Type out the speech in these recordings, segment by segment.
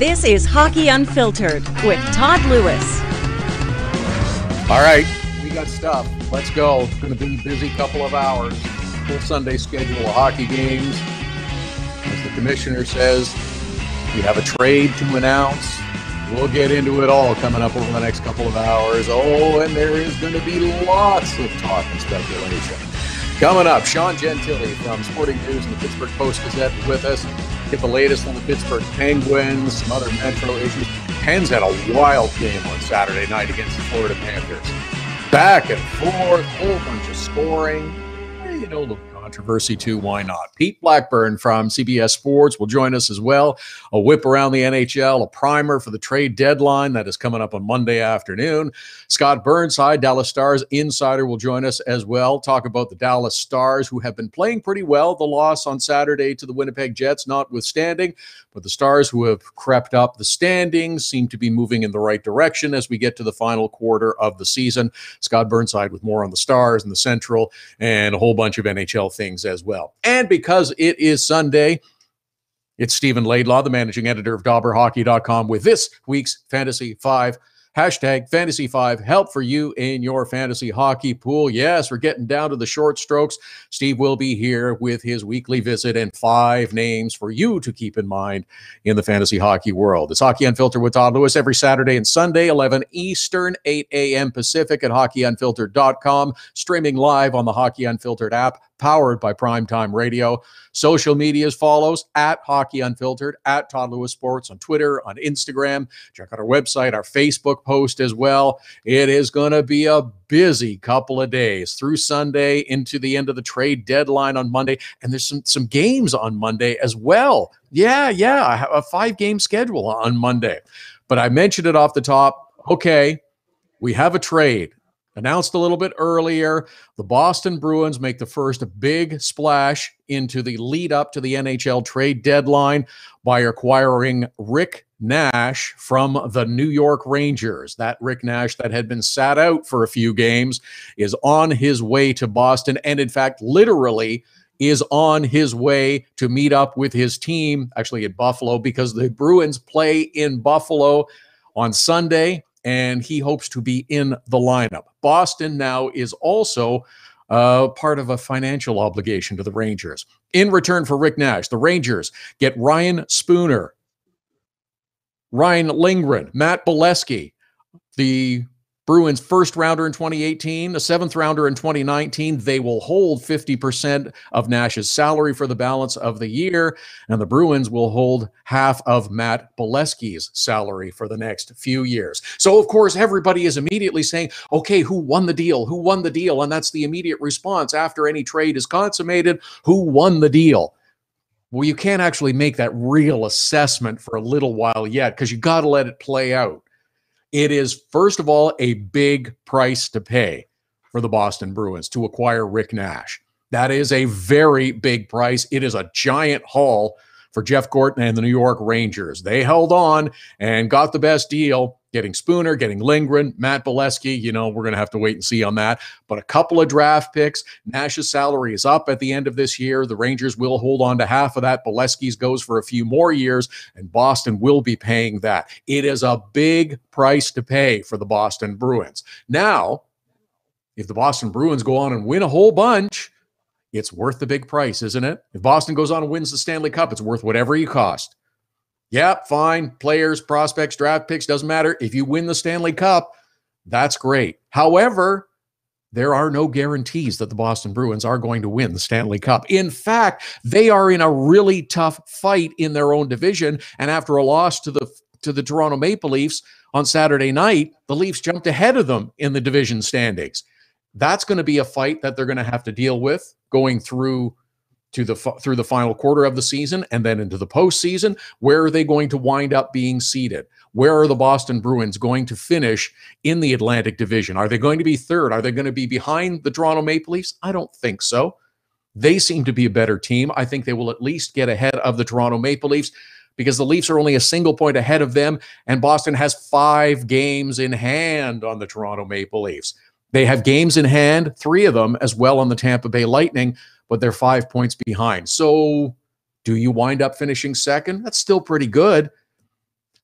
This is Hockey Unfiltered with Todd Lewis. All right, we got stuff. Let's go. It's going to be a busy couple of hours. Full Sunday schedule of hockey games. As the commissioner says, we have a trade to announce. We'll get into it all coming up over the next couple of hours. Oh, and there is going to be lots of talk and speculation. Coming up, Sean Gentille from Sporting News and the Pittsburgh Post-Gazette with us. Get the latest on the Pittsburgh Penguins, some other Metro issues. Pens had a wild game on Saturday night against the Florida Panthers. Back and forth, whole bunch of scoring. You know, a little controversy too, why not? Pete Blackburn from CBS Sports will join us as well. A whip around the NHL, a primer for the trade deadline that is coming up on Monday afternoon. Scott Burnside, Dallas Stars insider, will join us as well. Talk about the Dallas Stars, who have been playing pretty well. The loss on Saturday to the Winnipeg Jets notwithstanding, but the Stars, who have crept up the standings, seem to be moving in the right direction as we get to the final quarter of the season. Scott Burnside with more on the Stars and the Central and a whole bunch of NHL things as well. And because it is Sunday, it's Stephen Laidlaw, the managing editor of DobberHockey.com, with this week's Fantasy 5. Hashtag Fantasy 5, help for you in your fantasy hockey pool. Yes, we're getting down to the short strokes. Steve will be here with his weekly visit and 5 names for you to keep in mind in the fantasy hockey world. It's Hockey Unfiltered with Todd Lewis every Saturday and Sunday, 11 Eastern, 8 a.m. Pacific at hockeyunfiltered.com, streaming live on the Hockey Unfiltered app, powered by Primetime Radio. Social media as follows: at Hockey Unfiltered, at Todd Lewis Sports on Twitter, on Instagram. Check out our website, our Facebook post as well. It is going to be a busy couple of days through Sunday into the end of the trade deadline on Monday. And there's some games on Monday as well. Yeah, I have a 5-game schedule on Monday. But I mentioned it off the top. Okay, we have a trade. Announced a little bit earlier, the Boston Bruins make the first big splash into the lead up to the NHL trade deadline by acquiring Rick Nash from the New York Rangers. That Rick Nash that had been sat out for a few games is on his way to Boston, and in fact, literally is on his way to meet up with his team, actually at Buffalo, because the Bruins play in Buffalo on Sunday, and he hopes to be in the lineup. Boston now is also part of a financial obligation to the Rangers. In return for Rick Nash, the Rangers get Ryan Spooner, Ryan Lindgren, Matt Bolesky, the Bruins first rounder in 2018, a seventh rounder in 2019. They will hold 50% of Nash's salary for the balance of the year, and the Bruins will hold half of Matt Bolesky's salary for the next few years. So, of course, everybody is immediately saying, okay, who won the deal? Who won the deal? And that's the immediate response after any trade is consummated. Who won the deal? Well, you can't actually make that real assessment for a little while yet because you got to let it play out. It is, first of all, a big price to pay for the Boston Bruins to acquire Rick Nash. That is a very big price. It is a giant haul for Jeff Gorton and the New York Rangers. They held on and got the best deal, getting Spooner, getting Lindgren, Matt Bolesky. You know, we're going to have to wait and see on that. But a couple of draft picks. Nash's salary is up at the end of this year. The Rangers will hold on to half of that. Bolesky's goes for a few more years, and Boston will be paying that. It is a big price to pay for the Boston Bruins. Now, if the Boston Bruins go on and win a whole bunch, it's worth the big price, isn't it? If Boston goes on and wins the Stanley Cup, it's worth whatever you cost. Yeah, fine. Players, prospects, draft picks, doesn't matter. If you win the Stanley Cup, that's great. However, there are no guarantees that the Boston Bruins are going to win the Stanley Cup. In fact, they are in a really tough fight in their own division. And after a loss to the Toronto Maple Leafs on Saturday night, the Leafs jumped ahead of them in the division standings. That's going to be a fight that they're going to have to deal with going through the final quarter of the season and then into the postseason. Where are they going to wind up being seated? Where are the Boston Bruins going to finish in the Atlantic Division? Are they going to be third? Are they going to be behind the Toronto Maple Leafs? I don't think so. They seem to be a better team. I think they will at least get ahead of the Toronto Maple Leafs because the Leafs are only a single point ahead of them, and Boston has 5 games in hand on the Toronto Maple Leafs. They have games in hand, 3 of them as well on the Tampa Bay Lightning, but they're 5 points behind. So do you wind up finishing second? That's still pretty good.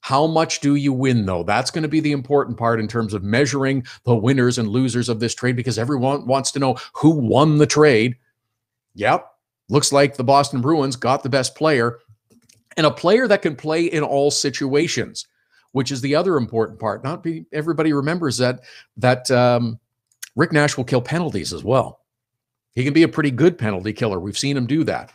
How much do you win, though? That's going to be the important part in terms of measuring the winners and losers of this trade, because everyone wants to know who won the trade. Yep, looks like the Boston Bruins got the best player, and a player that can play in all situations, which is the other important part. Everybody remembers that Rick Nash will kill penalties as well. He can be a pretty good penalty killer. We've seen him do that.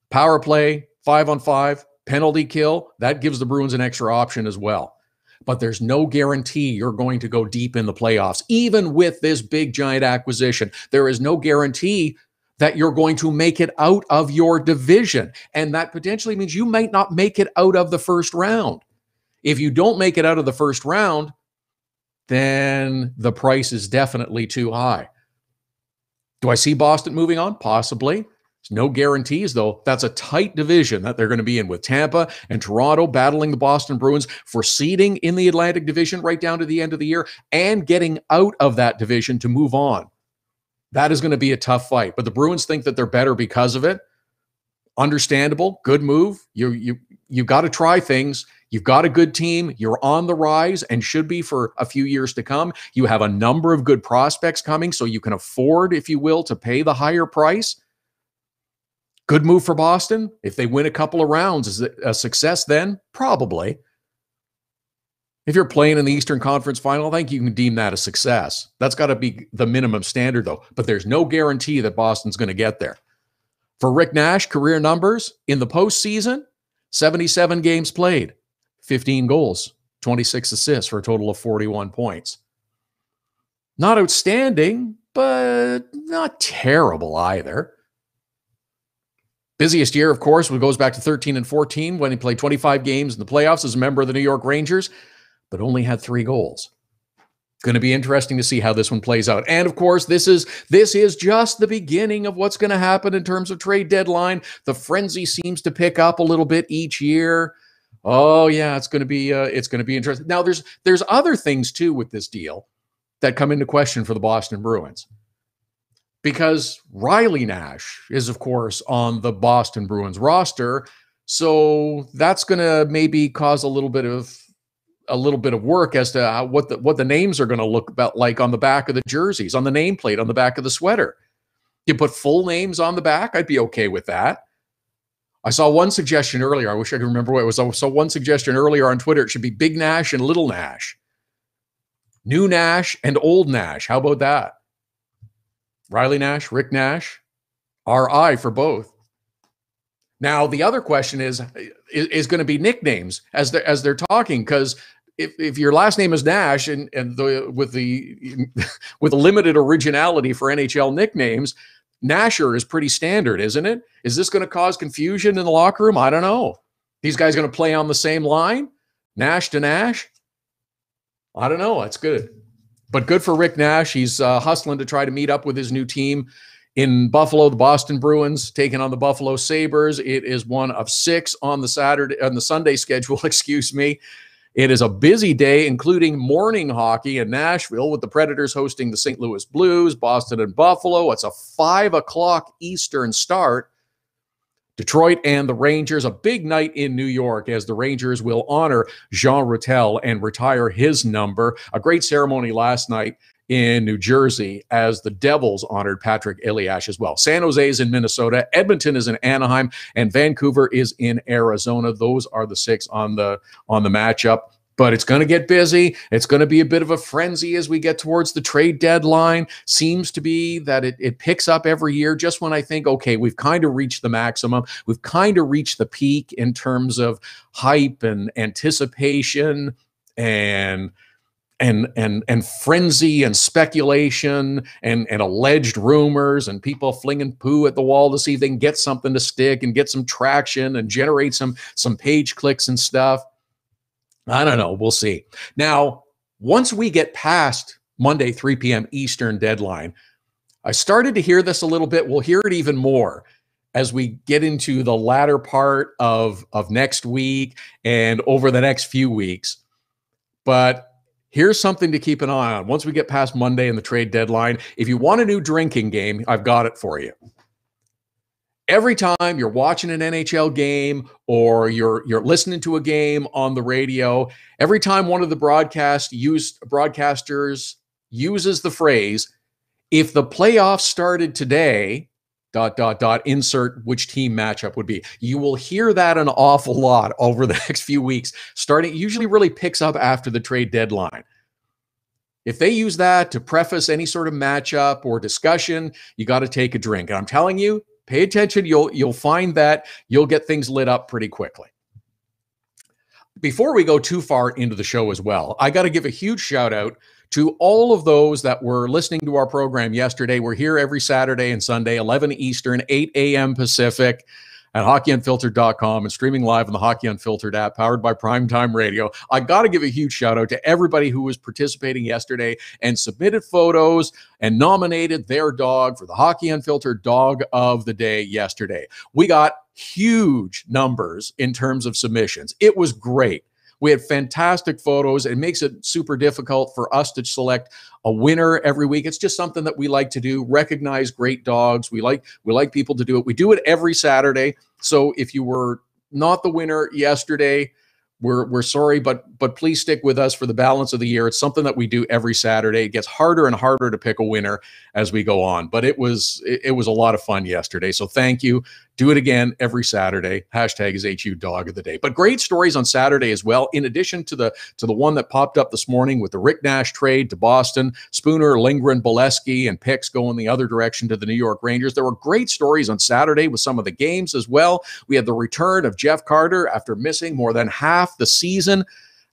Power play, 5-on-5, penalty kill, that gives the Bruins an extra option as well. But there's no guarantee you're going to go deep in the playoffs. Even with this big, giant acquisition, there is no guarantee that you're going to make it out of your division. And that potentially means you might not make it out of the first round. If you don't make it out of the first round, then the price is definitely too high. Do I see Boston moving on? Possibly. There's no guarantees, though. That's a tight division that they're going to be in, with Tampa and Toronto battling the Boston Bruins for seeding in the Atlantic Division right down to the end of the year and getting out of that division to move on. That is going to be a tough fight. But the Bruins think that they're better because of it. Understandable. Good move. You got to try things. You've got a good team. You're on the rise and should be for a few years to come. You have a number of good prospects coming, so you can afford, if you will, to pay the higher price. Good move for Boston. If they win a couple of rounds, is it a success then? Probably. If you're playing in the Eastern Conference Final, I think you can deem that a success. That's got to be the minimum standard, though. But there's no guarantee that Boston's going to get there. For Rick Nash, career numbers in the postseason, 77 games played, 15 goals, 26 assists for a total of 41 points. Not outstanding, but not terrible either. Busiest year, of course, goes back to 13 and 14 when he played 25 games in the playoffs as a member of the New York Rangers, but only had 3 goals. Going to be interesting to see how this one plays out. And of course, this is just the beginning of what's going to happen in terms of trade deadline. The frenzy seems to pick up a little bit each year. Oh yeah, it's going to be interesting. Now there's other things too with this deal that come into question for the Boston Bruins, because Riley Nash is of course on the Boston Bruins roster, so that's going to maybe cause a little bit of work as to what the names are going to look about like on the back of the jerseys, on the nameplate, on the back of the sweater. You put full names on the back, I'd be okay with that. I saw one suggestion earlier. I wish I could remember what it was. I saw one suggestion earlier on Twitter. It should be Big Nash and Little Nash. New Nash and Old Nash. How about that? Riley Nash, Rick Nash, RI for both. Now, the other question is going to be nicknames as they're talking, because if your last name is Nash and with a limited originality for NHL nicknames, Nasher is pretty standard, isn't it? Is this going to cause confusion in the locker room? I don't know. These guys going to play on the same line? Nash to Nash? I don't know. That's good. But good for Rick Nash. He's hustling to try to meet up with his new team in Buffalo, the Boston Bruins, taking on the Buffalo Sabres. It is one of 6 on the Sunday schedule, excuse me. It is a busy day, including morning hockey in Nashville, with the Predators hosting the St. Louis Blues, Boston and Buffalo. It's a 5 o'clock Eastern start. Detroit and the Rangers, a big night in New York, as the Rangers will honor Jean Routel and retire his number. A great ceremony last night in New Jersey as the Devils honored Patrick Elias as well. San Jose is in Minnesota, Edmonton is in Anaheim, and Vancouver is in Arizona. Those are the 6 on the matchup. But it's going to get busy. It's going to be a bit of a frenzy as we get towards the trade deadline. Seems to be that it picks up every year just when I think, okay, we've kind of reached the maximum. We've kind of reached the peak in terms of hype and anticipation and frenzy and speculation and alleged rumors and people flinging poo at the wall to see if they can get something to stick and get some traction and generate some page clicks and stuff. I don't know. We'll see. Now, once we get past Monday, 3 p.m. Eastern deadline, I started to hear this a little bit. We'll hear it even more as we get into the latter part of next week and over the next few weeks. But here's something to keep an eye on. Once we get past Monday and the trade deadline, if you want a new drinking game, I've got it for you. Every time you're watching an NHL game or you're listening to a game on the radio, every time one of the broadcasters uses the phrase, if the playoffs started today, ... insert which team matchup would be. You will hear that an awful lot over the next few weeks. Usually really picks up after the trade deadline. If they use that to preface any sort of matchup or discussion, you got to take a drink. And I'm telling you, pay attention. You'll find that you'll get things lit up pretty quickly. Before we go too far into the show as well, I got to give a huge shout out to all of those that were listening to our program yesterday. We're here every Saturday and Sunday, 11 Eastern, 8 a.m. Pacific at hockeyunfiltered.com and streaming live on the Hockey Unfiltered app powered by Primetime Radio. I got to give a huge shout out to everybody who was participating yesterday and submitted photos and nominated their dog for the Hockey Unfiltered Dog of the Day yesterday. We got huge numbers in terms of submissions. It was great. We had fantastic photos. It makes it super difficult for us to select a winner every week. It's just something that we like to do, recognize great dogs. We like people to do it. We do it every Saturday. So if you were not the winner yesterday, we're sorry, but please stick with us for the balance of the year. It's something that we do every Saturday. It gets harder and harder to pick a winner as we go on, but it was a lot of fun yesterday. So thank you. Do it again every Saturday. Hashtag is HU Dog of the Day. But great stories on Saturday as well. In addition to the one that popped up this morning with the Rick Nash trade to Boston, Spooner, Lindgren, Bolesky, and Picks going the other direction to the New York Rangers. There were great stories on Saturday with some of the games as well. We had the return of Jeff Carter after missing more than half the season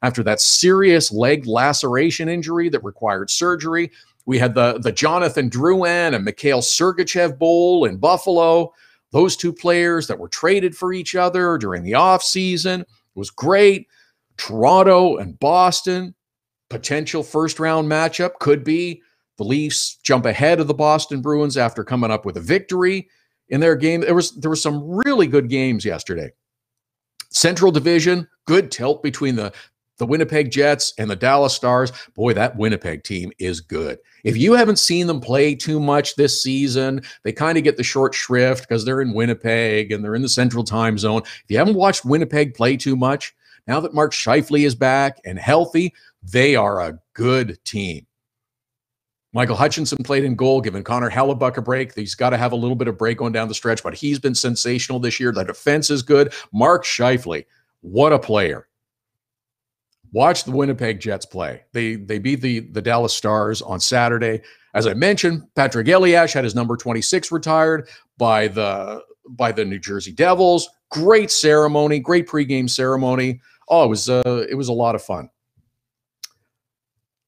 after that serious leg laceration injury that required surgery. We had the Jonathan Drouin and Mikhail Sergachev Bowl in Buffalo. Those two players that were traded for each other during the offseason. It was great. Toronto and Boston, potential first-round matchup. Could be the Leafs jump ahead of the Boston Bruins after coming up with a victory in their game. There was some really good games yesterday. Central Division, good tilt between the Winnipeg Jets and the Dallas Stars. Boy, that Winnipeg team is good. If you haven't seen them play too much this season, they kind of get the short shrift because they're in Winnipeg and they're in the Central Time Zone. If you haven't watched Winnipeg play too much, now that Mark Scheifele is back and healthy, they are a good team. Michael Hutchinson played in goal, giving Connor Hellebuck a break. He's got to have a little bit of break going down the stretch, but he's been sensational this year. The defense is good. Mark Scheifele, what a player. Watch the Winnipeg Jets play. They beat the Dallas Stars on Saturday. As I mentioned, Patrick Elias had his number 26 retired by the New Jersey Devils. Great ceremony, great pregame ceremony. Oh, it was a lot of fun.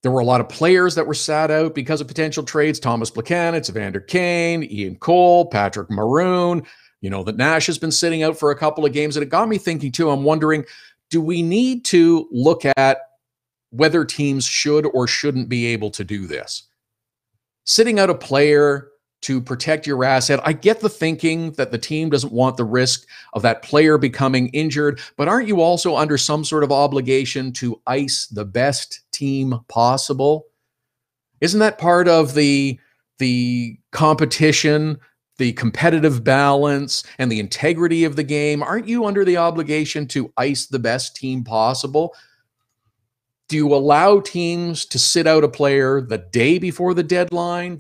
There were a lot of players that were sat out because of potential trades. Thomas Plekanec, Evander Kane, Ian Cole, Patrick Maroon. You know that Nash has been sitting out for a couple of games, and it got me thinking too. I'm wondering, do we need to look at whether teams should or shouldn't be able to do this? Sitting out a player to protect your asset. I get the thinking that the team doesn't want the risk of that player becoming injured, but aren't you also under some sort of obligation to ice the best team possible? Isn't that part of the competition, the competitive balance, and the integrity of the game? Aren't you under the obligation to ice the best team possible? Do you allow teams to sit out a player the day before the deadline,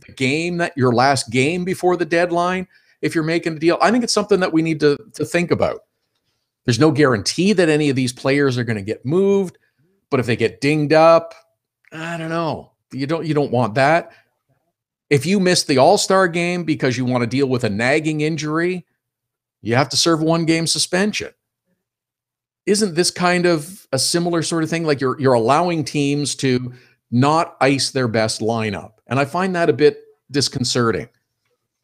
your last game before the deadline, if you're making a deal? I think it's something that we need to think about. There's no guarantee that any of these players are going to get moved, but if they get dinged up, I don't know. You don't want that. If you miss the All-Star game because you want to deal with a nagging injury, you have to serve 1-game suspension. Isn't this kind of a similar sort of thing? Like you're allowing teams to not ice their best lineup. And I find that a bit disconcerting.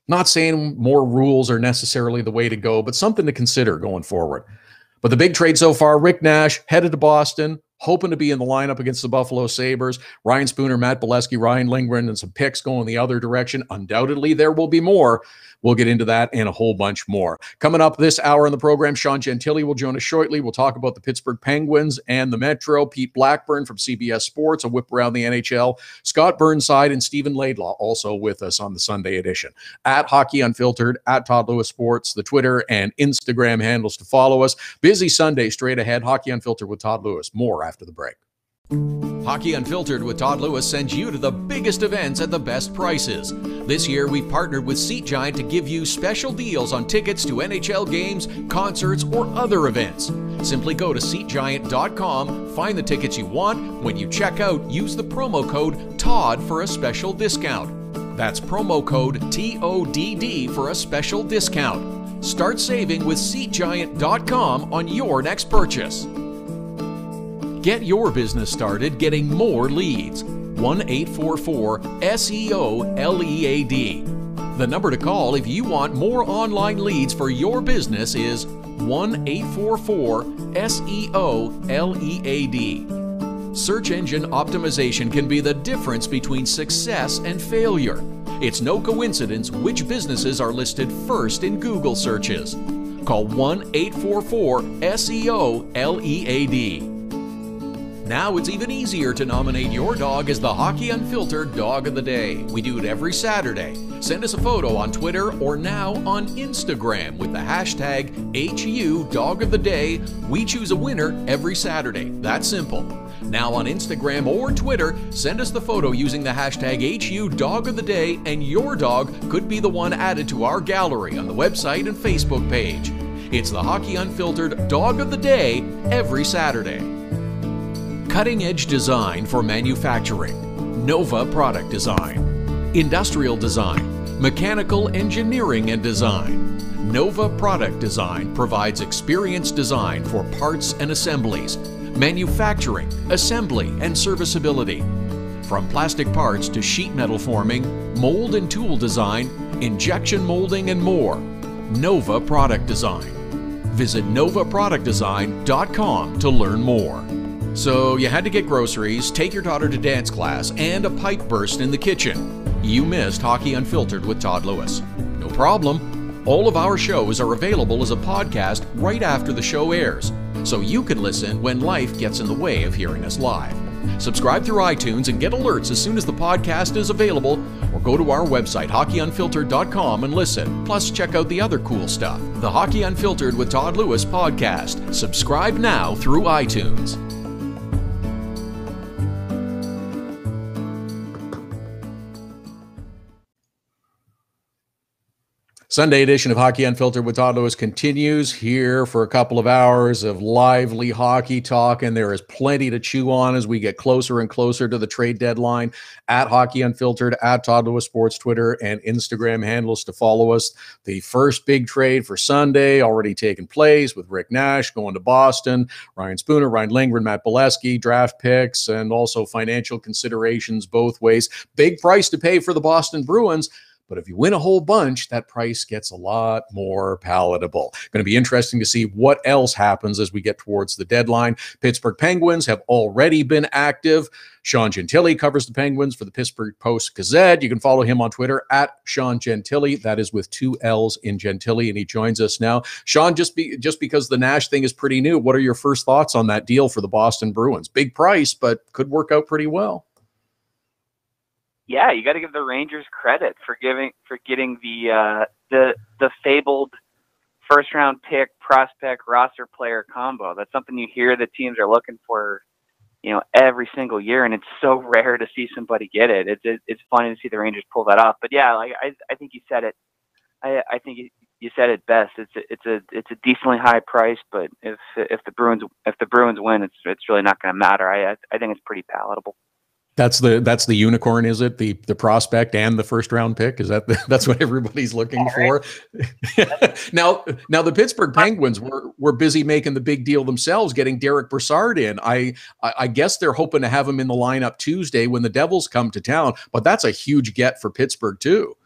Not saying more rules are necessarily the way to go, but something to consider going forward. But the big trade so far, Rick Nash headed to Boston, hoping to be in the lineup against the Buffalo Sabres. Ryan Spooner, Matt Bolesky, Ryan Lindgren, and some picks going the other direction. Undoubtedly, there will be more. We'll get into that and a whole bunch more. Coming up this hour in the program, Sean Gentille will join us shortly. We'll talk about the Pittsburgh Penguins and the Metro. Pete Blackburn from CBS Sports, a whip around the NHL. Scott Burnside and Stephen Laidlaw also with us on the Sunday edition. At Hockey Unfiltered, at Todd Lewis Sports, the Twitter and Instagram handles to follow us. Busy Sunday straight ahead. Hockey Unfiltered with Todd Lewis. More after the break. Hockey Unfiltered with Todd Lewis sends you to the biggest events at the best prices. This year, we've partnered with Seat Giant to give you special deals on tickets to NHL games, concerts, or other events. Simply go to SeatGiant.com, find the tickets you want. When you check out, use the promo code TODD for a special discount. That's promo code TODD for a special discount. Start saving with SeatGiant.com on your next purchase. Get your business started getting more leads. 1-844-SEO-LEAD. The number to call if you want more online leads for your business is 1-844-SEO-LEAD. Search engine optimization can be the difference between success and failure. It's no coincidence which businesses are listed first in Google searches. Call 1-844-SEO-LEAD. Now it's even easier to nominate your dog as the Hockey Unfiltered Dog of the Day. We do it every Saturday. Send us a photo on Twitter or now on Instagram with the hashtag HU Dog of the Day. We choose a winner every Saturday. That's simple. Now on Instagram or Twitter, send us the photo using the hashtag HU Dog of the Day, and your dog could be the one added to our gallery on the website and Facebook page. It's the Hockey Unfiltered Dog of the Day every Saturday. Cutting-edge design for manufacturing. Nova Product Design. Industrial design. Mechanical engineering and design. Nova Product Design provides experienced design for parts and assemblies, manufacturing, assembly, and serviceability. From plastic parts to sheet metal forming, mold and tool design, injection molding, and more. Nova Product Design. Visit novaproductdesign.com to learn more. So you had to get groceries, take your daughter to dance class, and a pipe burst in the kitchen. You missed Hockey Unfiltered with Todd Lewis. No problem. All of our shows are available as a podcast right after the show airs, so you can listen when life gets in the way of hearing us live. Subscribe through iTunes and get alerts as soon as the podcast is available, or go to our website, hockeyunfiltered.com, and listen. Plus, check out the other cool stuff. The Hockey Unfiltered with Todd Lewis podcast. Subscribe now through iTunes. Sunday edition of Hockey Unfiltered with Todd Lewis continues here for a couple of hours of lively hockey talk, and there is plenty to chew on as we get closer and closer to the trade deadline. At Hockey Unfiltered, at Todd Lewis Sports, Twitter and Instagram handles to follow us. The first big trade for Sunday already taken place with Rick Nash going to Boston, Ryan Spooner, Ryan Lindgren, Matt Bolesky, draft picks, and also financial considerations both ways. Big price to pay for the Boston Bruins. But if you win a whole bunch, that price gets a lot more palatable. Going to be interesting to see what else happens as we get towards the deadline. Pittsburgh Penguins have already been active. Sean Gentille covers the Penguins for the Pittsburgh Post-Gazette. You can follow him on Twitter at Sean Gentille. That is with 2 L's in Gentille, and he joins us now. Sean, just because the Nash thing is pretty new, what are your first thoughts on that deal for the Boston Bruins? Big price, but could work out pretty well. Yeah, you got to give the Rangers credit for getting the fabled first round pick, prospect, roster player combo. That's something you hear that teams are looking for, every single year, and it's so rare to see somebody get it. It's funny to see the Rangers pull that off. But yeah, I think you said it. I think you said it best. It's a decently high price, but if the Bruins win, it's really not going to matter. I think it's pretty palatable. That's the unicorn, is it? The prospect and the first round pick? Is that's what everybody's looking for? Now the Pittsburgh Penguins were busy making the big deal themselves, getting Derek Brassard in. I guess they're hoping to have him in the lineup Tuesday when the Devils come to town, but that's a huge get for Pittsburgh too.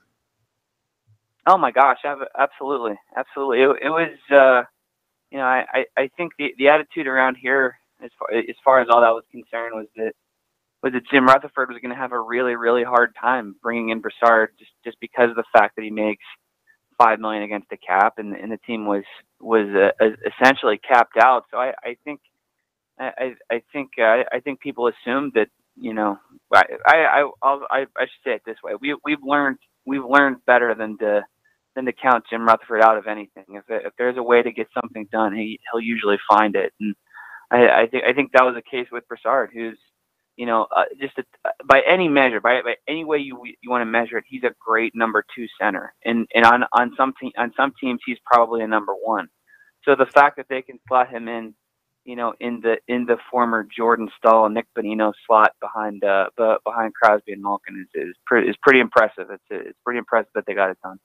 Oh my gosh, absolutely. It was I think the attitude around here As far as all that was concerned, was that Jim Rutherford was going to have a really, really hard time bringing in Brassard just because of the fact that he makes $5 million against the cap, and the team was essentially capped out. So I think people assumed that, I should say it this way: we've learned better than to count Jim Rutherford out of anything. If there's a way to get something done, he'll usually find it. And I think that was the case with Brassard, who's by any measure, by any way you want to measure it, he's a great number 2 center. And on some teams he's probably a number 1. So the fact that they can slot him in, in the former Jordan Stahl, Nick Bonino slot behind Crosby and Malkin is pretty impressive. It's pretty impressive that they got it done.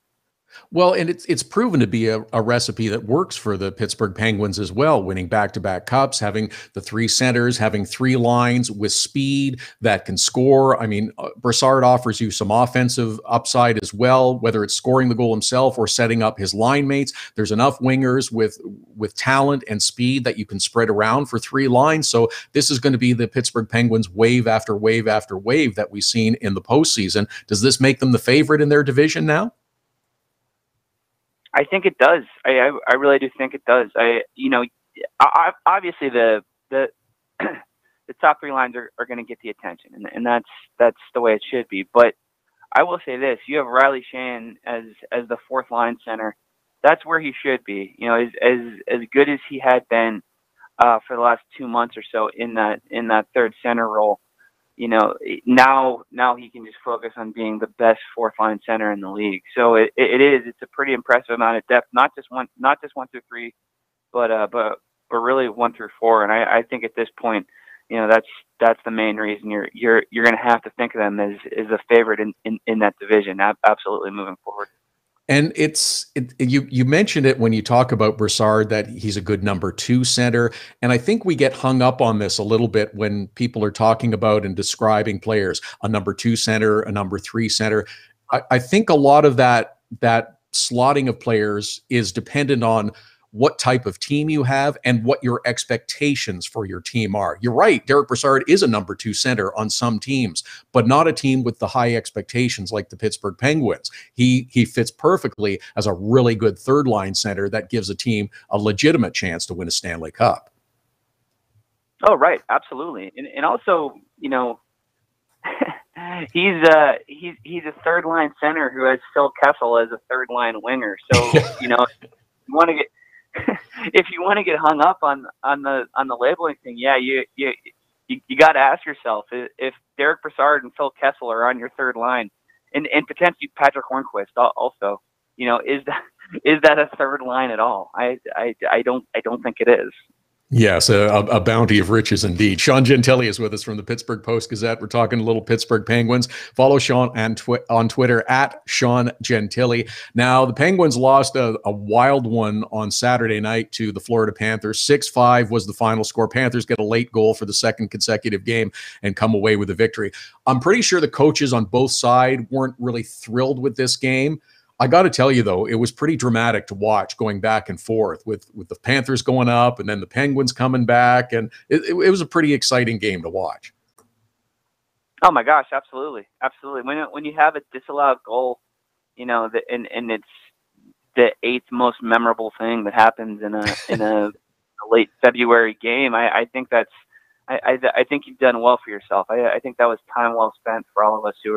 Well, and it's proven to be a recipe that works for the Pittsburgh Penguins as well, winning back-to-back cups, having the 3 centers, having 3 lines with speed that can score. I mean, Brassard offers you some offensive upside as well, whether it's scoring the goal himself or setting up his line mates. There's enough wingers with talent and speed that you can spread around for 3 lines. So this is going to be the Pittsburgh Penguins wave after wave after wave that we've seen in the postseason. Does this make them the favorite in their division now? I think it does. I really do think it does. Obviously the top 3 lines are going to get the attention, and that's the way it should be. But I will say this: you have Riley Sheahan as the 4th line center. That's where he should be. As good as he had been for the last 2 months or so in that 3rd center role. Now he can just focus on being the best 4th line center in the league. So it's a pretty impressive amount of depth, not just 1 through 3, but really 1 through 4. And I think at this point, that's the main reason you're going to have to think of them as a favorite in that division. Absolutely moving forward. And you mentioned it when you talk about Brassard, that he's a good number 2 center. And I think we get hung up on this a little bit when people are talking about and describing players, a number 2 center, a number 3 center. I think a lot of that slotting of players is dependent on what type of team you have and what your expectations for your team are. You're right, Derek Brassard is a number 2 center on some teams, but not a team with the high expectations like the Pittsburgh Penguins. He fits perfectly as a really good 3rd line center that gives a team a legitimate chance to win a Stanley Cup. Oh, right, absolutely. And also, he's a 3rd line center who has Phil Kessel as a 3rd line winger. So, you want to get if you want to get hung up on the labeling thing, yeah, you got to ask yourself, if Derek Brassard and Phil Kessel are on your 3rd line, and potentially Patrick Hornquist also, is that a 3rd line at all? I don't think it is. Yes, a bounty of riches indeed. Sean Gentille is with us from the Pittsburgh Post-Gazette. We're talking a little Pittsburgh Penguins. Follow Sean on Twitter at Sean Gentille. Now, the Penguins lost a wild one on Saturday night to the Florida Panthers. 6-5 was the final score. Panthers get a late goal for the 2nd consecutive game and come away with a victory. I'm pretty sure the coaches on both sides weren't really thrilled with this game. I got to tell you, though, it was pretty dramatic to watch, going back and forth with the Panthers going up and then the Penguins coming back. And it was a pretty exciting game to watch. Oh, my gosh. Absolutely. Absolutely. When you have a disallowed goal, and it's the 8th most memorable thing that happens in a late February game, I think I think you've done well for yourself. I think that was time well spent for all of us who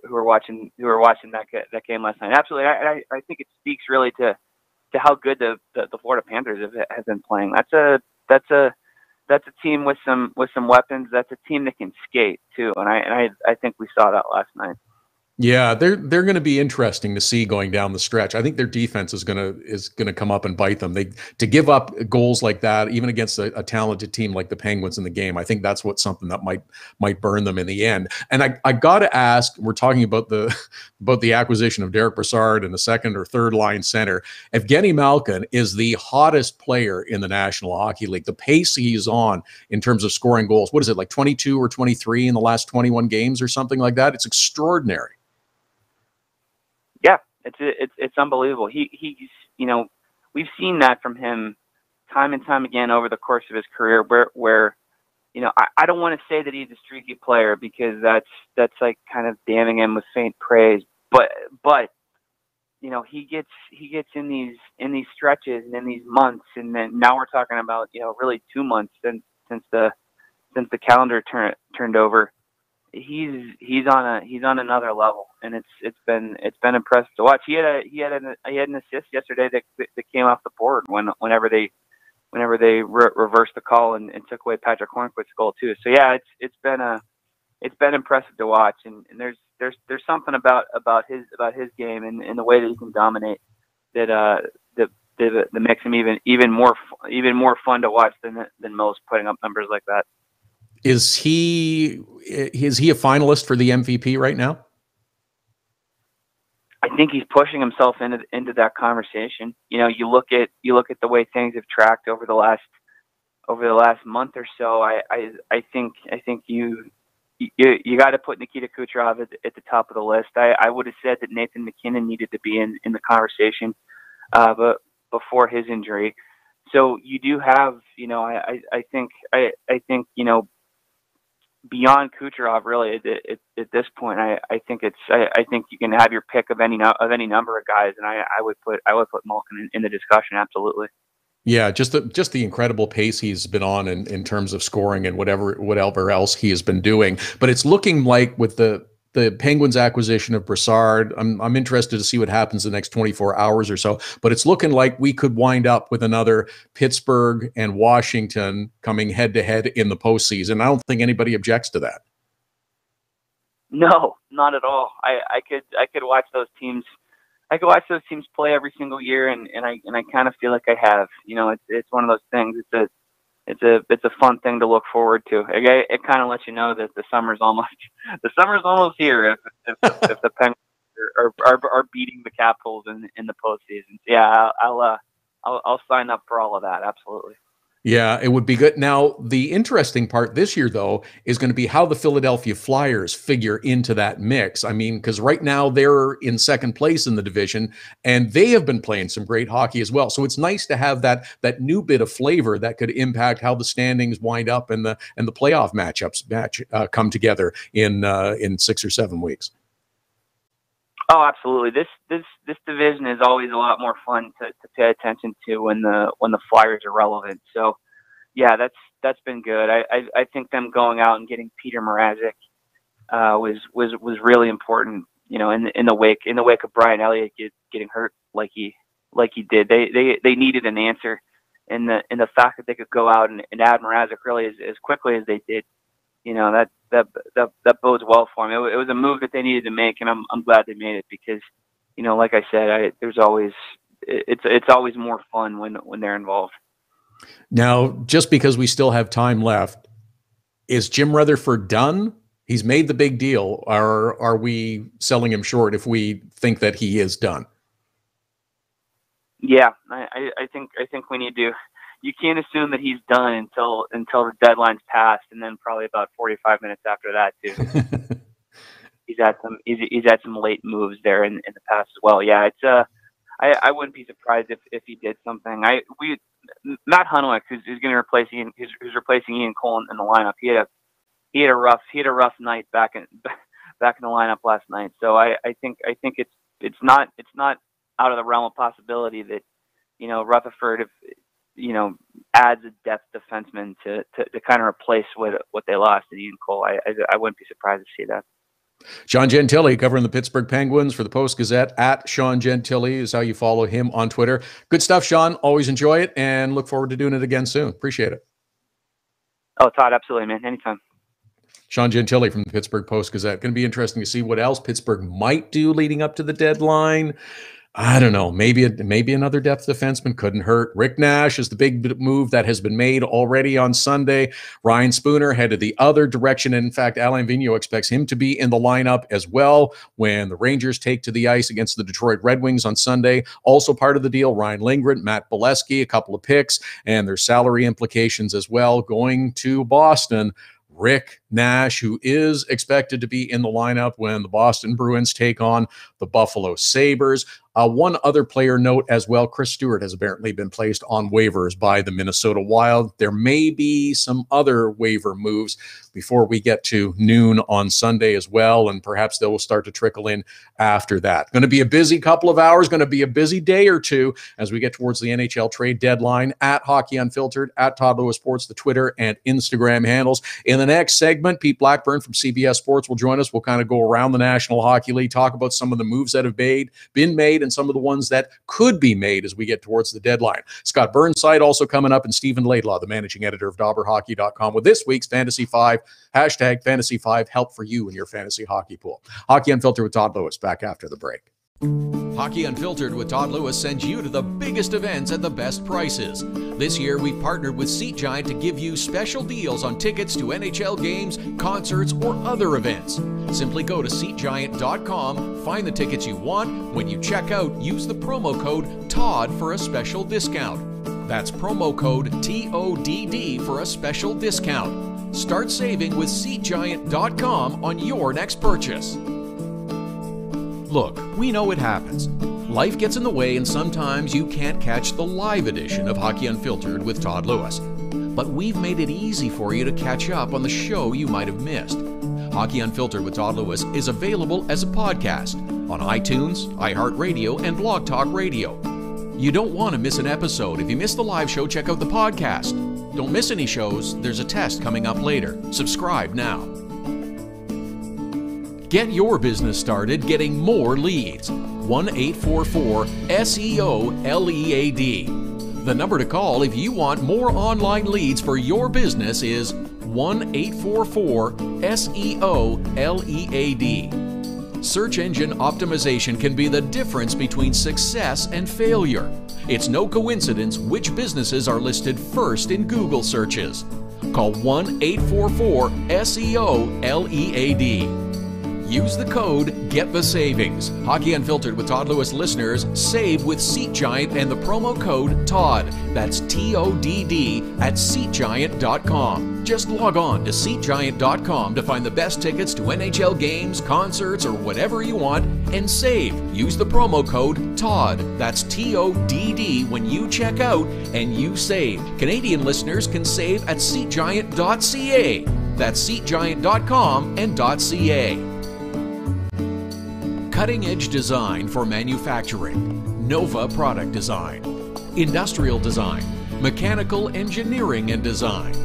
were watching that game last night. Absolutely, I think it speaks really to how good the Florida Panthers have been playing. That's a team with some weapons. That's a team that can skate too, and I think we saw that last night. Yeah, they're going to be interesting to see going down the stretch. I think their defense is going to come up and bite them. To give up goals like that, even against a talented team like the Penguins in the game, I think that's something that might burn them in the end. And I got to ask, we're talking about the acquisition of Derek Brassard and the 2nd or 3rd line center. Evgeny Malkin is the hottest player in the National Hockey League. The pace he's on in terms of scoring goals, what is it, like 22 or 23 in the last 21 games or something like that? It's extraordinary. Yeah, it's unbelievable. He's we've seen that from him time and time again over the course of his career where I don't want to say that he's a streaky player, because that's like kind of damning him with faint praise. But he gets in these stretches and in these months, and then now we're talking about really 2 months since the calendar turned over. He's on another level, and it's been impressive to watch. He had an assist yesterday that came off the board whenever they reversed the call and took away Patrick Hornquist's goal too. So yeah, it's been impressive to watch, and there's something about his game and the way that he can dominate that makes him even more fun to watch than most, putting up numbers like that. Is he a finalist for the MVP right now? I think he's pushing himself into that conversation. You look at the way things have tracked over the last month or so. I think you got to put Nikita Kucherov at the top of the list. I would have said that Nathan McKinnon needed to be in the conversation, but before his injury. So you do have, I think beyond Kucherov, really, at this point, I think you can have your pick of any number of guys, and I would put Malkin in the discussion, absolutely. Yeah, just the incredible pace he's been on in terms of scoring and whatever else he has been doing. But it's looking like with the Penguins acquisition of Brassard, I'm interested to see what happens the next 24 hours or so. But it's looking like we could wind up with another Pittsburgh and Washington coming head to head in the postseason. I don't think anybody objects to that. No, not at all. I could watch those teams. I could watch those teams play every single year, and I kind of feel like I have. It's one of those things. It's a fun thing to look forward to. It kind of lets you know that the summer's almost here if the Penguins are beating the Capitals in the postseason. Yeah, I'll sign up for all of that. Absolutely. Yeah, it would be good. Now, the interesting part this year, though, is going to be how the Philadelphia Flyers figure into that mix. I mean, because right now they're in second place in the division, and they have been playing some great hockey as well. So it's nice to have that new bit of flavor that could impact how the standings wind up and the playoff matchups come together in 6 or 7 weeks. Oh, absolutely. This division is always a lot more fun to pay attention to when the Flyers are relevant. So, yeah, that's been good. I think them going out and getting Peter Mrazek was really important. In the wake of Brian Elliott getting hurt like he did. They needed an answer, and the fact that they could go out and add Mrazek really as quickly as they did. That bodes well for them. It was a move that they needed to make, and I'm glad they made it because, like I said, it's always more fun when they're involved. Now, just because we still have time left, is Jim Rutherford done? He's made the big deal. Are we selling him short if we think that he is done? Yeah, I think we need to. You can't assume that he's done until the deadline's passed, and then probably about 45 minutes after that too. he's had some late moves there in the past as well. Yeah, it's I wouldn't be surprised if he did something. Matt Hunwick, who's going to replace Ian, who's replacing Ian Cole in the lineup. He had a rough night back in the lineup last night. So I think it's not out of the realm of possibility that Rutherford adds a depth defenseman to kind of replace what they lost in Ian Cole. I wouldn't be surprised to see that. Sean Gentille covering the Pittsburgh Penguins for the Post-Gazette. At Sean Gentille is how you follow him on Twitter. Good stuff, Sean. Always enjoy it and look forward to doing it again soon. Appreciate it. Oh, Todd, absolutely, man. Anytime. Sean Gentille from the Pittsburgh Post-Gazette. Going to be interesting to see what else Pittsburgh might do leading up to the deadline. I don't know. Maybe another depth defenseman couldn't hurt. Rick Nash is the big move that has been made already on Sunday. Ryan Spooner headed the other direction. And in fact, Alain Vigneault expects him to be in the lineup as well when the Rangers take to the ice against the Detroit Red Wings on Sunday. Also part of the deal, Ryan Lindgren, Matt Bolesky, a couple of picks, and their salary implications as well. Going to Boston, Rick Nash, who is expected to be in the lineup when the Boston Bruins take on the Buffalo Sabres. One other player note as well, Chris Stewart has apparently been placed on waivers by the Minnesota Wild. There may be some other waiver moves before we get to noon on Sunday as well, and perhaps they will start to trickle in after that. Going to be a busy couple of hours, going to be a busy day or two as we get towards the NHL trade deadline. At Hockey Unfiltered, at Todd Lewis Sports, the Twitter and Instagram handles. In the next segment, Pete Blackburn from CBS Sports will join us. We'll kind of go around the National Hockey League, talk about some of the moves that have been made and some of the ones that could be made as we get towards the deadline. Scott Burnside also coming up, and Stephen Laidlaw, the managing editor of DobberHockey.com, with this week's Fantasy 5, hashtag Fantasy 5, help for you in your fantasy hockey pool. Hockey Unfiltered with Todd Lewis, back after the break. Hockey Unfiltered with Todd Lewis sends you to the biggest events at the best prices. This year, we've partnered with Seat Giant to give you special deals on tickets to NHL games, concerts, or other events. Simply go to SeatGiant.com, find the tickets you want. When you check out, use the promo code TODD for a special discount. That's promo code TODD for a special discount. Start saving with SeatGiant.com on your next purchase. Look, we know it happens. Life gets in the way and sometimes you can't catch the live edition of Hockey Unfiltered with Todd Lewis. But we've made it easy for you to catch up on the show you might have missed. Hockey Unfiltered with Todd Lewis is available as a podcast on iTunes, iHeartRadio, and Blog Talk Radio. You don't want to miss an episode. If you missed the live show, check out the podcast. Don't miss any shows. There's a test coming up later. Subscribe now. Get your business started getting more leads. 1-844-SEO-LEAD. The number to call if you want more online leads for your business is 1-844-SEO-LEAD. Search engine optimization can be the difference between success and failure. It's no coincidence which businesses are listed first in Google searches. Call 1-844-SEO-LEAD. Use the code Get the Savings. Hockey Unfiltered with Todd Lewis listeners save with Seat Giant and the promo code TODD. That's TODD at SeatGiant.com. Just log on to SeatGiant.com to find the best tickets to NHL games, concerts, or whatever you want and save. Use the promo code TODD. That's TODD when you check out and you save. Canadian listeners can save at SeatGiant.ca. That's SeatGiant.com and .ca. Cutting-edge design for manufacturing, Nova Product Design. Industrial design, mechanical engineering and design.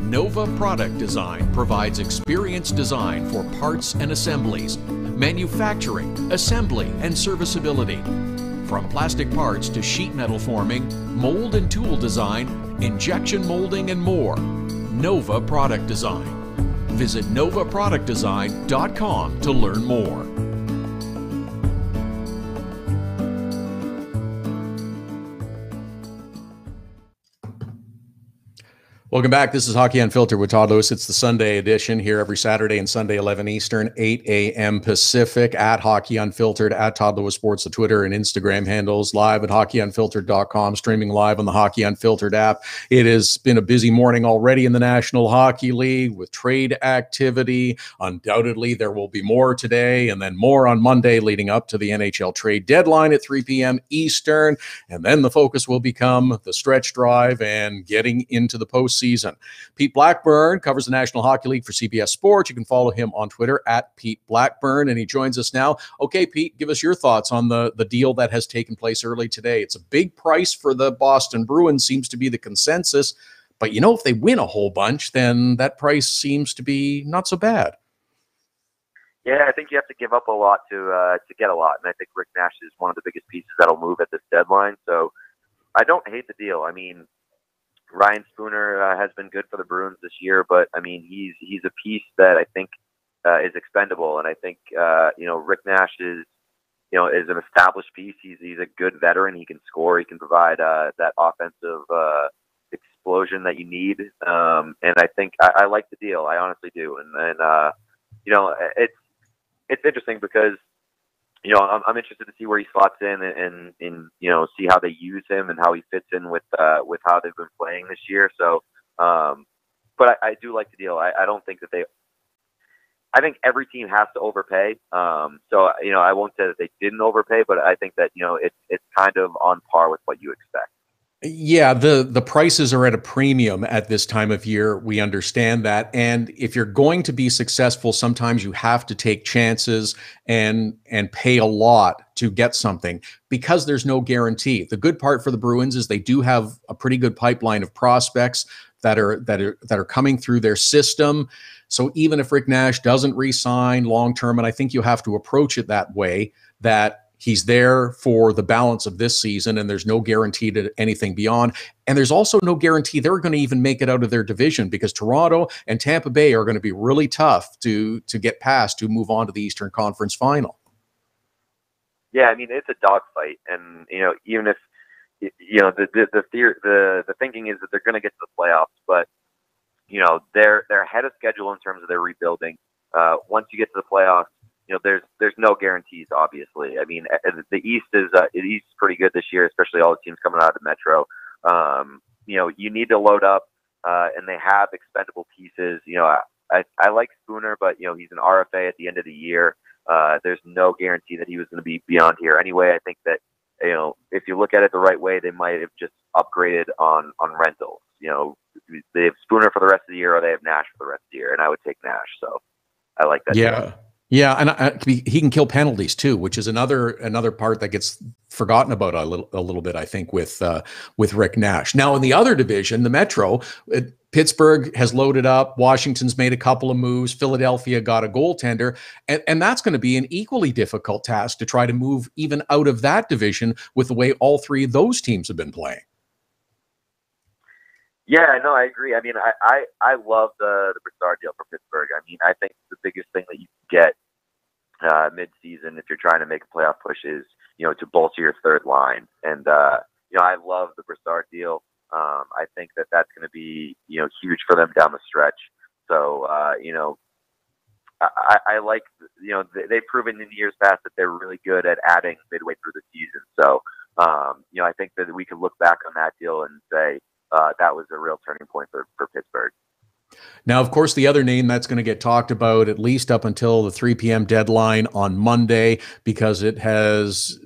Nova Product Design provides experienced design for parts and assemblies, manufacturing, assembly, and serviceability. From plastic parts to sheet metal forming, mold and tool design, injection molding, and more. Nova Product Design. Visit novaproductdesign.com to learn more. Welcome back. This is Hockey Unfiltered with Todd Lewis. It's the Sunday edition here every Saturday and Sunday, 11 Eastern, 8 a.m. Pacific, at Hockey Unfiltered, at Todd Lewis Sports, the Twitter and Instagram handles, live at hockeyunfiltered.com, streaming live on the Hockey Unfiltered app. It has been a busy morning already in the National Hockey League with trade activity. Undoubtedly, there will be more today and then more on Monday leading up to the NHL trade deadline at 3 p.m. Eastern. And then the focus will become the stretch drive and getting into the postseason. Pete Blackburn covers the National Hockey League for CBS Sports. You can follow him on Twitter at Pete Blackburn, and he joins us now. Okay, Pete, give us your thoughts on the deal that has taken place early today. It's a big price for the Boston Bruins, seems to be the consensus. But, you know, if they win a whole bunch, then that price seems to be not so bad. Yeah, I think you have to give up a lot to get a lot. And I think Rick Nash is one of the biggest pieces that'll move at this deadline. So I don't hate the deal. I mean, Ryan Spooner has been good for the Bruins this year, but I mean, he's a piece that I think is expendable. And I think, Rick Nash is an established piece. He's a good veteran. He can score. He can provide that offensive explosion that you need. And I think I like the deal. I honestly do. And it's interesting because, I'm interested to see where he slots in and see how they use him and how he fits in with how they've been playing this year. So, but I do like the deal. I don't think that I think every team has to overpay. So, I won't say that they didn't overpay, but I think that, it's kind of on par with what you expect. Yeah, the prices are at a premium at this time of year. We understand that. And if you're going to be successful, sometimes you have to take chances and pay a lot to get something because there's no guarantee. The good part for the Bruins is they do have a pretty good pipeline of prospects that are coming through their system. So even if Rick Nash doesn't re-sign long term, and I think you have to approach it that way, that he's there for the balance of this season, and there's no guarantee to anything beyond. And there's also no guarantee they're going to even make it out of their division because Toronto and Tampa Bay are going to be really tough to get past to move on to the Eastern Conference Final. Yeah, I mean, it's a dogfight, and even if the thinking is that they're going to get to the playoffs, but they're ahead of schedule in terms of their rebuilding. Once you get to the playoffs, there's no guarantees, obviously. I mean, the East is pretty good this year, especially all the teams coming out of the Metro. You need to load up, and they have expendable pieces. I like Spooner, but he's an RFA at the end of the year. There's no guarantee that he was going to be beyond here anyway. I think that if you look at it the right way, they might have just upgraded on rentals. They have Spooner for the rest of the year, or they have Nash for the rest of the year, and I would take Nash. So I like that. Yeah. deal. Yeah, and he can kill penalties too, which is another part that gets forgotten about a little bit, I think, with Rick Nash. Now, in the other division, the Metro, Pittsburgh has loaded up. Washington's made a couple of moves. Philadelphia got a goaltender, and that's going to be an equally difficult task to try to move even out of that division with the way all three of those teams have been playing. Yeah, no, I agree. I mean, I love the Burnside deal for Pittsburgh. I mean, I think the biggest thing that you get mid-season if you're trying to make a playoff push is, to bolster your third line. And, I love the Burnside deal. I think that that's going to be, huge for them down the stretch. So, I like, they've proven in years past that they're really good at adding midway through the season. So, I think that we could look back on that deal and say, that was a real turning point for Pittsburgh. Now, of course, the other name that's going to get talked about at least up until the 3 p.m. deadline on Monday, because it has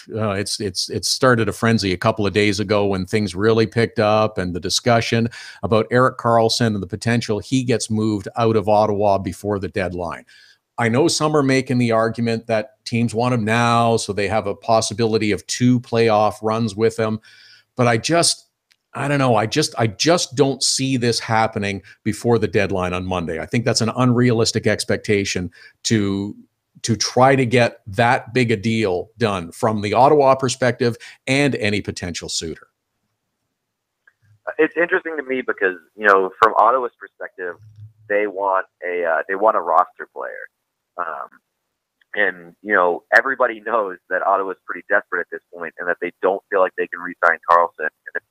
it's started a frenzy a couple of days ago when things really picked up, and the discussion about Erik Karlsson and the potential he gets moved out of Ottawa before the deadline. I know some are making the argument that teams want him now, so they have a possibility of 2 playoff runs with him, but I don't know. I just don't see this happening before the deadline on Monday. I think that's an unrealistic expectation to try to get that big a deal done from the Ottawa perspective and any potential suitor. It's interesting to me because, from Ottawa's perspective, they want a roster player. And everybody knows that Ottawa's pretty desperate at this point and that they don't feel like they can re-sign Carlson. And if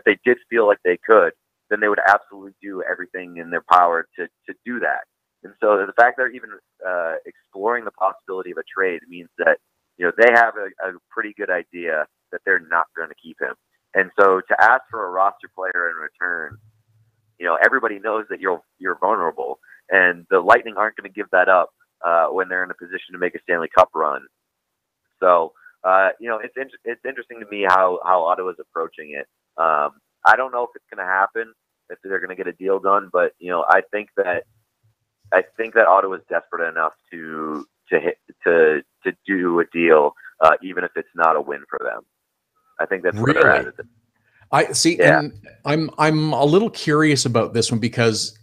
they did feel like they could, then they would absolutely do everything in their power to do that. And so the fact they're even exploring the possibility of a trade means that, they have a pretty good idea that they're not going to keep him. And so to ask for a roster player in return, everybody knows that you're vulnerable, and the Lightning aren't going to give that up when they're in a position to make a Stanley Cup run. So, it's interesting to me how Ottawa's approaching it. I don't know if it's going to happen, if they're going to get a deal done, but I think that Ottawa's desperate enough to do a deal, even if it's not a win for them. I think that's where they're at. I see, yeah. And I'm a little curious about this one because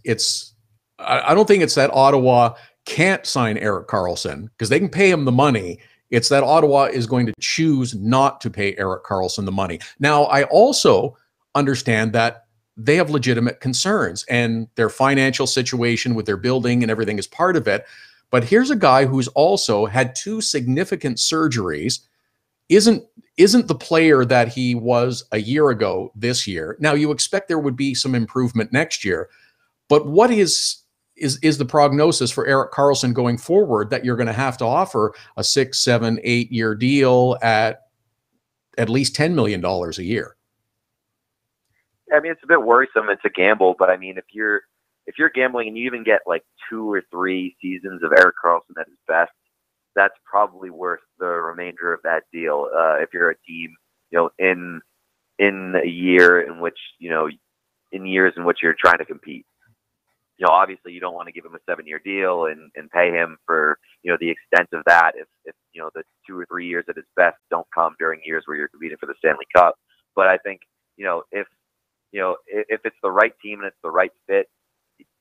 I don't think it's that Ottawa can't sign Erik Karlsson because they can pay him the money. It's that Ottawa is going to choose not to pay Erik Karlsson the money. Now, I also understand that they have legitimate concerns and their financial situation with their building and everything is part of it. But here's a guy who's also had 2 significant surgeries, isn't the player that he was a year ago this year. Now, you expect there would be some improvement next year, but what is the prognosis for Erik Karlsson going forward that you're going to have to offer a 6, 7, 8 year deal at least $10 million a year? I mean, it's a bit worrisome. It's a gamble, but I mean, if you're gambling and you even get like 2 or 3 seasons of Erik Carlson at his best, that's probably worth the remainder of that deal. If you're a team, in a year in which, in years in which you're trying to compete. Obviously you don't want to give him a 7-year deal and pay him for, the extent of that if the 2 or 3 years at his best don't come during years where you're competing for the Stanley Cup. But I think, if it's the right team and it's the right fit,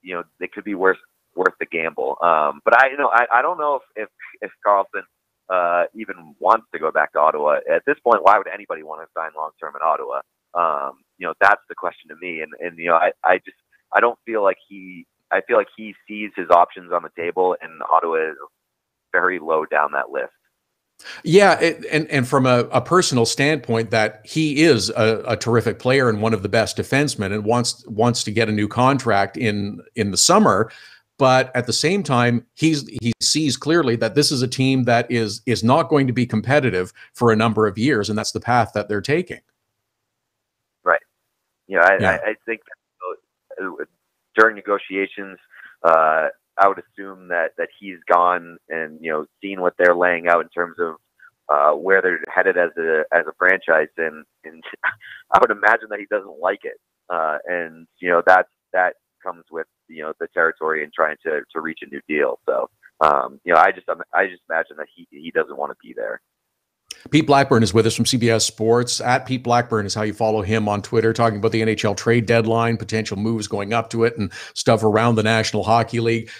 it could be worth the gamble. But I don't know if Carlson even wants to go back to Ottawa at this point. Why would anybody want to sign long term in Ottawa? That's the question to me. And I don't feel like I feel like he sees his options on the table, and Ottawa is very low down that list. Yeah, and from a personal standpoint, that he is a terrific player and one of the best defensemen, and wants to get a new contract in the summer. But at the same time, he sees clearly that this is a team that is not going to be competitive for a number of years, and that's the path that they're taking. Right. I think during negotiations, I would assume that he's gone and seen what they're laying out in terms of where they're headed as a franchise, and I would imagine that he doesn't like it, and that comes with the territory and trying to reach a new deal. So I just imagine that he doesn't want to be there. Pete Blackburn is with us from CBS Sports. At Pete Blackburn is how you follow him on Twitter, talking about the NHL trade deadline, potential moves going up to it, and stuff around the National Hockey League.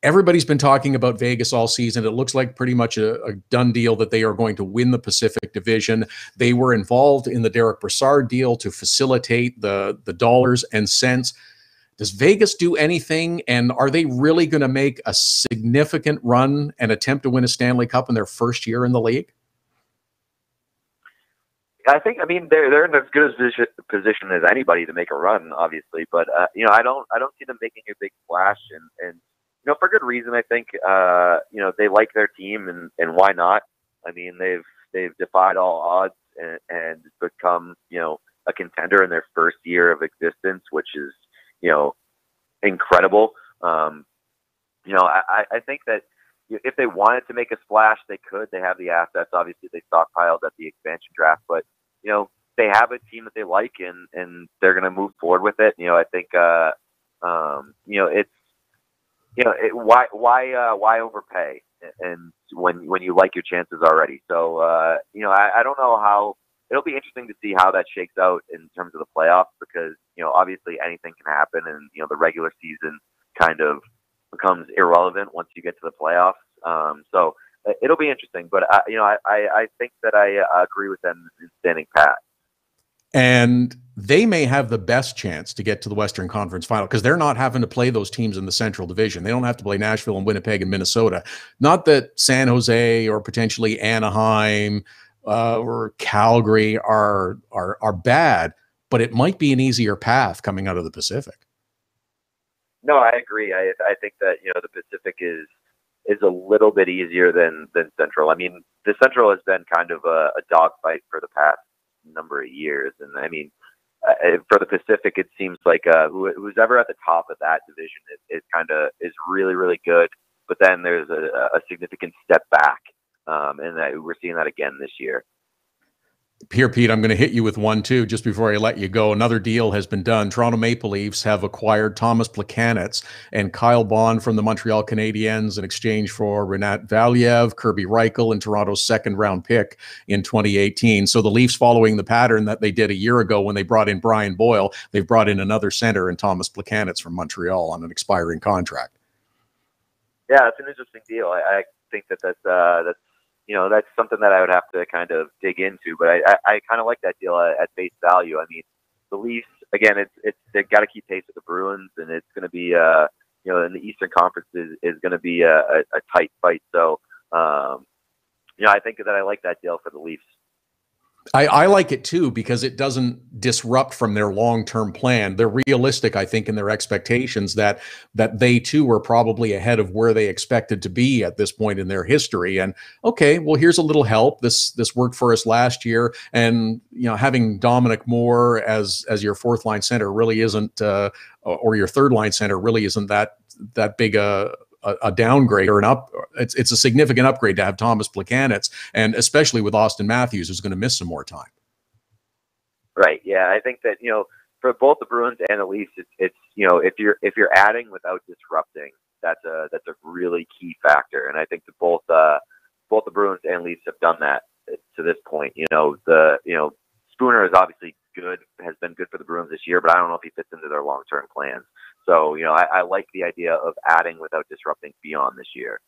Everybody's been talking about Vegas all season. It looks like pretty much a done deal that they are going to win the Pacific Division. They were involved in the Derek Brassard deal to facilitate the dollars and cents. Does Vegas do anything, and are they really going to make a significant run and attempt to win a Stanley Cup in their first year in the league? I mean, they're in as good a position as anybody to make a run, obviously. But I don't see them making a big splash, and for good reason. I think they like their team, and why not? I mean, they've defied all odds and become a contender in their first year of existence, which is incredible. I think that if they wanted to make a splash, they could. They have the assets. Obviously, they stockpiled at the expansion draft, but they have a team that they like, and they're going to move forward with it. I think why overpay? And when you like your chances already. So I don't know how. It'll be interesting to see how that shakes out in terms of the playoffs, because obviously anything can happen, and the regular season kind of becomes irrelevant once you get to the playoffs. So it'll be interesting, but I think that I agree with them in standing pat. And they may have the best chance to get to the Western Conference Final, because they're not having to play those teams in the Central Division. They don't have to play Nashville and Winnipeg and Minnesota. Not that San Jose or potentially Anaheim or Calgary are bad, but it might be an easier path coming out of the Pacific. No, I agree. I think that the Pacific is a little bit easier than Central. I mean, the Central has been kind of a dogfight for the past number of years, and I mean, for the Pacific, it seems like who's ever at the top of that division is really, really good. But then there's a significant step back, and we're seeing that again this year. Here, Pete, I'm going to hit you with one, too, just before I let you go. Another deal has been done. Toronto Maple Leafs have acquired Thomas Plekanec and Kyle Bond from the Montreal Canadiens in exchange for Renat Valiev, Kirby Reichel, and Toronto's second-round pick in 2018. So the Leafs, following the pattern that they did a year ago when they brought in Brian Boyle, they've brought in another center in Thomas Plekanec from Montreal on an expiring contract. Yeah, it's an interesting deal. I think that's that's something that I would have to kind of dig into, but I kind of like that deal at face value. I mean, the Leafs, again, they've got to keep pace with the Bruins, and it's going to be, in the Eastern Conference is going to be a tight fight. So, I think that I like that deal for the Leafs. I like it too, because it doesn't disrupt from their long-term plan. They're realistic, I think, in their expectations that they too are probably ahead of where they expected to be at this point in their history. And okay, well, here's a little help. This worked for us last year, and having Dominic Moore as your fourth line center really isn't, or your third line center really isn't that big a downgrade or it's a significant upgrade to have Thomas Plekanec, and especially with Austin Matthews, who's going to miss some more time. Right. Yeah. I think that, for both the Bruins and the Leafs, it's if you're adding without disrupting, that's a really key factor. And I think that both the Bruins and Leafs have done that to this point. Spooner is obviously has been good for the Bruins this year, but I don't know if he fits into their long-term plans. So, I like the idea of adding without disrupting beyond this year.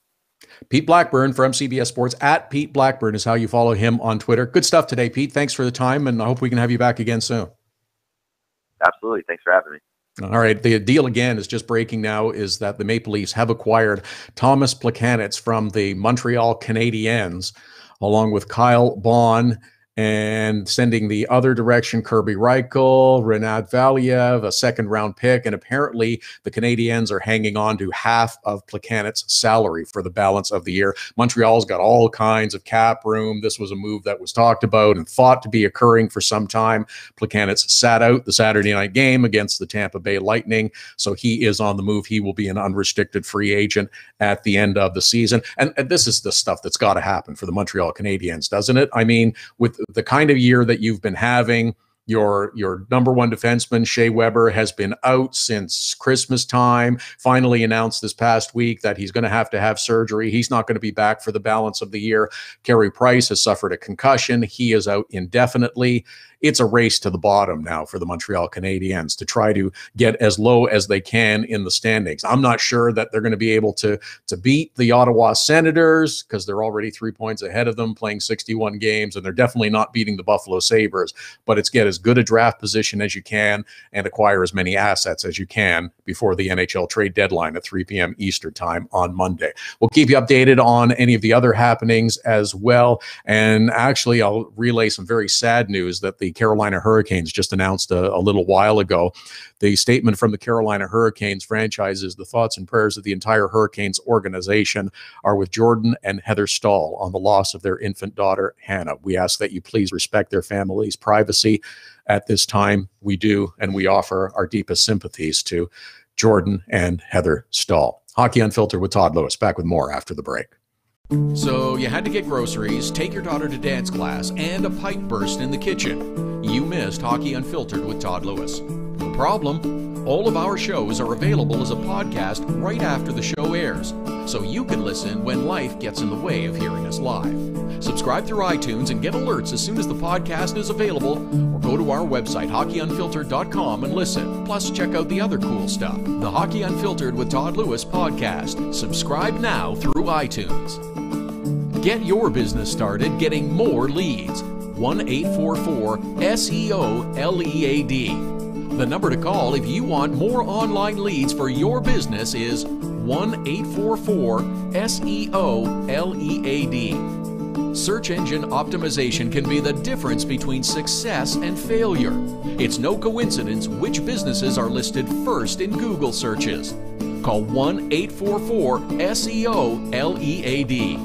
Pete Blackburn from CBS Sports, at Pete Blackburn is how you follow him on Twitter. Good stuff today, Pete. Thanks for the time, and I hope we can have you back again soon. Absolutely. Thanks for having me. All right. The deal again is just breaking now is that the Maple Leafs have acquired Thomas Plekanec from the Montreal Canadiens, along with Kyle Baun, and sending the other direction Kirby Reichel, Renat Valiev, a second-round pick, and apparently the Canadiens are hanging on to half of Plekanec's salary for the balance of the year. Montreal's got all kinds of cap room. This was a move that was talked about and thought to be occurring for some time. Plekanec sat out the Saturday night game against the Tampa Bay Lightning, so he is on the move. He will be an unrestricted free agent at the end of the season. And this is the stuff that's got to happen for the Montreal Canadiens, doesn't it? I mean, with the kind of year that you've been having, your number one defenseman, Shea Weber, has been out since Christmas time, finally announced this past week that he's going to have surgery. He's not going to be back for the balance of the year. Carey Price has suffered a concussion. He is out indefinitely. It's a race to the bottom now for the Montreal Canadiens to try to get as low as they can in the standings. I'm not sure that they're going to be able to beat the Ottawa Senators, because they're already 3 points ahead of them, playing 61 games, and they're definitely not beating the Buffalo Sabres. But it's get as good a draft position as you can and acquire as many assets as you can before the NHL trade deadline at 3 p.m. Eastern time on Monday. We'll keep you updated on any of the other happenings as well. And actually, I'll relay some very sad news that the Carolina Hurricanes just announced a little while ago. The statement from the Carolina Hurricanes franchise is the thoughts and prayers of the entire Hurricanes organization are with Jordan and Heather Stahl on the loss of their infant daughter, Hannah. We ask that you please respect their family's privacy at this time. We do, and we offer our deepest sympathies to Jordan and Heather Stahl. Hockey Unfiltered with Todd Lewis. Back with more after the break. So you had to get groceries, take your daughter to dance class, and a pipe burst in the kitchen. You missed Hockey Unfiltered with Todd Lewis. No problem. All of our shows are available as a podcast right after the show airs, so you can listen when life gets in the way of hearing us live. Subscribe through iTunes and get alerts as soon as the podcast is available, or go to our website, hockeyunfiltered.com, and listen. Plus, check out the other cool stuff. The Hockey Unfiltered with Todd Lewis podcast. Subscribe now through iTunes. Get your business started getting more leads. 1-844-SEO-LEAD. The number to call if you want more online leads for your business is 1-844-SEO-LEAD. Search engine optimization can be the difference between success and failure. It's no coincidence which businesses are listed first in Google searches. Call 1-844-SEO-LEAD.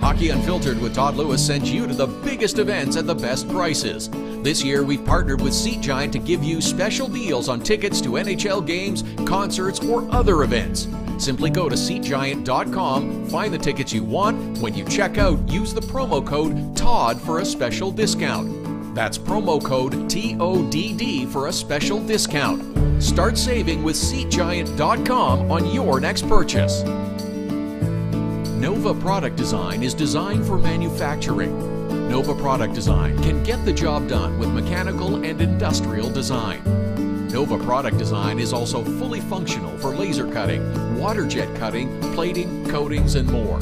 Hockey Unfiltered with Todd Lewis sends you to the biggest events at the best prices. This year, we've partnered with Seat Giant to give you special deals on tickets to NHL games, concerts, or other events. Simply go to SeatGiant.com, find the tickets you want. When you check out, use the promo code TODD for a special discount. That's promo code TODD for a special discount. Start saving with SeatGiant.com on your next purchase. Nova Product Design is designed for manufacturing. Nova Product Design can get the job done with mechanical and industrial design. Nova Product Design is also fully functional for laser cutting, water jet cutting, plating, coatings, and more.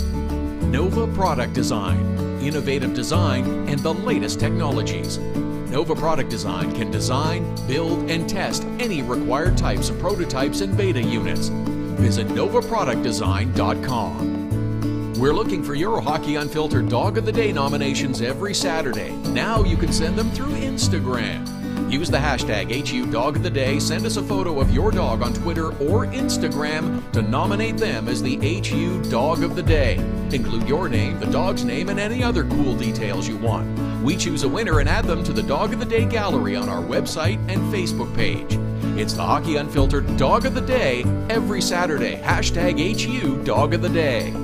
Nova Product Design, innovative design, and the latest technologies. Nova Product Design can design, build, and test any required types of prototypes and beta units. Visit NovaProductDesign.com. We're looking for your Hockey Unfiltered Dog of the Day nominations every Saturday. Now you can send them through Instagram. Use the hashtag HU Dog of the Day. Send us a photo of your dog on Twitter or Instagram to nominate them as the HU Dog of the Day. Include your name, the dog's name, and any other cool details you want. We choose a winner and add them to the Dog of the Day gallery on our website and Facebook page. It's the Hockey Unfiltered Dog of the Day every Saturday. Hashtag HU Dog of the Day.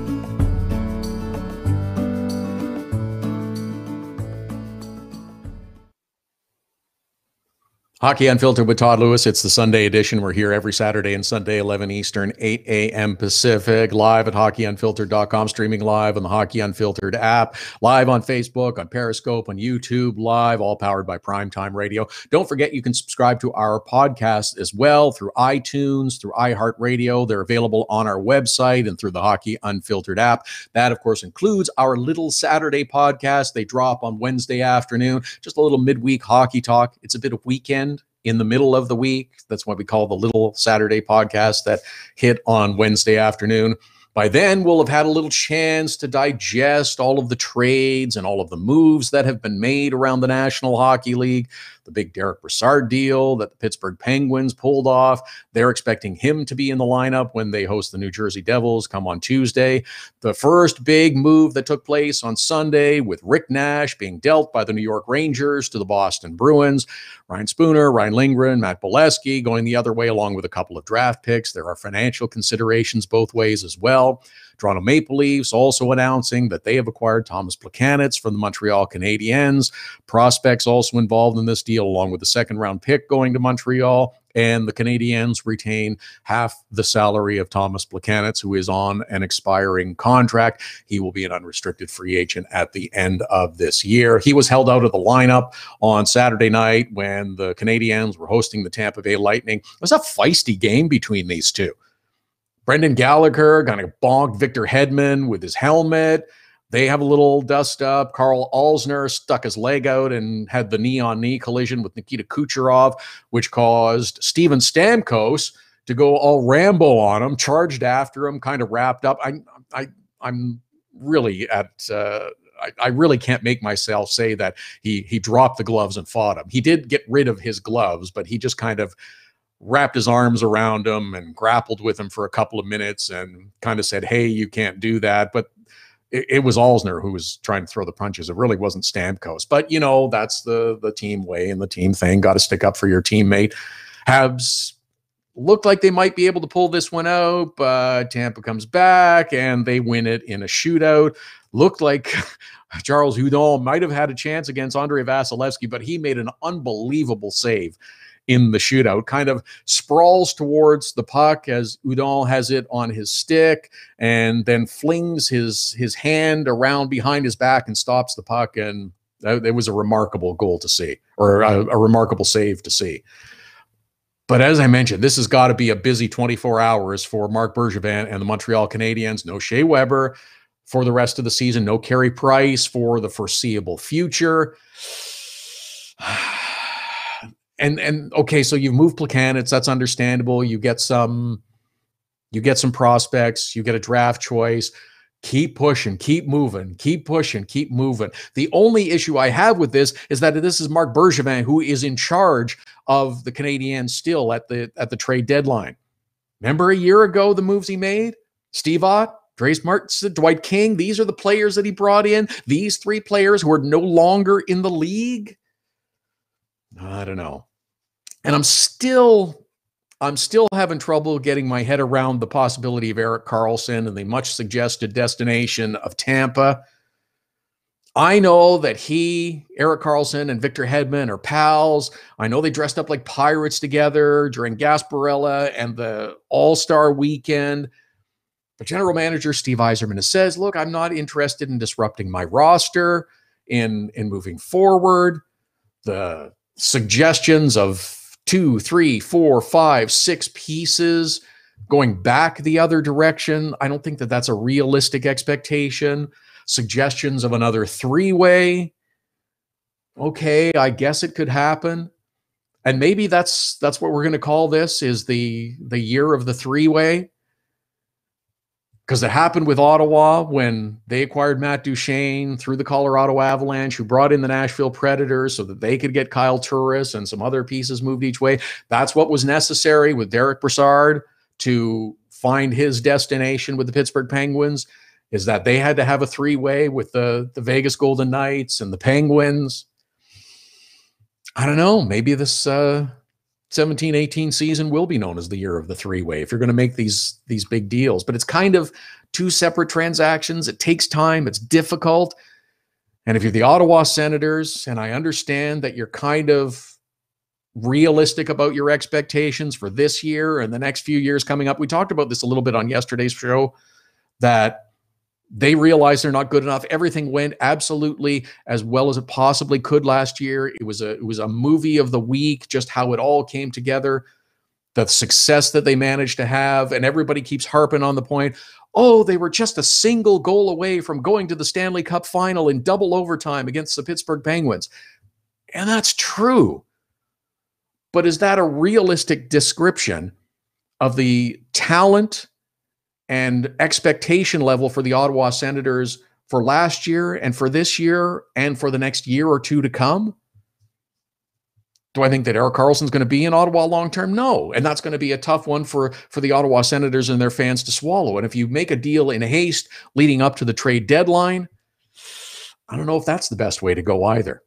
Hockey Unfiltered with Todd Lewis. It's the Sunday edition. We're here every Saturday and Sunday, 11 Eastern, 8 a.m. Pacific, live at hockeyunfiltered.com, streaming live on the Hockey Unfiltered app, live on Facebook, on Periscope, on YouTube, live, all powered by Primetime Radio. Don't forget you can subscribe to our podcast as well through iTunes, through iHeartRadio. They're available on our website and through the Hockey Unfiltered app. That, of course, includes our Little Saturday podcast. They drop on Wednesday afternoon, just a little midweek hockey talk. It's a bit of weekend in the middle of the week. That's what we call the Little Saturday podcast that hit on Wednesday afternoon. By then, we'll have had a little chance to digest all of the trades and all of the moves that have been made around the National Hockey League. The big Derek Brassard deal that the Pittsburgh Penguins pulled off. They're expecting him to be in the lineup when they host the New Jersey Devils come on Tuesday. The first big move that took place on Sunday with Rick Nash being dealt by the New York Rangers to the Boston Bruins. Ryan Spooner, Ryan Lindgren, Matt Bolesky going the other way along with a couple of draft picks. There are financial considerations both ways as well. Toronto Maple Leafs also announcing that they have acquired Thomas Plekanec from the Montreal Canadiens. Prospects also involved in this deal, along with the second-round pick going to Montreal. And the Canadiens retain half the salary of Thomas Plekanec, who is on an expiring contract. He will be an unrestricted free agent at the end of this year. He was held out of the lineup on Saturday night when the Canadiens were hosting the Tampa Bay Lightning. It was a feisty game between these two. Brendan Gallagher kind of bonked Victor Hedman with his helmet. They have a little dust up. Carl Alsner stuck his leg out and had the knee-on-knee collision with Nikita Kucherov, which caused Steven Stamkos to go all Rambo on him, charged after him, kind of wrapped up. I'm really at I really can't make myself say that he dropped the gloves and fought him. He did get rid of his gloves, but he just kind of wrapped his arms around him and grappled with him for a couple of minutes and kind of said, hey, you can't do that. But it was Alsner who was trying to throw the punches. It really wasn't Stamkos. But, you know, that's the team way and the team thing. Got to stick up for your teammate. Habs looked like they might be able to pull this one out, but Tampa comes back and they win it in a shootout. Looked like Charles Hudon might have had a chance against Andrei Vasilevsky, but he made an unbelievable save in the shootout, kind of sprawls towards the puck as Hudon has it on his stick and then flings his hand around behind his back and stops the puck. And it was a remarkable goal to see, or a remarkable save to see. But as I mentioned, this has got to be a busy 24 hours for Marc Bergevin and the Montreal Canadiens. No Shea Weber for the rest of the season. No Carey Price for the foreseeable future. And okay, so you've moved Plekanec, that's understandable. You get some prospects, you get a draft choice. Keep pushing, keep moving, keep pushing, keep moving. The only issue I have with this is that this is Marc Bergevin who is in charge of the Canadiens still at the trade deadline. Remember a year ago the moves he made? Steve Ott, Dries Martinson, Dwight King, these are the players that he brought in. These three players who are no longer in the league. I don't know. And I'm still having trouble getting my head around the possibility of Erik Karlsson and the much suggested destination of Tampa. I know that Erik Karlsson and Victor Hedman are pals. I know they dressed up like pirates together during Gasparilla and the All-Star weekend. But general manager Steve Yzerman says, look, I'm not interested in disrupting my roster in moving forward. The suggestions of 2, 3, 4, 5, 6 pieces going back the other direction, I don't think that that's a realistic expectation. Suggestions of another 3-way, okay, I guess it could happen. And maybe that's what we're going to call this, is the year of the 3-way. Because it happened with Ottawa when they acquired Matt Duchene through the Colorado Avalanche, who brought in the Nashville Predators so that they could get Kyle Turris and some other pieces moved each way. That's what was necessary with Derek Brassard to find his destination with the Pittsburgh Penguins, is that they had to have a three-way with the Vegas Golden Knights and the Penguins. I don't know. Maybe this 17-18 season will be known as the year of the three-way if you're going to make these big deals. But it's kind of two separate transactions. It takes time. It's difficult. And if you're the Ottawa Senators, and I understand that you're kind of realistic about your expectations for this year and the next few years coming up. We talked about this a little bit on yesterday's show, that they realize they're not good enough. Everything went absolutely as well as it possibly could last year. It was a movie of the week, just how it all came together, the success that they managed to have. And everybody keeps harping on the point, oh, they were just a single goal away from going to the Stanley Cup final in double overtime against the Pittsburgh Penguins. And that's true. But is that a realistic description of the talent and expectation level for the Ottawa Senators for last year and for this year and for the next year or two to come? Do I think that Erik Karlsson's going to be in Ottawa long-term? No. And that's going to be a tough one for the Ottawa Senators and their fans to swallow. And if you make a deal in haste leading up to the trade deadline, I don't know if that's the best way to go either.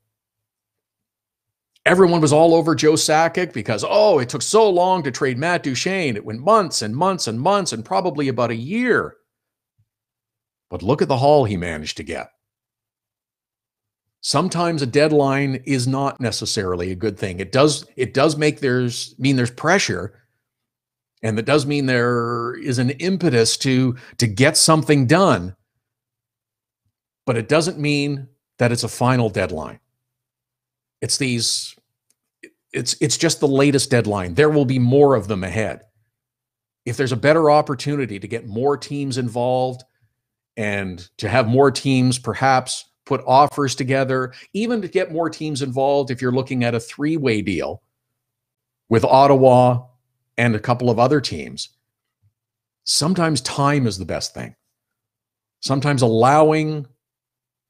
Everyone was all over Joe Sakic because, it took so long to trade Matt Duchene. It went months and months and months and probably about a year. But look at the haul he managed to get. Sometimes a deadline is not necessarily a good thing. It does mean there's pressure, and that does mean there is an impetus to get something done. But it doesn't mean that it's a final deadline. It's just the latest deadline. There will be more of them ahead. If there's a better opportunity to get more teams involved and to have more teams perhaps put offers together, even to get more teams involved if you're looking at a three-way deal with Ottawa and a couple of other teams, sometimes time is the best thing. Sometimes allowing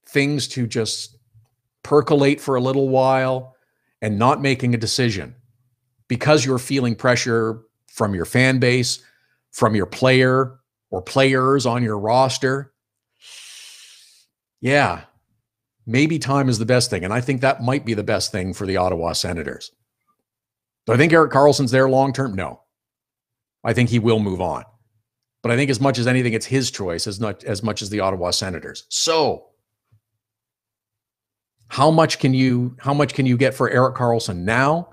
things to just percolate for a little while and not making a decision because you're feeling pressure from your fan base, from your player or players on your roster. Yeah, maybe time is the best thing. And I think that might be the best thing for the Ottawa Senators. Do I think Erik Karlsson's there long-term? No. I think he will move on. But I think as much as anything, it's his choice as much as the Ottawa Senators. So how much can you get for Erik Karlsson now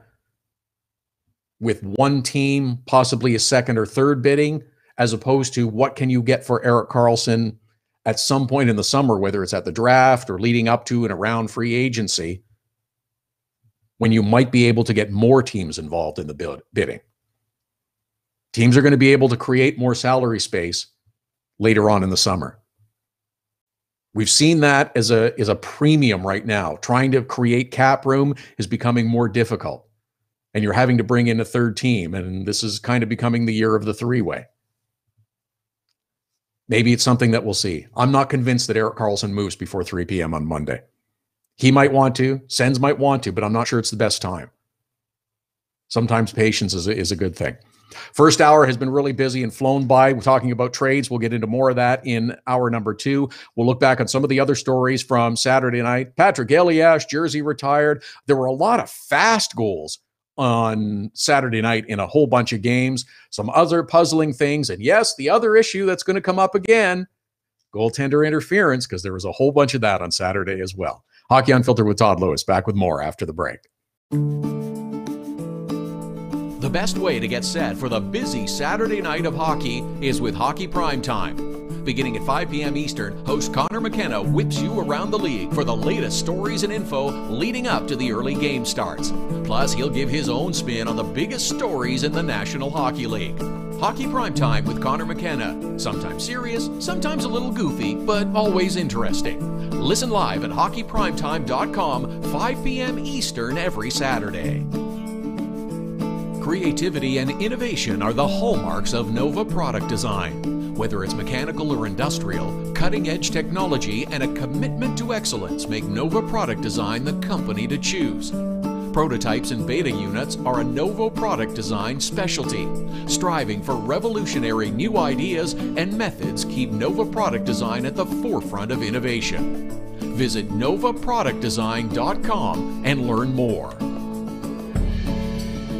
with one team, possibly a second or third bidding, as opposed to what can you get for Erik Karlsson at some point in the summer, whether it's at the draft or leading up to and around free agency, when you might be able to get more teams involved in the bidding. Teams are going to be able to create more salary space later on in the summer. We've seen that as a premium right now. Trying to create cap room is becoming more difficult, and you're having to bring in a third team, and this is kind of becoming the year of the three-way. Maybe it's something that we'll see. I'm not convinced that Erik Karlsson moves before 3 p.m. on Monday. He might want to, Sens might want to, but I'm not sure it's the best time. Sometimes patience is a good thing. First hour has been really busy and flown by. We're talking about trades. We'll get into more of that in hour number 2. We'll look back on some of the other stories from Saturday night. Patrick Elias, jersey retired. There were a lot of fast goals on Saturday night in a whole bunch of games. Some other puzzling things. And yes, the other issue that's going to come up again, goaltender interference, because there was a whole bunch of that on Saturday as well. Hockey Unfiltered with Todd Lewis. Back with more after the break. The best way to get set for the busy Saturday night of hockey is with Hockey Primetime. Beginning at 5 p.m. Eastern, host Connor McKenna whips you around the league for the latest stories and info leading up to the early game starts. Plus, he'll give his own spin on the biggest stories in the National Hockey League. Hockey Primetime with Connor McKenna. Sometimes serious, sometimes a little goofy, but always interesting. Listen live at hockeyprimetime.com, 5 p.m. Eastern every Saturday. Creativity and innovation are the hallmarks of Nova Product Design. Whether it's mechanical or industrial, cutting-edge technology and a commitment to excellence make Nova Product Design the company to choose. Prototypes and beta units are a Novo Product Design specialty. Striving for revolutionary new ideas and methods keep Nova Product Design at the forefront of innovation. Visit novaproductdesign.com and learn more.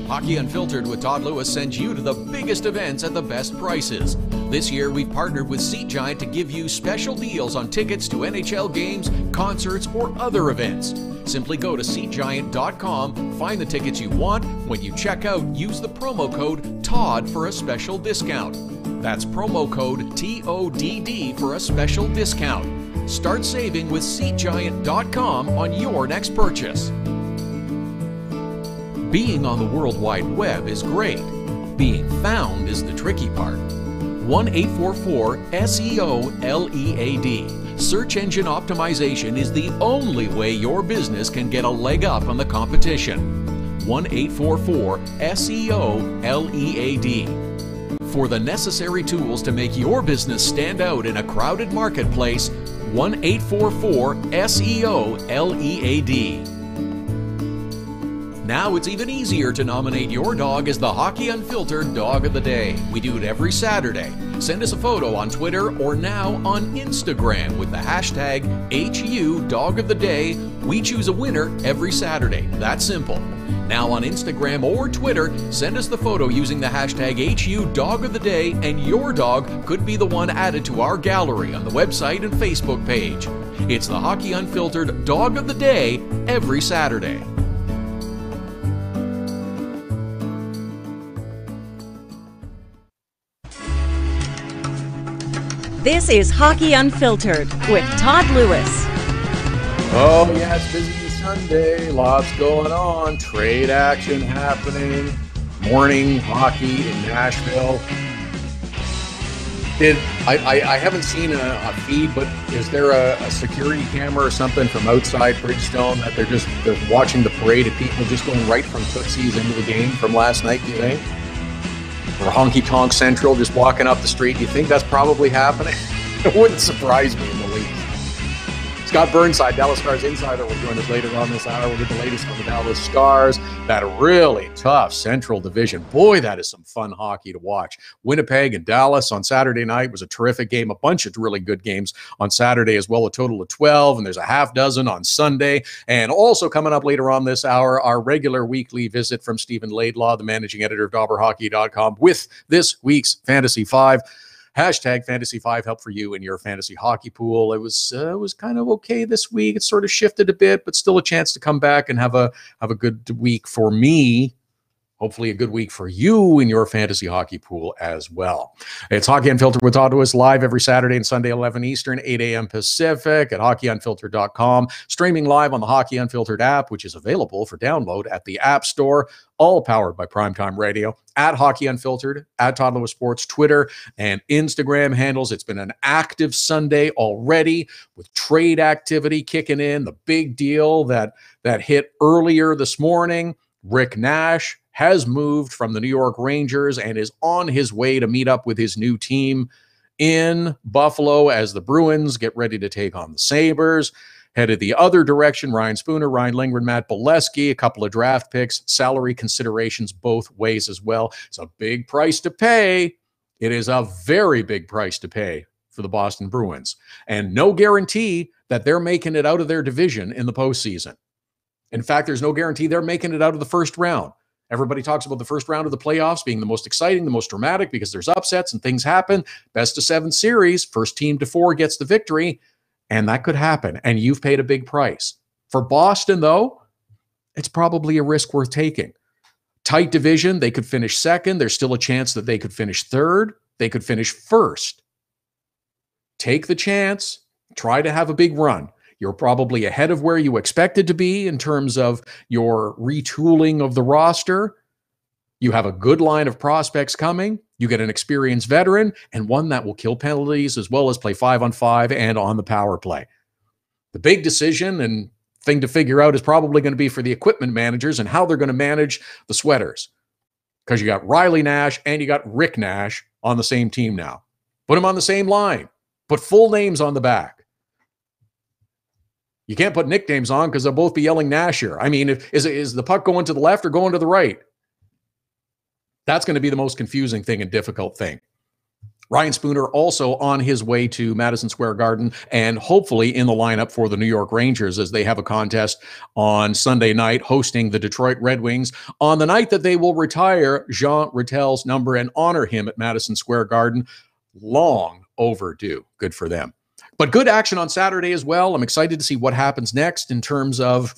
Hockey Unfiltered with Todd Lewis sends you to the biggest events at the best prices. This year, we've partnered with Seat Giant to give you special deals on tickets to NHL games, concerts, or other events. Simply go to SeatGiant.com, find the tickets you want. When you check out, use the promo code TODD for a special discount. That's promo code TODD for a special discount. Start saving with SeatGiant.com on your next purchase. Being on the World Wide Web is great. Being found is the tricky part. 1-844-SEO-LEAD. Search engine optimization is the only way your business can get a leg up on the competition. 1-844-SEO-LEAD. For the necessary tools to make your business stand out in a crowded marketplace, 1-844-SEO-LEAD. Now it's even easier to nominate your dog as the Hockey Unfiltered Dog of the Day. We do it every Saturday. Send us a photo on Twitter or now on Instagram with the hashtag HU Dog of the Day. We choose a winner every Saturday. That's simple. Now on Instagram or Twitter, send us the photo using the hashtag HU Dog of the Day, and your dog could be the one added to our gallery on the website and Facebook page. It's the Hockey Unfiltered Dog of the Day every Saturday. This is Hockey Unfiltered with Todd Lewis. Oh, yeah, it's busy Sunday. Lots going on. Trade action happening. Morning hockey in Nashville. I haven't seen a feed, but is there a security camera or something from outside Bridgestone that they're watching the parade of people just going right from Tootsie's into the game from last night, do you think? Or Honky Tonk Central just walking up the street? Do you think that's probably happening? It wouldn't surprise me in the least. Scott Burnside, Dallas Stars insider, will join us later on this hour. We'll get the latest on the Dallas Stars. That really tough Central Division. Boy, that is some fun hockey to watch. Winnipeg and Dallas on Saturday night was a terrific game. A bunch of really good games on Saturday as well, a total of 12, and there's a half dozen on Sunday. And also coming up later on this hour, our regular weekly visit from Stephen Laidlaw, the managing editor of DobberHockey.com, with this week's Fantasy 5. Hashtag Fantasy 5 help for you in your fantasy hockey pool. It was kind of okay this week. It sort of shifted a bit, but still a chance to come back and have a good week for me. Hopefully a good week for you in your fantasy hockey pool as well. It's Hockey Unfiltered with Todd Lewis, live every Saturday and Sunday, 11 Eastern, 8 a.m. Pacific at hockeyunfiltered.com. Streaming live on the Hockey Unfiltered app, which is available for download at the App Store, all powered by Primetime Radio, at Hockey Unfiltered, at Todd Lewis Sports, Twitter and Instagram handles. It's been an active Sunday already with trade activity kicking in. The big deal that hit earlier this morning, Rick Nash has moved from the New York Rangers and is on his way to meet up with his new team in Buffalo as the Bruins get ready to take on the Sabres. Headed the other direction, Ryan Spooner, Ryan Lindgren, Matt Bolesky, a couple of draft picks, salary considerations both ways as well. It's a big price to pay. It is a very big price to pay for the Boston Bruins. And no guarantee that they're making it out of their division in the postseason. In fact, there's no guarantee they're making it out of the first round. Everybody talks about the first round of the playoffs being the most exciting, the most dramatic, because there's upsets and things happen. Best of 7 series, first team to 4 gets the victory, and that could happen, and you've paid a big price. For Boston, though, it's probably a risk worth taking. Tight division, they could finish second. There's still a chance that they could finish third. They could finish first. Take the chance. Try to have a big run. You're probably ahead of where you expected to be in terms of your retooling of the roster. You have a good line of prospects coming. You get an experienced veteran and one that will kill penalties as well as play 5-on-5 and on the power play. The big decision and thing to figure out is probably going to be for the equipment managers and how they're going to manage the sweaters. Because you got Riley Nash and you got Rick Nash on the same team now. Put them on the same line. Put full names on the back. You can't put nicknames on because they'll both be yelling Nasher. I mean, is the puck going to the left or going to the right? That's going to be the most confusing thing and difficult thing. Ryan Spooner also on his way to Madison Square Garden and hopefully in the lineup for the New York Rangers as they have a contest on Sunday night hosting the Detroit Red Wings on the night that they will retire Jean Rattel's number and honor him at Madison Square Garden. Long overdue. Good for them. But good action on Saturday as well. I'm excited to see what happens next in terms of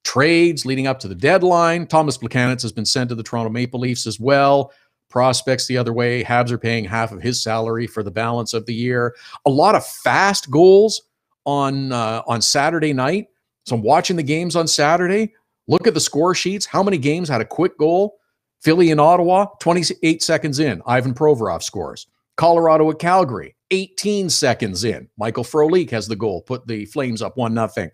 trades leading up to the deadline. Thomas Plekanec has been sent to the Toronto Maple Leafs as well. Prospects the other way. Habs are paying half of his salary for the balance of the year. A lot of fast goals on Saturday night. So I'm watching the games on Saturday. Look at the score sheets. How many games had a quick goal? Philly and Ottawa, 28 seconds in. Ivan Provorov scores. Colorado at Calgary, 18 seconds in. Michael Frolik has the goal, put the Flames up 1-0.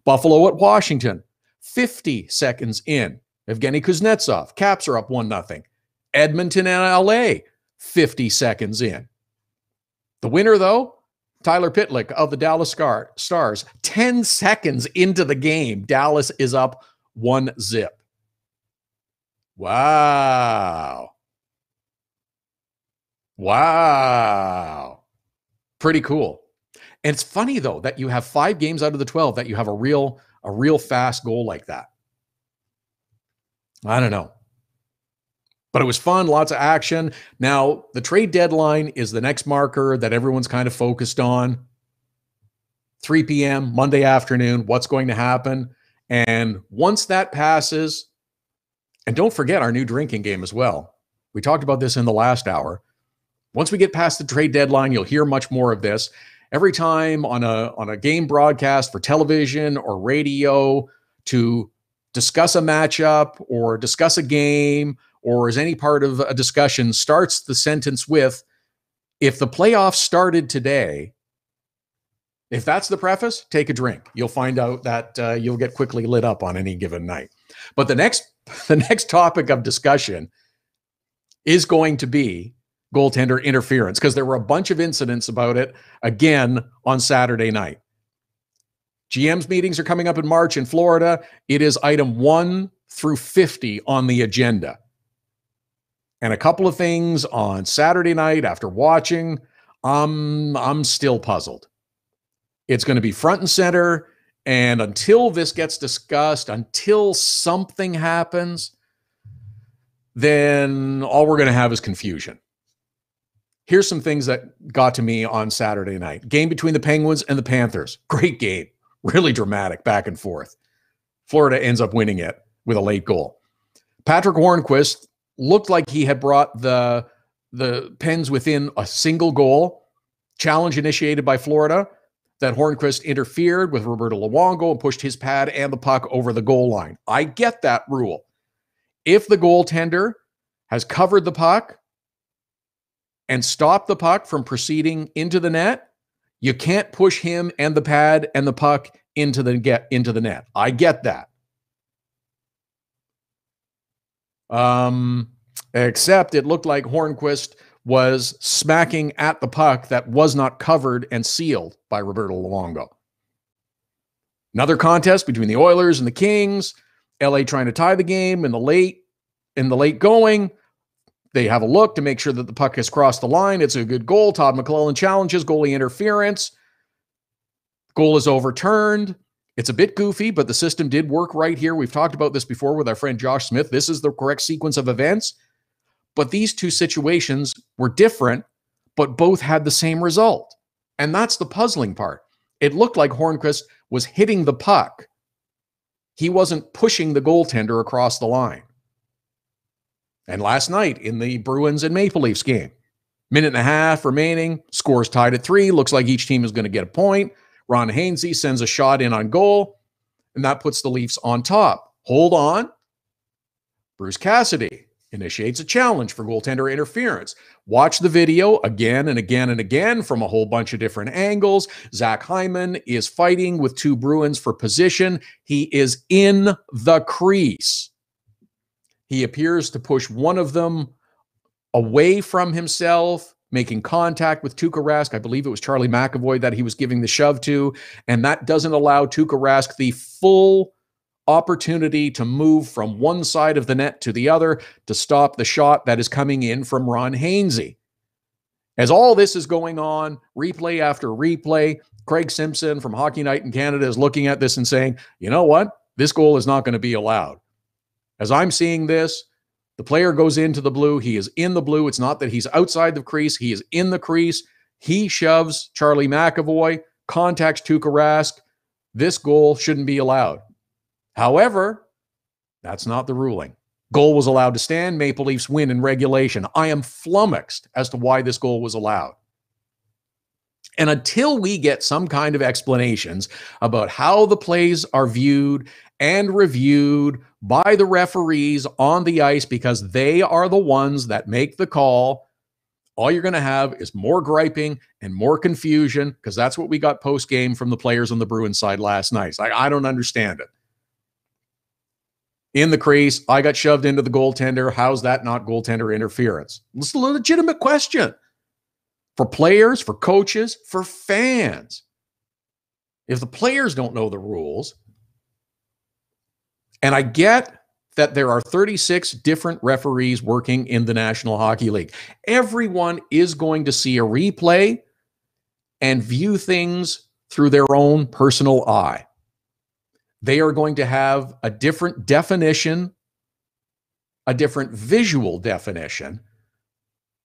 Buffalo at Washington, 50 seconds in. Evgeny Kuznetsov, Caps are up 1-0. Edmonton and LA, 50 seconds in. The winner, though, Tyler Pitlick of the Dallas Stars, 10 seconds into the game. Dallas is up 1-0. Wow. Wow. Pretty cool. And it's funny, though, that you have 5 games out of the 12 that you have a real fast goal like that. I don't know. But it was fun, lots of action. Now, the trade deadline is the next marker that everyone's kind of focused on. 3 p.m., Monday afternoon, what's going to happen? And once that passes, and don't forget our new drinking game as well. We talked about this in the last hour. Once we get past the trade deadline, you'll hear much more of this. Every time on a game broadcast for television or radio to discuss a matchup or discuss a game or as any part of a discussion starts the sentence with, if the playoffs started today, if that's the preface, take a drink. You'll find out that you'll get quickly lit up on any given night. But the next topic of discussion is going to be goaltender interference, because there were a bunch of incidents about it again on Saturday night. GM's meetings are coming up in March in Florida. It is item 1 through 50 on the agenda. And a couple of things on Saturday night after watching, I'm still puzzled. It's going to be front and center, and until this gets discussed, until something happens, then all we're going to have is confusion. Here's some things that got to me on Saturday night. Game between the Penguins and the Panthers. Great game. Really dramatic, back and forth. Florida ends up winning it with a late goal. Patrick Hornquist looked like he had brought the Pens within a single goal. Challenge initiated by Florida. That Hornquist interfered with Roberto Luongo and pushed his pad and the puck over the goal line. I get that rule. If the goaltender has covered the puck and stopped the puck from proceeding into the net, you can't push him and the pad and the puck into the net. I get that. Except it looked like Hornquist was smacking at the puck that was not covered and sealed by Roberto Luongo. Another contest between the Oilers and the Kings. LA trying to tie the game in the late going. They have a look to make sure that the puck has crossed the line. It's a good goal. Todd McLellan challenges, goalie interference. Goal is overturned. It's a bit goofy, but the system did work right here. We've talked about this before with our friend Josh Smith. This is the correct sequence of events. But these two situations were different, but both had the same result. And that's the puzzling part. It looked like Hornquist was hitting the puck. He wasn't pushing the goaltender across the line. And last night in the Bruins and Maple Leafs game, minute and a half remaining, scores tied at 3. Looks like each team is going to get a point. Ron Hainsey sends a shot in on goal, and that puts the Leafs on top. Hold on. Bruce Cassidy initiates a challenge for goaltender interference. Watch the video again and again and again from a whole bunch of different angles. Zach Hyman is fighting with 2 Bruins for position. He is in the crease. He appears to push one of them away from himself, making contact with Tuukka Rask. I believe it was Charlie McAvoy that he was giving the shove to, and that doesn't allow Tuukka Rask the full opportunity to move from one side of the net to the other to stop the shot that is coming in from Ron Hainsey. As all this is going on, replay after replay, Craig Simpson from Hockey Night in Canada is looking at this and saying, you know what? This goal is not going to be allowed. As I'm seeing this, the player goes into the blue. He is in the blue. It's not that he's outside the crease. He is in the crease. He shoves Charlie McAvoy, contacts Tuukka Rask. This goal shouldn't be allowed. However, that's not the ruling. Goal was allowed to stand. Maple Leafs win in regulation. I am flummoxed as to why this goal was allowed. And until we get some kind of explanations about how the plays are viewed and reviewed by the referees on the ice, because they are the ones that make the call, all you're going to have is more griping and more confusion, because that's what we got post-game from the players on the Bruins side last night. I don't understand it. In the crease, I got shoved into the goaltender. How's that not goaltender interference? It's a legitimate question for players, for coaches, for fans. If the players don't know the rules, and I get that there are 36 different referees working in the National Hockey League, everyone is going to see a replay and view things through their own personal eye. They are going to have a different definition, a different visual definition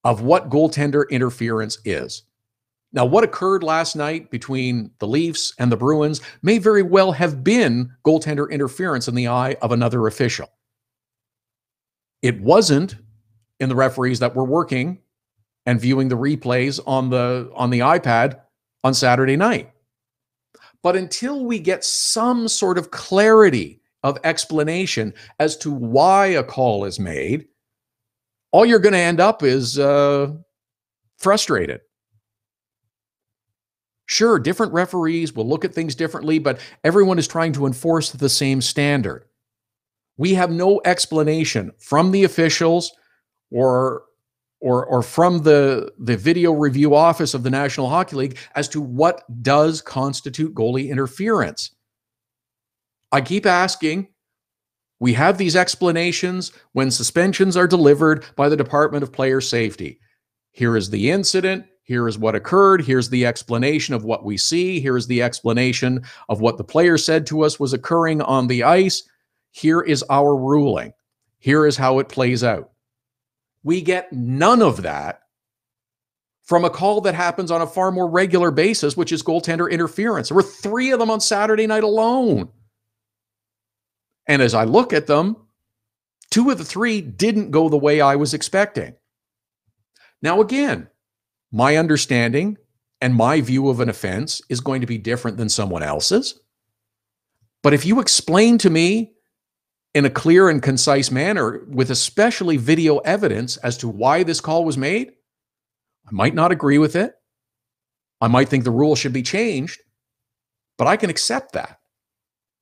of what goaltender interference is. Now, what occurred last night between the Leafs and the Bruins may very well have been goaltender interference in the eye of another official. It wasn't in the referees that were working and viewing the replays on the iPad on Saturday night. But until we get some sort of clarity of explanation as to why a call is made, all you're going to end up is frustrated. Sure, different referees will look at things differently, but everyone is trying to enforce the same standard. We have no explanation from the officials or from the video review office of the National Hockey League as to what does constitute goalie interference. I keep asking. We have these explanations when suspensions are delivered by the Department of Player Safety. Here is the incident. Here is what occurred. Here's the explanation of what we see. Here's the explanation of what the player said to us was occurring on the ice. Here is our ruling. Here is how it plays out. We get none of that from a call that happens on a far more regular basis, which is goaltender interference. There were 3 of them on Saturday night alone. And as I look at them, 2 of the 3 didn't go the way I was expecting. Now, again, my understanding and my view of an offense is going to be different than someone else's. But if you explain to me in a clear and concise manner, with especially video evidence as to why this call was made, I might not agree with it. I might think the rule should be changed, but I can accept that.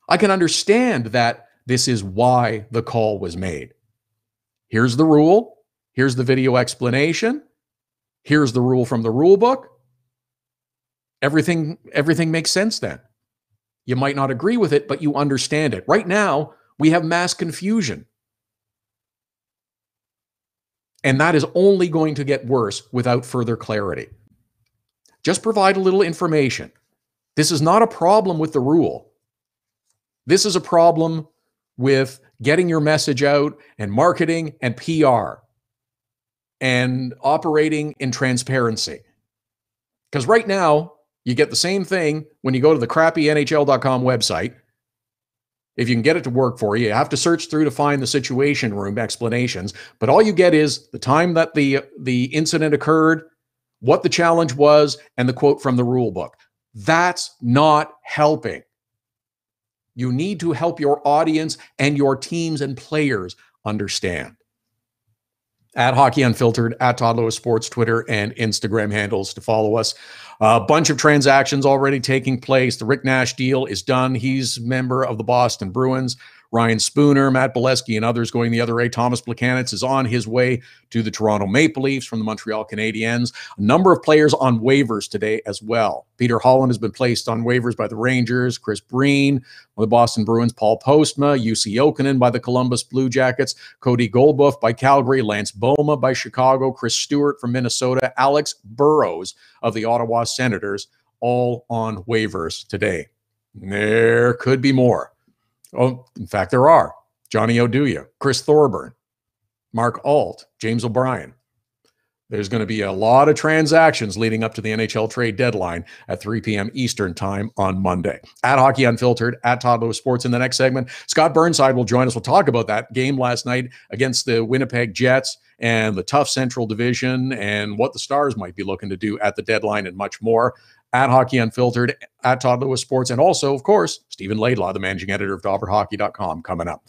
I can understand that this is why the call was made. Here's the rule. Here's the video explanation. Here's the rule from the rule book. Everything makes sense then. You might not agree with it, but you understand it. Right now, we have mass confusion. And that is only going to get worse without further clarity. Just provide a little information. This is not a problem with the rule. This is a problem with getting your message out and marketing and PR and operating in transparency. Because right now, you get the same thing when you go to the crappy NHL.com website. If you can get it to work for you, you have to search through to find the Situation Room explanations. But all you get is the time that the incident occurred, what the challenge was, and the quote from the rule book. That's not helping. You need to help your audience and your teams and players understand. At Hockey Unfiltered, at Todd Lewis Sports, Twitter and Instagram handles to follow us. A bunch of transactions already taking place. The Rick Nash deal is done. He's a member of the Boston Bruins. Ryan Spooner, Matt Bolesky, and others going the other way. Thomas Plekanec is on his way to the Toronto Maple Leafs from the Montreal Canadiens. A number of players on waivers today as well. Peter Holland has been placed on waivers by the Rangers. Chris Breen by the Boston Bruins. Paul Postma. UC Jokinen by the Columbus Blue Jackets. Cody Goldbuff by Calgary. Lance Boma by Chicago. Chris Stewart from Minnesota. Alex Burrows of the Ottawa Senators, all on waivers today. There could be more. Oh, in fact, there are. Johnny Oduya, Chris Thorburn, Mark Alt, James O'Brien. There's going to be a lot of transactions leading up to the NHL trade deadline at 3 p.m. Eastern time on Monday. At Hockey Unfiltered, at Todd Lewis Sports. In the next segment, Scott Burnside will join us. We'll talk about that game last night against the Winnipeg Jets and the tough Central Division and what the Stars might be looking to do at the deadline and much more. At Hockey Unfiltered, at Todd Lewis Sports, and also, of course, Stephen Laidlaw, the managing editor of DobberHockey.com, coming up.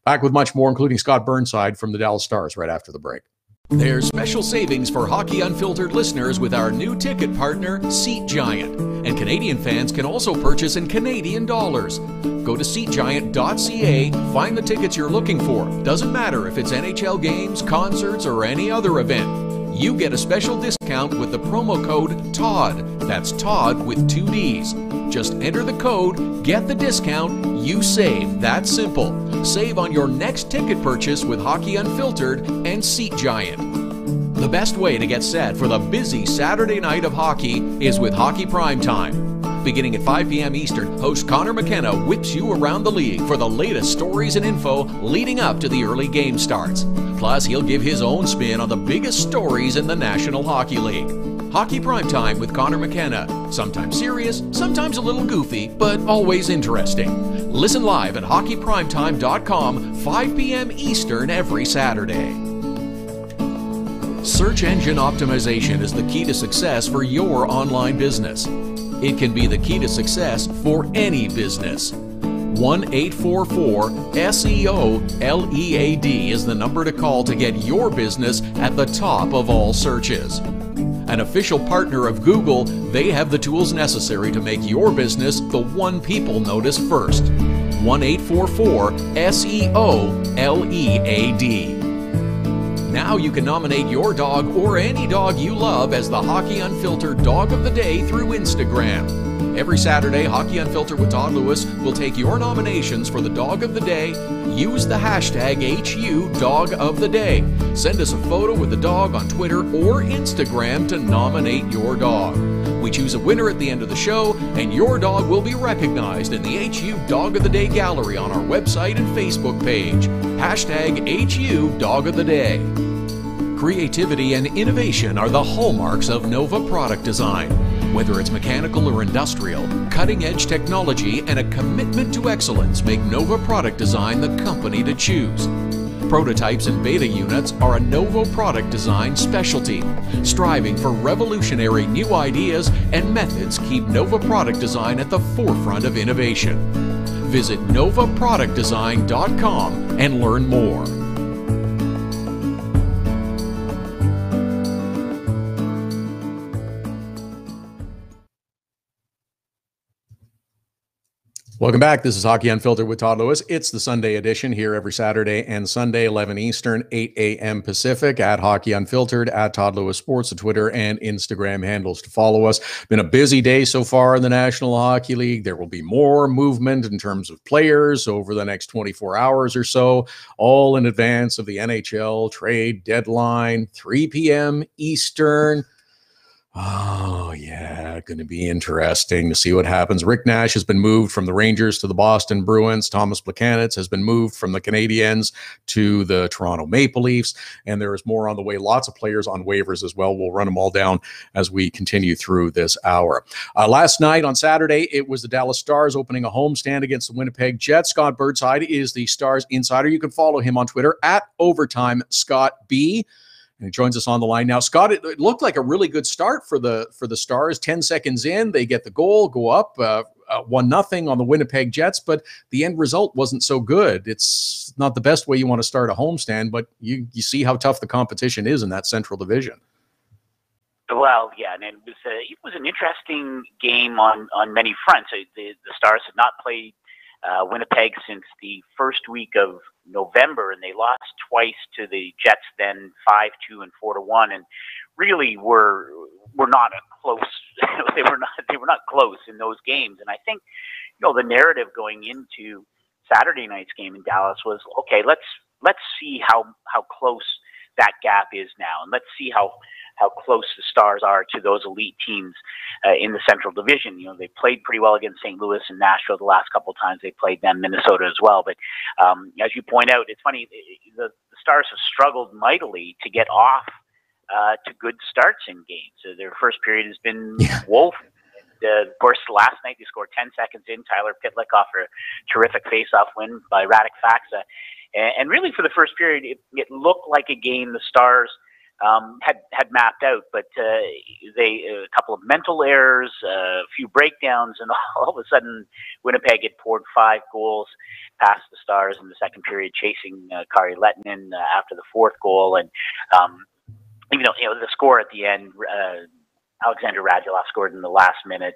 Back with much more, including Scott Burnside from the Dallas Stars right after the break. There's special savings for Hockey Unfiltered listeners with our new ticket partner, Seat Giant. And Canadian fans can also purchase in Canadian dollars. Go to SeatGiant.ca, find the tickets you're looking for. Doesn't matter if it's NHL games, concerts, or any other event. You get a special discount with the promo code TODD. That's Todd with 2 Ds. Just enter the code, get the discount, you save. That's simple. Save on your next ticket purchase with Hockey Unfiltered and Seat Giant. The best way to get set for the busy Saturday night of hockey is with Hockey Primetime. Beginning at 5 p.m. Eastern, host Connor McKenna whips you around the league for the latest stories and info leading up to the early game starts. Plus, he'll give his own spin on the biggest stories in the National Hockey League. Hockey Primetime with Connor McKenna. Sometimes serious, sometimes a little goofy, but always interesting. Listen live at hockeyprimetime.com, 5 p.m. Eastern every Saturday. Search engine optimization is the key to success for your online business. It can be the key to success for any business. 1-844-SEO-LEAD is the number to call to get your business at the top of all searches. An official partner of Google, they have the tools necessary to make your business the one people notice first. 1-844-SEO-LEAD. Now you can nominate your dog or any dog you love as the Hockey Unfiltered Dog of the Day through Instagram. Every Saturday, Hockey Unfiltered with Todd Lewis will take your nominations for the Dog of the Day. Use the hashtag #HUDogoftheday. Send us a photo with the dog on Twitter or Instagram to nominate your dog. We choose a winner at the end of the show, and your dog will be recognized in the HU Dog of the Day gallery on our website and Facebook page. Hashtag #HUDogoftheday. Creativity and innovation are the hallmarks of Nova Product Design. Whether it's mechanical or industrial, cutting-edge technology and a commitment to excellence make Nova Product Design the company to choose. Prototypes and beta units are a Nova Product Design specialty. Striving for revolutionary new ideas and methods keep Nova Product Design at the forefront of innovation. Visit novaproductdesign.com and learn more. Welcome back. This is Hockey Unfiltered with Todd Lewis. It's the Sunday edition here every Saturday and Sunday, 11 Eastern, 8 a.m. Pacific, at Hockey Unfiltered, at Todd Lewis Sports, the Twitter and Instagram handles to follow us. Been a busy day so far in the National Hockey League. There will be more movement in terms of players over the next 24 hours or so, all in advance of the NHL trade deadline, 3 p.m. Eastern. Oh, yeah, going to be interesting to see what happens. Rick Nash has been moved from the Rangers to the Boston Bruins. Thomas Plekanec has been moved from the Canadiens to the Toronto Maple Leafs, and there is more on the way. Lots of players on waivers as well. We'll run them all down as we continue through this hour. Last night on Saturday, it was the Dallas Stars opening a homestand against the Winnipeg Jets. Scott Burnside is the Stars insider. You can follow him on Twitter at @OvertimeScottB. And he joins us on the line now. Scott, it looked like a really good start for the Stars. 10 seconds in, they get the goal, go up 1-0 on the Winnipeg Jets, but the end result wasn't so good. It's not the best way you want to start a homestand, but you see how tough the competition is in that Central Division. Well, yeah, and it was an interesting game on many fronts. The Stars had not played Winnipeg since the first week of November, and they lost twice to the Jets, then 5-2 and 4-1, and really were not a close. they were not close in those games. And I think, the narrative going into Saturday night's game in Dallas was, okay, let's see how close that gap is now, and let's see how close the Stars are to those elite teams in the Central Division. They played pretty well against St. Louis and Nashville the last couple of times they played them, Minnesota as well. But as you point out, it's funny, the Stars have struggled mightily to get off to good starts in games. So their first period has been woeful. Of course, last night they scored 10 seconds in. Tyler Pitlick off a terrific face-off win by Radek Faksa. And really for the first period, it looked like a game the Stars had mapped out, but a couple of mental errors, a few breakdowns, and all of a sudden Winnipeg had poured 5 goals past the Stars in the second period, chasing Kari Lehtinen after the 4th goal. And the score at the end, Alexander Radulov scored in the last minute.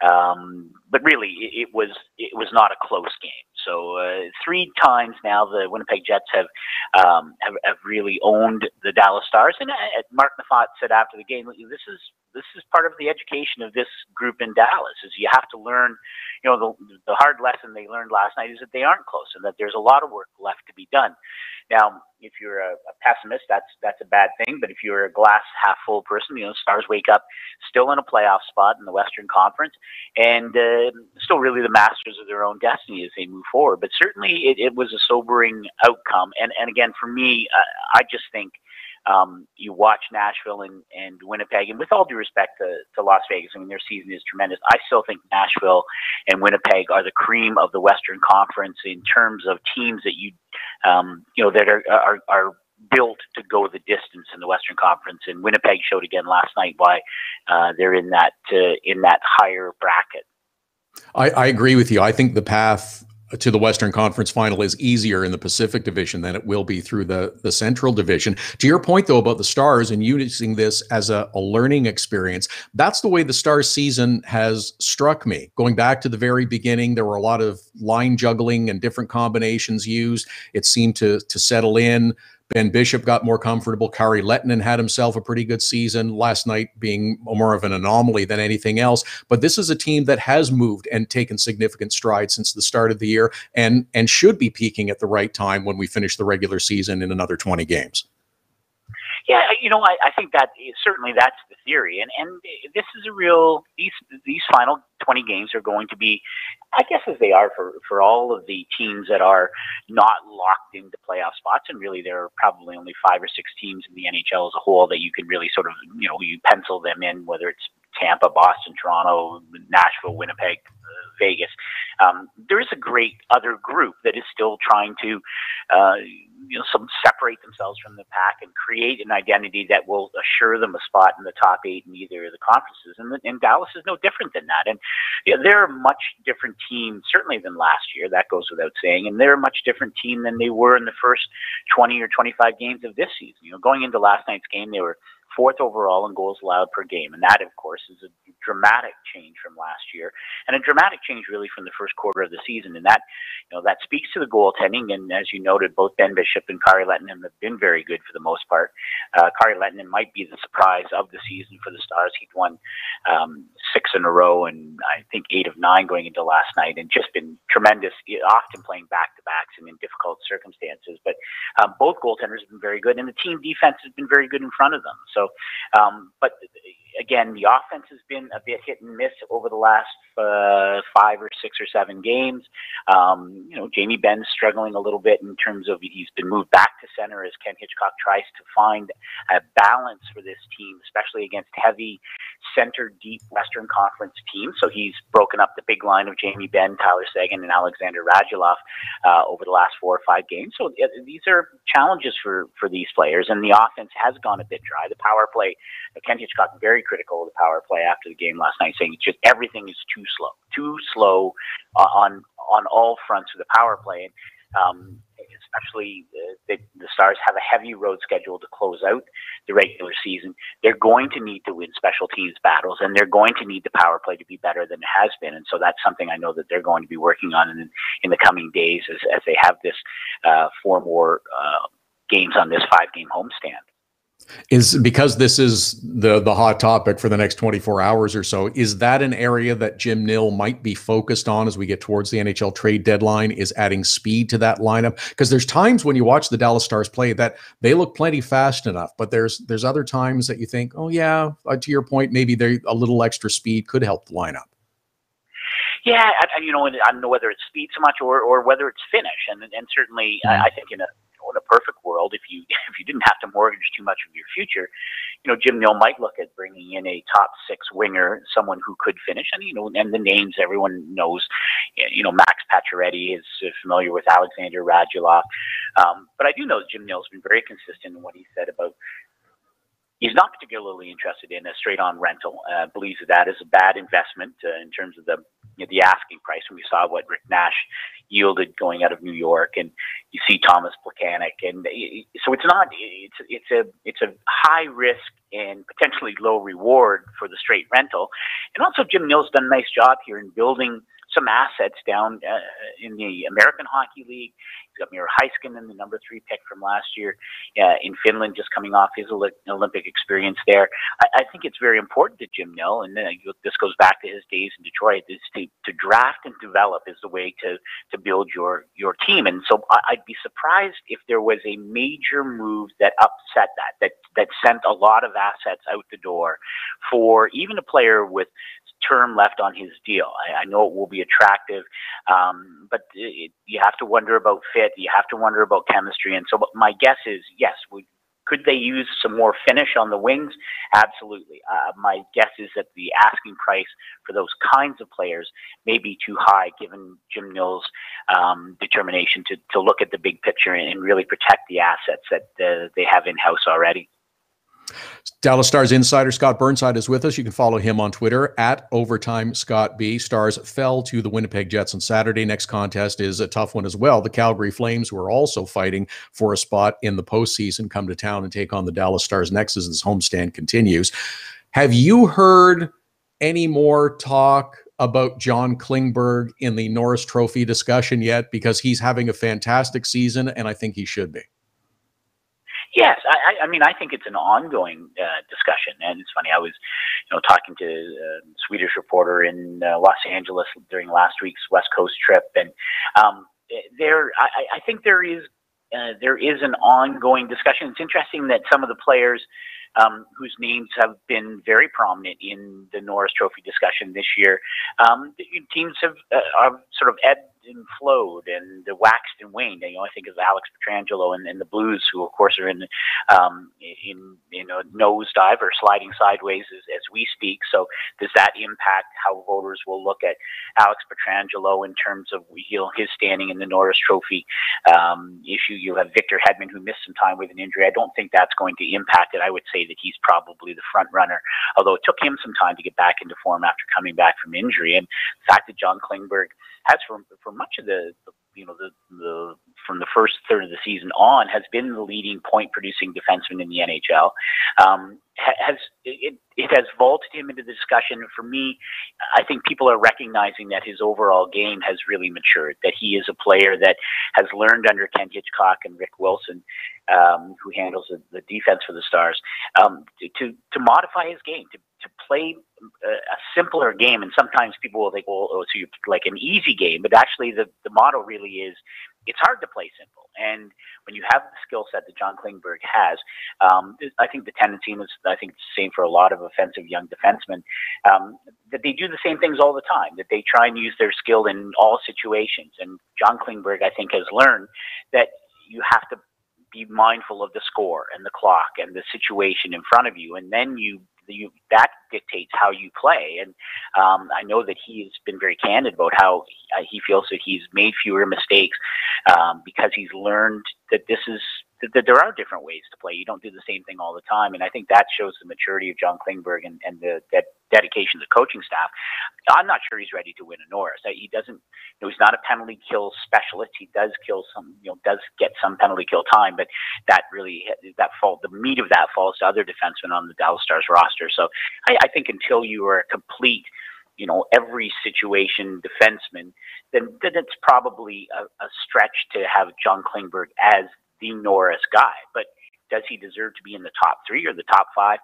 But really, it was not a close game. So 3 times now, the Winnipeg Jets have really owned the Dallas Stars. And Mark Nafat said after the game, this is part of the education of this group in Dallas. Is you have to learn. The hard lesson they learned last night is that they aren't close, and that there's a lot of work left to be done. Now, if you're a pessimist, that's a bad thing. But if you're a glass half full person, Stars wake up still in a playoff spot in the Western Conference, and still really the masters of their own destiny as they move forward. But certainly it was a sobering outcome. And again, for me, I just think you watch Nashville and Winnipeg, and with all due respect to Las Vegas, I mean, their season is tremendous. I still think Nashville and Winnipeg are the cream of the Western Conference in terms of teams that that are built to go the distance in the Western Conference. And Winnipeg showed again last night why they're in that higher bracket. I agree with you. I think the path to the Western Conference final is easier in the Pacific Division than it will be through the Central Division. To your point, though, about the Stars and using this as a learning experience, that's the way the Stars season has struck me. Going back to the very beginning, there were a lot of line juggling and different combinations used. It seemed to settle in. Ben Bishop got more comfortable. Kari Lehtinen had himself a pretty good season, last night being more of an anomaly than anything else. But this is a team that has moved and taken significant strides since the start of the year, and should be peaking at the right time when we finish the regular season in another 20 games. Yeah, I think that certainly that's the theory, and this is a real. These final 20 games are going to be, I guess, as they are for all of the teams that are not locked into playoff spots, and really there are probably only 5 or 6 teams in the NHL as a whole that you can really sort of you pencil them in, whether it's Tampa, Boston, Toronto, Nashville, Winnipeg, Vegas. There is a great other group that is still trying to separate themselves from the pack and create an identity that will assure them a spot in the top 8 in either of the conferences. And Dallas is no different than that. And they're a much different team, certainly than last year. That goes without saying. And they're a much different team than they were in the first 20 or 25 games of this season. Going into last night's game, they were 4th overall in goals allowed per game. And that, of course, is a dramatic change from last year, and a dramatic change really from the first quarter of the season. And that, that speaks to the goaltending. And as you noted, both Ben Bishop and Kari Lehtinen have been very good for the most part. Kari Lehtinen might be the surprise of the season for the Stars. He'd won 6 in a row, and I think 8 of 9 going into last night, and just been tremendous, often playing back-to-backs and in difficult circumstances. But both goaltenders have been very good, and the team defense has been very good in front of them. So, but again, the offense has been a bit hit and miss over the last 5 or 6 or 7 games. Jamie Benn's struggling a little bit in terms of he's been moved back to center as Ken Hitchcock tries to find a balance for this team, especially against heavy center deep Western Conference teams. So he's broken up the big line of Jamie Benn, Tyler Seguin, and Alexander Radulov over the last 4 or 5 games. So these are challenges for these players, and the offense has gone a bit dry. The power play, Ken Hitchcock very critical of the power play after the game last night, saying it's just everything is too slow on all fronts of the power play. And especially the Stars have a heavy road schedule to close out the regular season. They're going to need to win special teams battles, and they're going to need the power play to be better than it has been. And so that's something I know that they're going to be working on in the coming days as they have this 4 more games on this 5-game homestand. Is because this is the hot topic for the next 24 hours or so, is that an area that Jim Nill might be focused on as we get towards the NHL trade deadline, is adding speed to that lineup? Because there's times when you watch the Dallas Stars play that they look plenty fast enough, but there's other times that you think, oh yeah, to your point, maybe they're a little extra speed could help the lineup. Yeah, I don't know whether it's speed so much or whether it's finish, and certainly I think in a perfect world, if you didn't have to mortgage too much of your future, Jim Nill might look at bringing in a top 6 winger, someone who could finish, and the names everyone knows, Max Pacioretty is familiar with Alexander Radulov, but I do know Jim Nill's been very consistent in what he said about. He's not particularly interested in a straight-on rental. Believes that is a bad investment in terms of the asking price. And we saw what Rick Nash yielded going out of New York, and you see Thomas Plekanec, and so it's not. It's a high risk and potentially low reward for the straight rental. And also, Jim Nill's done a nice job here in building some assets down in the American Hockey League. He's got Miro Heiskanen, the number 3 pick from last year in Finland, just coming off his Olympic experience there. I think it's very important to Jim Nill, and this goes back to his days in Detroit, is to draft and develop is the way to build your team. And so I'd be surprised if there was a major move that upset that sent a lot of assets out the door for even a player with term left on his deal. I know it will be attractive, but you have to wonder about fit. You have to wonder about chemistry. And so my guess is, yes, could they use some more finish on the wings? Absolutely. My guess is that the asking price for those kinds of players may be too high, given Jim Nill's determination to look at the big picture and really protect the assets that they have in-house already. Dallas Stars insider Scott Burnside is with us. You can follow him on Twitter at @OvertimeScottB. Stars fell to the Winnipeg Jets on Saturday. Next contest is a tough one as well. The Calgary Flames, who are also fighting for a spot in the postseason, come to town and take on the Dallas Stars next as this homestand continues. Have you heard any more talk about John Klingberg in the Norris Trophy discussion yet? Because he's having a fantastic season, and I think he should be. Yes, I mean, I think it's an ongoing discussion, and it's funny. I was, talking to a Swedish reporter in Los Angeles during last week's West Coast trip, and I think there is an ongoing discussion. It's interesting that some of the players whose names have been very prominent in the Norris Trophy discussion this year, teams have sort of ebbed and flowed and waxed and waned. I think of Alex Pietrangelo and the Blues, who of course are in a nosedive or sliding sideways as we speak. So does that impact how voters will look at Alex Pietrangelo in terms of his standing in the Norris Trophy issue? You have Victor Hedman, who missed some time with an injury. I don't think that's going to impact it. I would say that he's probably the front runner, although it took him some time to get back into form after coming back from injury. And the fact that John Klingberg has for much of the from the first third of the season on has been the leading point producing defenseman in the NHL. It has vaulted him into the discussion. For me, I think people are recognizing that his overall game has really matured, that he is a player that has learned under Ken Hitchcock and Rick Wilson, who handles the defense for the Stars, to modify his game, to play a simpler game. And sometimes people will think, well, so you like an easy game, but actually the motto really is, it's hard to play simple. And when you have the skill set that John Klingberg has, I think the tendency, and I think it's the same for a lot of offensive young defensemen, that they do the same things all the time, that they try and use their skill in all situations. And John Klingberg, I think, has learned that you have to be mindful of the score and the clock and the situation in front of you, and then that dictates how you play. And I know that he has been very candid about how he feels that he's made fewer mistakes because he's learned that this is that there are different ways to play. You don't do the same thing all the time, and I think that shows the maturity of John Klingberg and the dedication of the coaching staff. I'm not sure he's ready to win a Norris. He doesn't. He's not a penalty kill specialist. He does kill some, does get some penalty kill time, but the meat of that falls to other defensemen on the Dallas Stars roster. So I think until you are a complete, every situation defenseman, then it's probably a stretch to have John Klingberg as the Norris guy. But does he deserve to be in the top 3 or the top 5?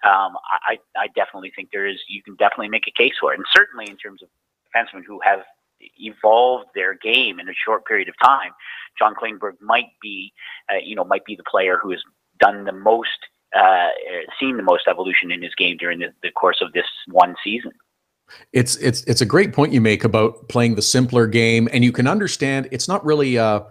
I definitely think you can definitely make a case for it. And certainly in terms of defensemen who have evolved their game in a short period of time, John Klingberg might be the player who has done the most, seen the most evolution in his game during the course of this one season. It's a great point you make about playing the simpler game, and you can understand it's not really a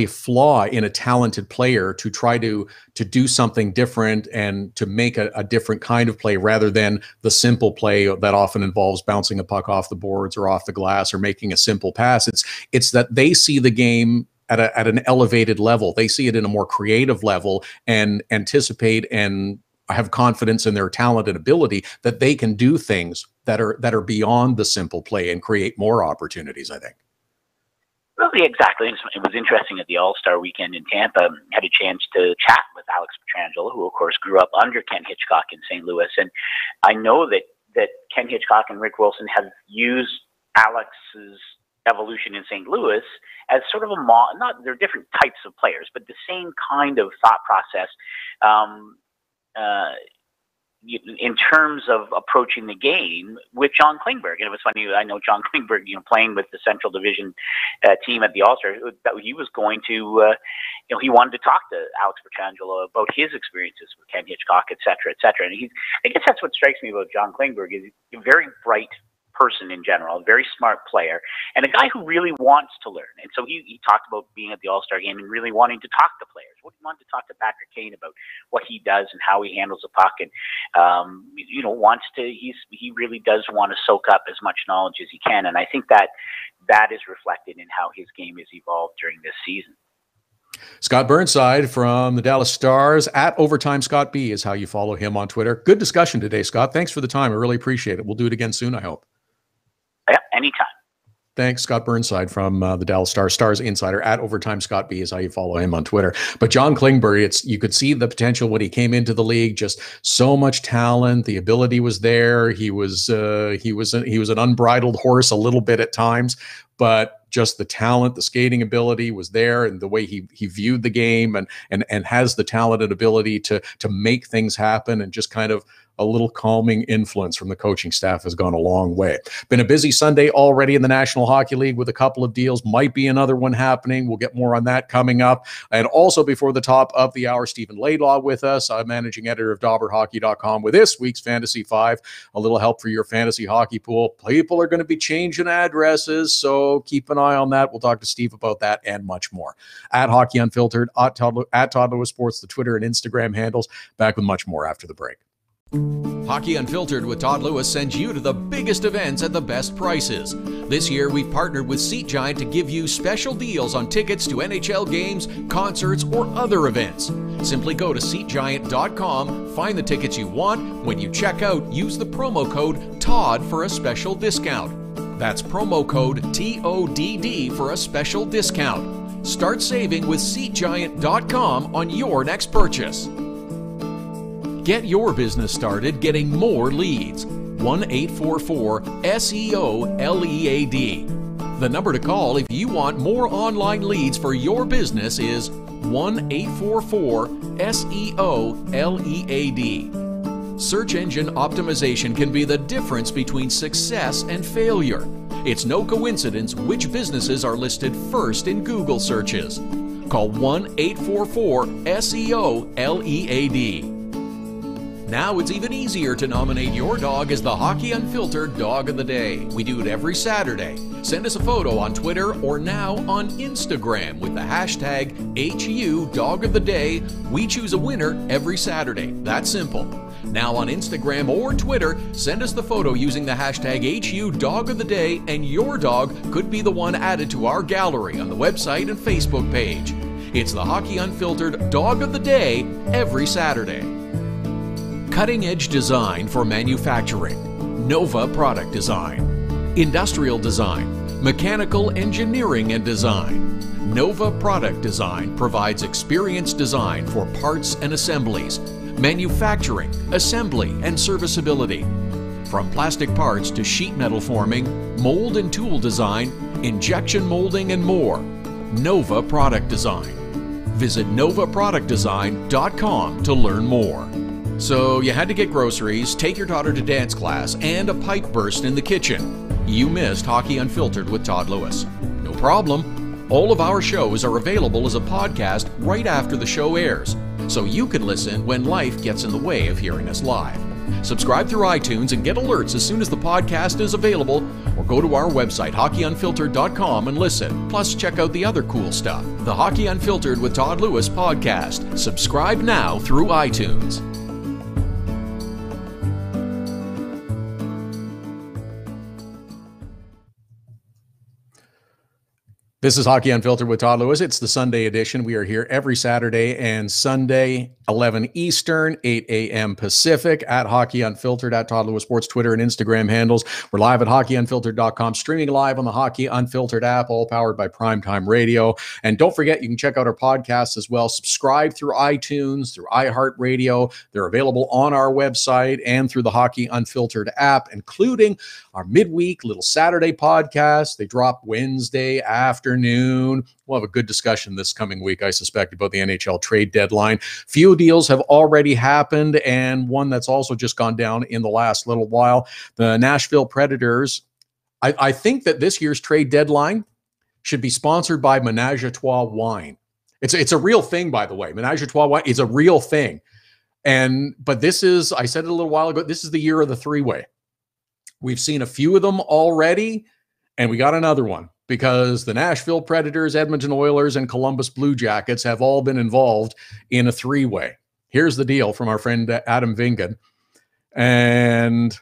flaw in a talented player to try to do something different and to make a different kind of play rather than the simple play that often involves bouncing a puck off the boards or off the glass or making a simple pass. It's that they see the game at an elevated level. They see it in a more creative level and anticipate and have confidence in their talent and ability that they can do things that are beyond the simple play and create more opportunities, I think. Well, yeah, exactly. It was interesting at the All-Star weekend in Tampa. Had a chance to chat with Alex Pietrangelo, who, of course, grew up under Ken Hitchcock in St. Louis. And I know that Ken Hitchcock and Rick Wilson have used Alex's evolution in St. Louis as sort of they're different types of players, but the same kind of thought process in terms of approaching the game with John Klingberg. And it was funny, I know John Klingberg, playing with the Central Division team at the All-Star, that he was going to, he wanted to talk to Alex Pietrangelo about his experiences with Ken Hitchcock, et cetera, et cetera. And I guess that's what strikes me about John Klingberg, is he's a very bright person in general, a very smart player, and a guy who really wants to learn. And so he talked about being at the All-Star game and really wanting to talk to players. He wanted to talk to Patrick Kane about what he does and how he handles the puck, and he really does want to soak up as much knowledge as he can. And I think that is reflected in how his game has evolved during this season. Scott Burnside from the Dallas Stars, at Overtime Scott B is how you follow him on Twitter. Good discussion today, Scott. Thanks for the time. I really appreciate it. We'll do it again soon, I hope. Yeah, anytime. Thanks, Scott Burnside from the Dallas Stars Insider. At Overtime Scott B is how you follow him on Twitter. But John Klingberg, you could see the potential when he came into the league. Just so much talent. The ability was there. He was an unbridled horse a little bit at times, but just the talent, the skating ability was there, and the way he viewed the game and has the talent and ability to make things happen, and just kind of a little calming influence from the coaching staff has gone a long way. Been a busy Sunday already in the National Hockey League with a couple of deals. Might be another one happening. We'll get more on that coming up. And also before the top of the hour, Stephen Laidlaw with us, managing editor of DobberHockey.com, with this week's Fantasy 5. A little help for your fantasy hockey pool. People are going to be changing addresses, so keep an eye on that. We'll talk to Steve about that and much more. At Hockey Unfiltered, at Todd Lewis Sports, the Twitter and Instagram handles. Back with much more after the break. Hockey Unfiltered with Todd Lewis sends you to the biggest events at the best prices. This year, we've partnered with Seat Giant to give you special deals on tickets to NHL games, concerts, or other events. Simply go to SeatGiant.com, find the tickets you want. When you check out, use the promo code TODD for a special discount. That's promo code TODD for a special discount. Start saving with SeatGiant.com on your next purchase. Get your business started getting more leads. 1-844-SEO-LEAD. The number to call if you want more online leads for your business is 1-844-SEO-LEAD. Search engine optimization can be the difference between success and failure. It's no coincidence which businesses are listed first in Google searches. Call 1-844-SEO-LEAD. Now it's even easier to nominate your dog as the Hockey Unfiltered Dog of the Day. We do it every Saturday. Send us a photo on Twitter or now on Instagram with the hashtag HU Dog of the Day. We choose a winner every Saturday. That's simple. Now on Instagram or Twitter, send us the photo using the hashtag HU Dog of the Day, and your dog could be the one added to our gallery on the website and Facebook page. It's the Hockey Unfiltered Dog of the Day every Saturday. Cutting-edge design for manufacturing. Nova Product Design. Industrial design. Mechanical engineering and design. Nova Product Design provides experienced design for parts and assemblies, manufacturing, assembly, and serviceability. From plastic parts to sheet metal forming, mold and tool design, injection molding, and more. Nova Product Design. Visit novaproductdesign.com to learn more. So you had to get groceries, take your daughter to dance class, and a pipe burst in the kitchen. You missed Hockey Unfiltered with Todd Lewis. No problem. All of our shows are available as a podcast right after the show airs, so you can listen when life gets in the way of hearing us live. Subscribe through iTunes and get alerts as soon as the podcast is available, or go to our website, hockeyunfiltered.com, and listen. Plus, check out the other cool stuff. The Hockey Unfiltered with Todd Lewis podcast. Subscribe now through iTunes. This is Hockey Unfiltered with Todd Lewis. It's the Sunday edition. We are here every Saturday and Sunday, 11 Eastern, 8 a.m. Pacific, at Hockey Unfiltered, at Todd Lewis Sports, Twitter and Instagram handles. We're live at hockeyunfiltered.com, streaming live on the Hockey Unfiltered app, all powered by Primetime Radio. And don't forget, you can check out our podcasts as well. Subscribe through iTunes, through iHeartRadio. They're available on our website and through the Hockey Unfiltered app, including our midweek little Saturday podcast. They drop Wednesday afternoon. We'll have a good discussion this coming week, I suspect, about the Nhl Trade Deadline. Few deals have already happened, and one that's also just gone down in the last little while. The Nashville Predators, I think that this year's trade deadline should be sponsored by Menage a Trois wine. It's a real thing, by the way. Menage a Trois wine is a real thing. But this is, I said it a little while ago, this is the year of the three-way. We've seen a few of them already, and we got another one, because the Nashville Predators, Edmonton Oilers, and Columbus Blue Jackets have all been involved in a three-way. Here's the deal from our friend Adam Vingan. And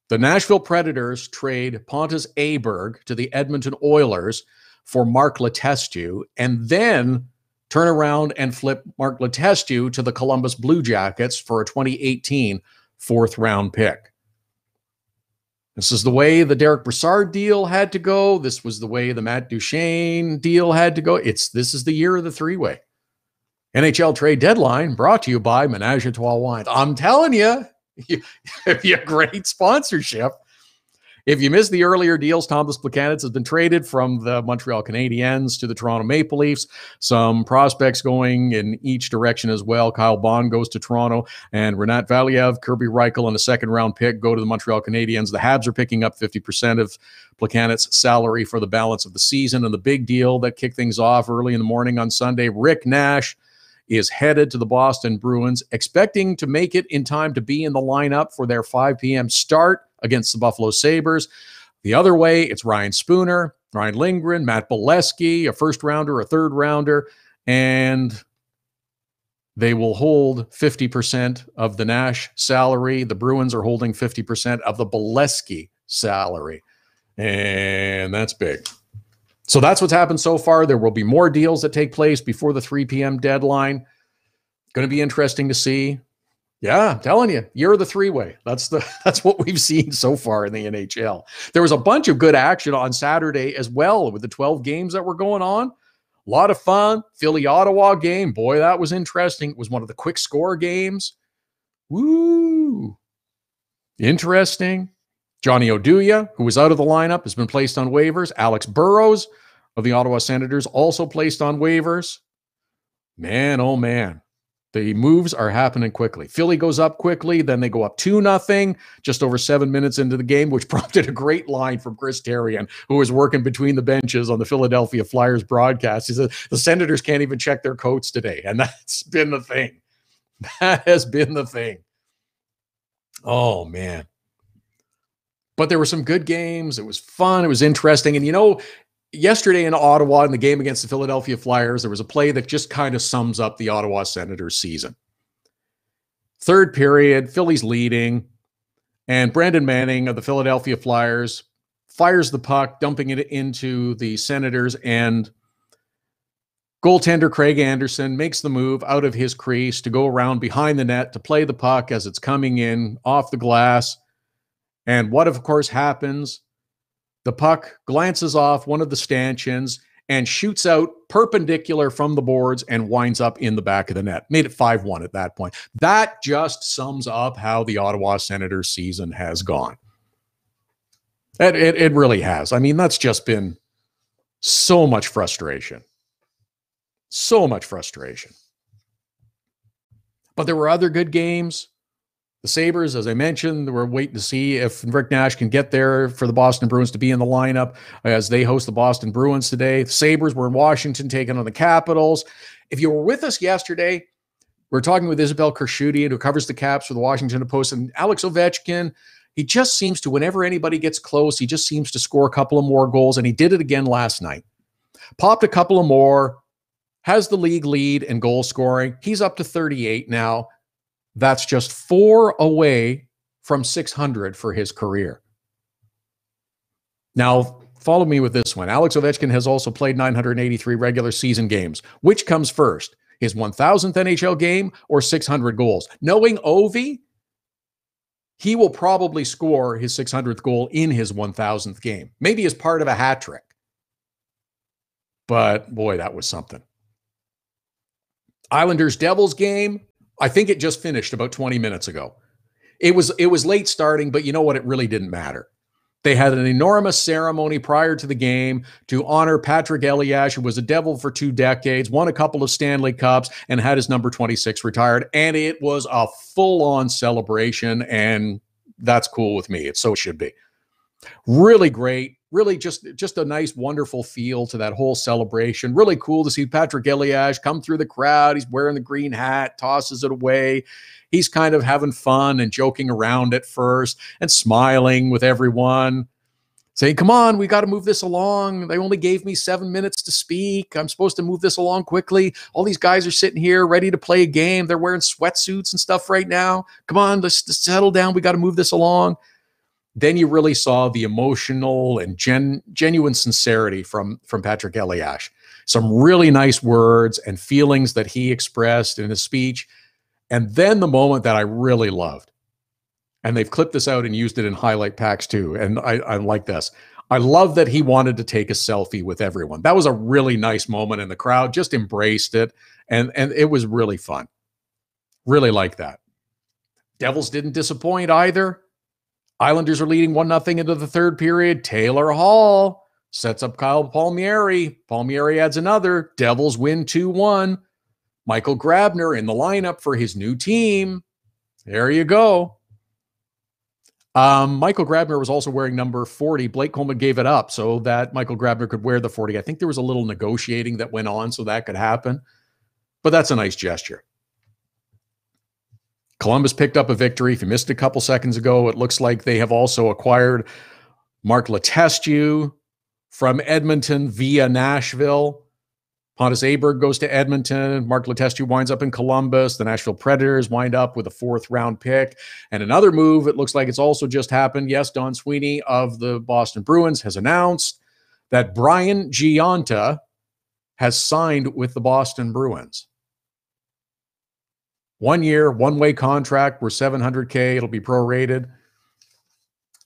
the Nashville Predators trade Pontus Aberg to the Edmonton Oilers for Mark Letestu, and then turn around and flip Mark Letestu to the Columbus Blue Jackets for a 2018 fourth-round pick. This is the way the Derek Brassard deal had to go. This was the way the Matt Duchene deal had to go. This is the year of the three-way. NHL Trade Deadline brought to you by Menage a Trois Wines. I'm telling you, you great sponsorship. If you missed the earlier deals, Thomas Plekanec has been traded from the Montreal Canadiens to the Toronto Maple Leafs. Some prospects going in each direction as well. Kyle Bond goes to Toronto, and Renat Valiev, Kirby Reichel, and a second-round pick go to the Montreal Canadiens. The Habs are picking up 50% of Plekanec's salary for the balance of the season. And the big deal that kicked things off early in the morning on Sunday, Rick Nash is headed to the Boston Bruins, expecting to make it in time to be in the lineup for their 5 p.m. start against the Buffalo Sabres. The other way, it's Ryan Spooner, Ryan Lindgren, Matt Bolesky, a first-rounder, a third-rounder, and they will hold 50% of the Nash salary. The Bruins are holding 50% of the Bolesky salary, and that's big. So that's what's happened so far. There will be more deals that take place before the 3 p.m. deadline. Going to be interesting to see. Yeah, I'm telling you, year of the three-way. That's what we've seen so far in the NHL. There was a bunch of good action on Saturday as well with the 12 games that were going on. A lot of fun. Philly-Ottawa game. Boy, that was interesting. It was one of the quick score games. Woo! Interesting. Johnny Oduya, who was out of the lineup, has been placed on waivers. Alex Burrows of the Ottawa Senators also placed on waivers. Man, oh man. The moves are happening quickly. Philly goes up quickly, then they go up 2-0 just over 7 minutes into the game, which prompted a great line from Chris Therien, who was working between the benches on the Philadelphia Flyers broadcast. He said, the Senators can't even check their coats today. And that's been the thing. That has been the thing. Oh, man. But there were some good games. It was fun. It was interesting. And, you know, yesterday in Ottawa in the game against the Philadelphia Flyers, there was a play that just kind of sums up the Ottawa Senators season. Third period, Philly's leading, and Brandon Manning of the Philadelphia Flyers fires the puck, dumping it into the Senators' end. Goaltender Craig Anderson makes the move out of his crease to go around behind the net to play the puck as it's coming in off the glass. And what, of course, happens? The puck glances off one of the stanchions and shoots out perpendicular from the boards and winds up in the back of the net. Made it 5-1 at that point. That just sums up how the Ottawa Senators season has gone. It really has. I mean, that's just been so much frustration. So much frustration. But there were other good games. The Sabres, as I mentioned, we're waiting to see if Rick Nash can get there for the Boston Bruins to be in the lineup as they host the Boston Bruins today. The Sabres were in Washington taking on the Capitals. If you were with us yesterday, we're talking with Isabel Kershudian, who covers the Caps for the Washington Post, and Alex Ovechkin. He just seems to, whenever anybody gets close, he just seems to score a couple of more goals, and he did it again last night. Popped a couple of more, has the league lead in goal scoring. He's up to 38 now. That's just 4 away from 600 for his career. Now, follow me with this one. Alex Ovechkin has also played 983 regular season games. Which comes first, his 1,000th NHL game or 600 goals? Knowing Ovi, he will probably score his 600th goal in his 1,000th game, maybe as part of a hat trick. But boy, that was something. Islanders-Devils game, I think it just finished about 20 minutes ago. It was late starting, but you know what? It really didn't matter. They had an enormous ceremony prior to the game to honor Patrick Elias, who was a Devil for 2 decades, won a couple of Stanley Cups, and had his number 26 retired. And it was a full-on celebration, and that's cool with me. So it should be. Really great. Really just a nice, wonderful feel to that whole celebration. Really cool to see Patrick Elias come through the crowd. He's wearing the green hat, tosses it away. He's kind of having fun and joking around at first and smiling with everyone, saying, come on, we got to move this along. They only gave me 7 minutes to speak. I'm supposed to move this along quickly. All these guys are sitting here ready to play a game. They're wearing sweatsuits and stuff right now. Come on, let's settle down. We got to move this along. Then you really saw the emotional and genuine sincerity from Patrick Elias. Some really nice words and feelings that he expressed in his speech. And then the moment that I really loved, and they've clipped this out and used it in highlight packs too, and I like this. I love that he wanted to take a selfie with everyone. That was a really nice moment, and the crowd just embraced it, and it was really fun. Really like that. Devils didn't disappoint either. Islanders are leading 1-0 into the third period. Taylor Hall sets up Kyle Palmieri. Palmieri adds another. Devils win 2-1. Michael Grabner in the lineup for his new team. There you go. Michael Grabner was also wearing number 40. Blake Coleman gave it up so that Michael Grabner could wear the 40. I think there was a little negotiating that went on so that could happen. But that's a nice gesture. Columbus picked up a victory. If you missed it a couple seconds ago, it looks like they have also acquired Mark Letestu from Edmonton via Nashville. Pontus Aberg goes to Edmonton. Mark Letestu winds up in Columbus. The Nashville Predators wind up with a 4th-round pick. And another move, it looks like it's also just happened. Yes, Don Sweeney of the Boston Bruins has announced that Brian Gionta has signed with the Boston Bruins. 1 year, one-way contract. We're $700K. It'll be prorated.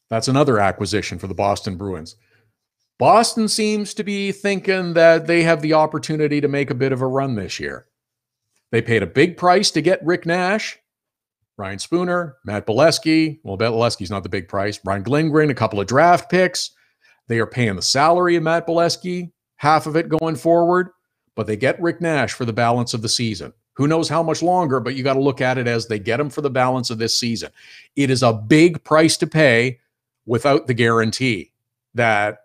That's another acquisition for the Boston Bruins. Boston seems to be thinking that they have the opportunity to make a bit of a run this year. They paid a big price to get Rick Nash, Ryan Spooner, Matt Bolesky. Well, Bolesky's not the big price. Brian Lindgren, a couple of draft picks. They are paying the salary of Matt Bolesky, half of it going forward, but they get Rick Nash for the balance of the season. Who knows how much longer, but you got to look at it as they get him for the balance of this season. It is a big price to pay without the guarantee that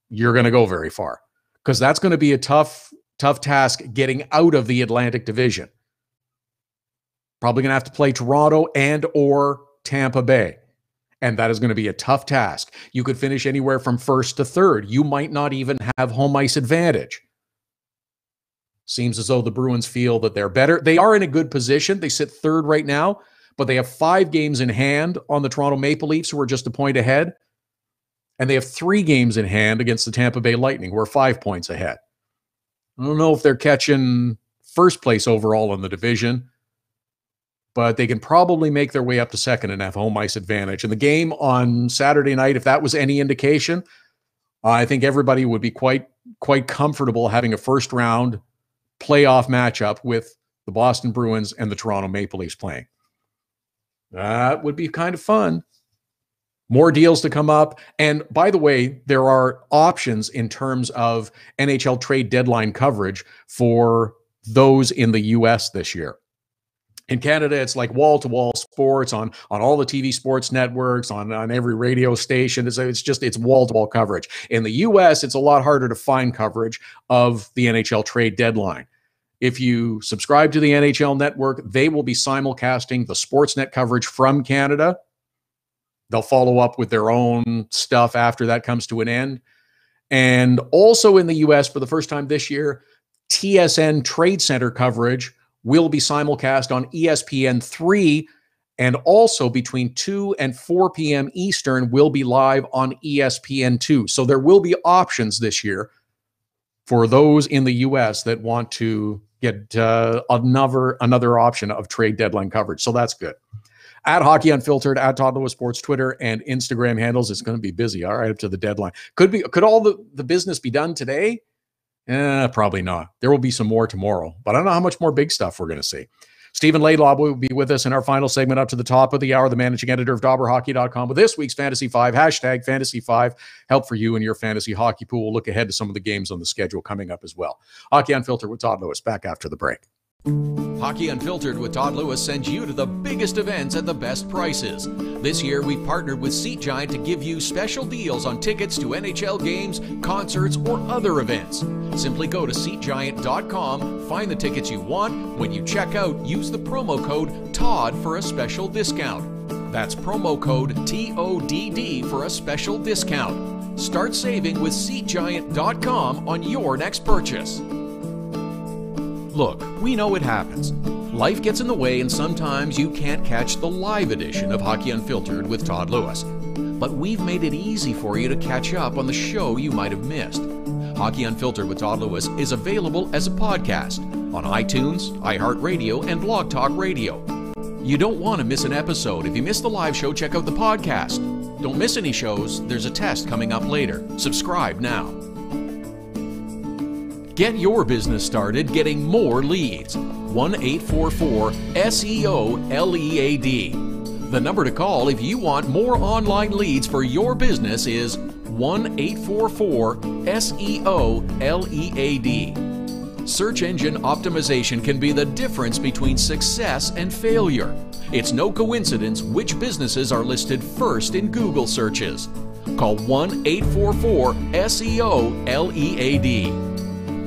you're going to go very far, because that's going to be a tough task getting out of the Atlantic Division. Probably going to have to play Toronto and or Tampa Bay, and that is going to be a tough task. You could finish anywhere from 1st to 3rd. You might not even have home ice advantage. Seems as though the Bruins feel that they're better. They are in a good position. They sit 3rd right now, but they have 5 games in hand on the Toronto Maple Leafs, who are just a point ahead. And they have 3 games in hand against the Tampa Bay Lightning, who are 5 points ahead. I don't know if they're catching first place overall in the division, but they can probably make their way up to second and have home ice advantage. And the game on Saturday night, if that was any indication, I think everybody would be quite comfortable having a first round playoff matchup with the Boston Bruins and the Toronto Maple Leafs playing. That would be kind of fun. More deals to come up. And by the way, there are options in terms of NHL trade deadline coverage for those in the US this year. In Canada, it's like wall-to-wall sports on all the TV sports networks, on every radio station. It's wall-to-wall coverage. In the US, it's a lot harder to find coverage of the NHL trade deadline. If you subscribe to the NHL network, they will be simulcasting the Sportsnet coverage from Canada. They'll follow up with their own stuff after that comes to an end. And also in the US, for the first time this year, TSN Trade Center coverage will be simulcast on ESPN3, and also between 2 and 4 p.m. Eastern will be live on ESPN2. So there will be options this year for those in the US that want to get another option of trade deadline coverage. So that's good. At Hockey Unfiltered, at Todd Lewis Sports, Twitter and Instagram handles. It's going to be busy, all right, up to the deadline. Could all the business be done today? Probably not. There will be some more tomorrow, but I don't know how much more big stuff we're going to see. Stephen Laidlaw will be with us in our final segment up to the top of the hour, the managing editor of DobberHockey.com, with this week's Fantasy 5, hashtag Fantasy 5, help for you and your fantasy hockey pool. We'll look ahead to some of the games on the schedule coming up as well. Hockey Unfiltered with Todd Lewis, back after the break. Hockey Unfiltered with Todd Lewis sends you to the biggest events at the best prices. This year, we've partnered with Seat Giant to give you special deals on tickets to NHL games, concerts, or other events. Simply go to SeatGiant.com, find the tickets you want. When you check out, use the promo code TODD for a special discount. That's promo code TODD for a special discount. Start saving with SeatGiant.com on your next purchase. Look, we know it happens. Life gets in the way and sometimes you can't catch the live edition of Hockey Unfiltered with Todd Lewis. But we've made it easy for you to catch up on the show you might have missed. Hockey Unfiltered with Todd Lewis is available as a podcast on iTunes, iHeartRadio, and Blog Talk Radio. You don't want to miss an episode. If you miss the live show, check out the podcast. Don't miss any shows. There's a test coming up later. Subscribe now. Get your business started getting more leads. 1-844-SEO-LEAD. The number to call if you want more online leads for your business is 1-844-SEO-LEAD. Search engine optimization can be the difference between success and failure. It's no coincidence which businesses are listed first in Google searches. Call 1-844-SEO-LEAD.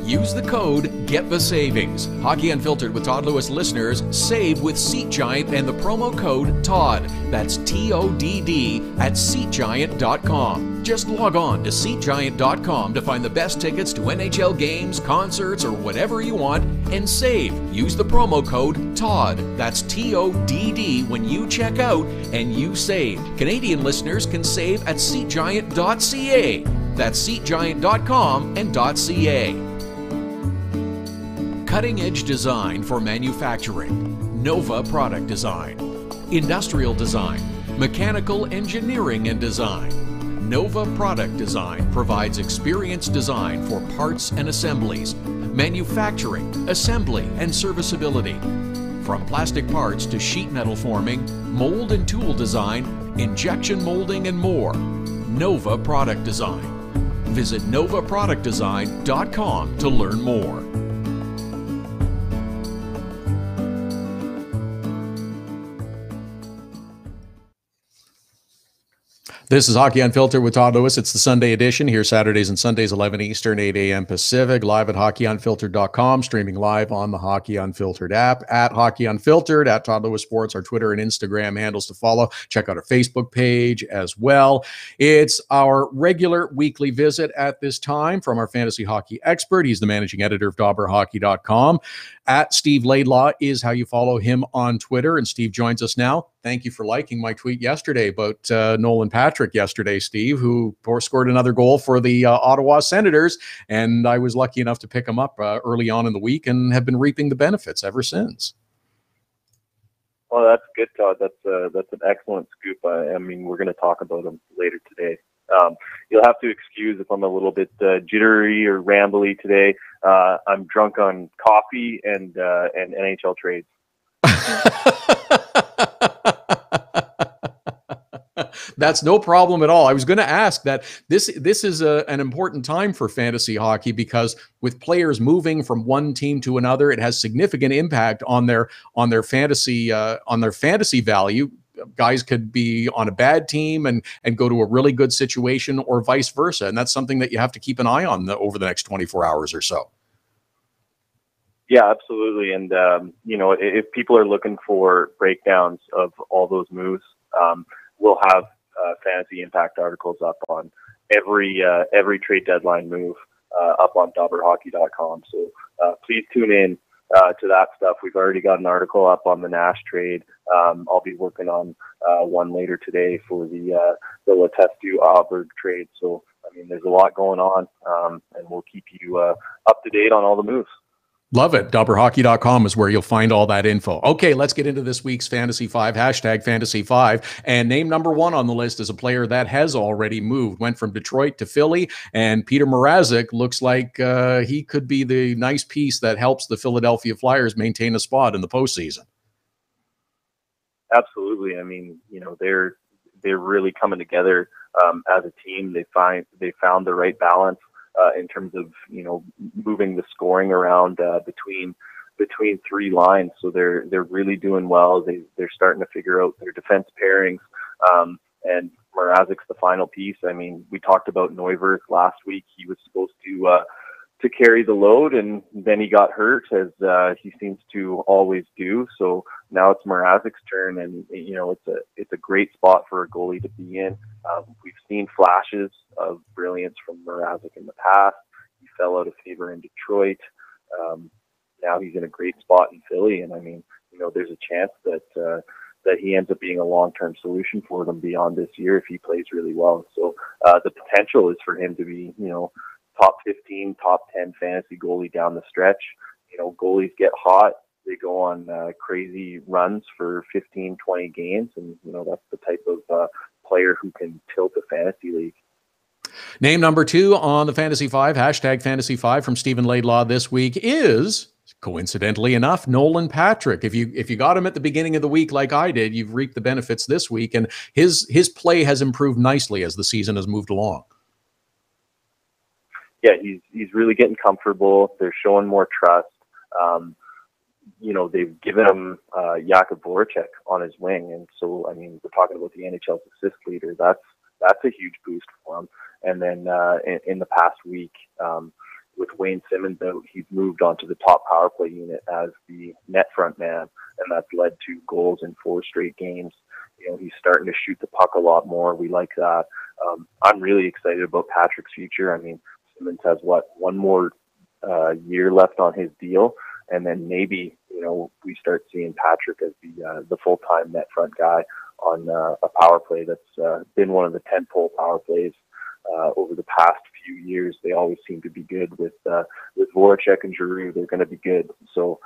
Use the code Get the Savings. Hockey Unfiltered with Todd Lewis listeners save with Seat Giant and the promo code TODD. That's TODD at SeatGiant.com. Just log on to SeatGiant.com to find the best tickets to NHL games, concerts, or whatever you want and save. Use the promo code TODD. That's TODD when you check out and you save. Canadian listeners can save at SeatGiant.ca. That's SeatGiant.com and .ca. Cutting-edge design for manufacturing, Nova Product Design, industrial design, mechanical engineering and design. Nova Product Design provides experienced design for parts and assemblies, manufacturing, assembly, and serviceability. From plastic parts to sheet metal forming, mold and tool design, injection molding, and more. Nova Product Design. Visit novaproductdesign.com to learn more. This is Hockey Unfiltered with Todd Lewis. It's the Sunday edition here Saturdays and Sundays, 11 Eastern, 8 a.m. Pacific, live at hockeyunfiltered.com, streaming live on the Hockey Unfiltered app, at Hockey Unfiltered, at Todd Lewis Sports, our Twitter and Instagram handles to follow. Check out our Facebook page as well. It's our regular weekly visit at this time from our fantasy hockey expert. He's the managing editor of DobberHockey.com. At Steve Laidlaw is how you follow him on Twitter, and Steve joins us now. thank you for liking my tweet yesterday about Nolan Patrick yesterday, Steve, who scored another goal for the Ottawa Senators. And I was lucky enough to pick him up early on in the week and have been reaping the benefits ever since. Well, that's good, Todd. That's an excellent scoop. I mean, we're going to talk about him later today. You'll have to excuse if I'm a little bit jittery or rambly today. I'm drunk on coffee and NHL trades. That's no problem at all. I was going to ask that this is an important time for fantasy hockey, because with players moving from one team to another, it has significant impact on their fantasy value. Guys could be on a bad team and go to a really good situation, or vice versa, and that's something that you have to keep an eye on over the next 24 hours or so. Yeah, absolutely. And if people are looking for breakdowns of all those moves, we'll have fantasy impact articles up on every trade deadline move up on dobberhockey.com. So please tune in to that stuff. We've already got an article up on the Nash trade. I'll be working on one later today for the Letestu-Auberg trade. So, I mean, there's a lot going on, and we'll keep you up to date on all the moves. Love it. Dobberhockey.com is where you'll find all that info. Okay, let's get into this week's Fantasy 5, hashtag Fantasy 5. And name number 1 on the list is a player that has already moved, went from Detroit to Philly. And Peter Mrazek looks like he could be the nice piece that helps the Philadelphia Flyers maintain a spot in the postseason. Absolutely. I mean, they're really coming together as a team. They found the right balance in terms of moving the scoring around between three lines. So they're really doing well. They're starting to figure out their defense pairings, and Mrazek's the final piece. I mean, we talked about Neuvirth last week. He was supposed to carry the load, and then he got hurt, as he seems to always do. So now it's Mrazek's turn, and it's a great spot for a goalie to be in. We've seen flashes of brilliance from Mrazek in the past. He fell out of favor in Detroit. Now he's in a great spot in Philly, and I mean, there's a chance that he ends up being a long-term solution for them beyond this year if he plays really well. So the potential is for him to be, top 15, top 10 fantasy goalie down the stretch. Goalies get hot. They go on crazy runs for 15, 20 games, and that's the type of player who can tilt a fantasy league. Name number 2 on the Fantasy 5, hashtag Fantasy 5 from Stephen Laidlaw this week is, coincidentally enough, Nolan Patrick. If you got him at the beginning of the week like I did, you've reaped the benefits this week, and his play has improved nicely as the season has moved along. Yeah, he's really getting comfortable. They're showing more trust. They've given him Jakub Voracek on his wing, and so I mean, we're talking about the NHL's assist leader. That's a huge boost for him. And then in the past week, with Wayne Simmons out, he's moved onto the top power play unit as the net front man, and that's led to goals in 4 straight games. He's starting to shoot the puck a lot more. We like that. I'm really excited about Patrick's future. I mean, Simmons has one more year left on his deal, and then maybe we start seeing Patrick as the full-time net front guy on a power play that's been one of the tentpole power plays over the past few years. They always seem to be good with Voracek and Giroux. They're going to be good. So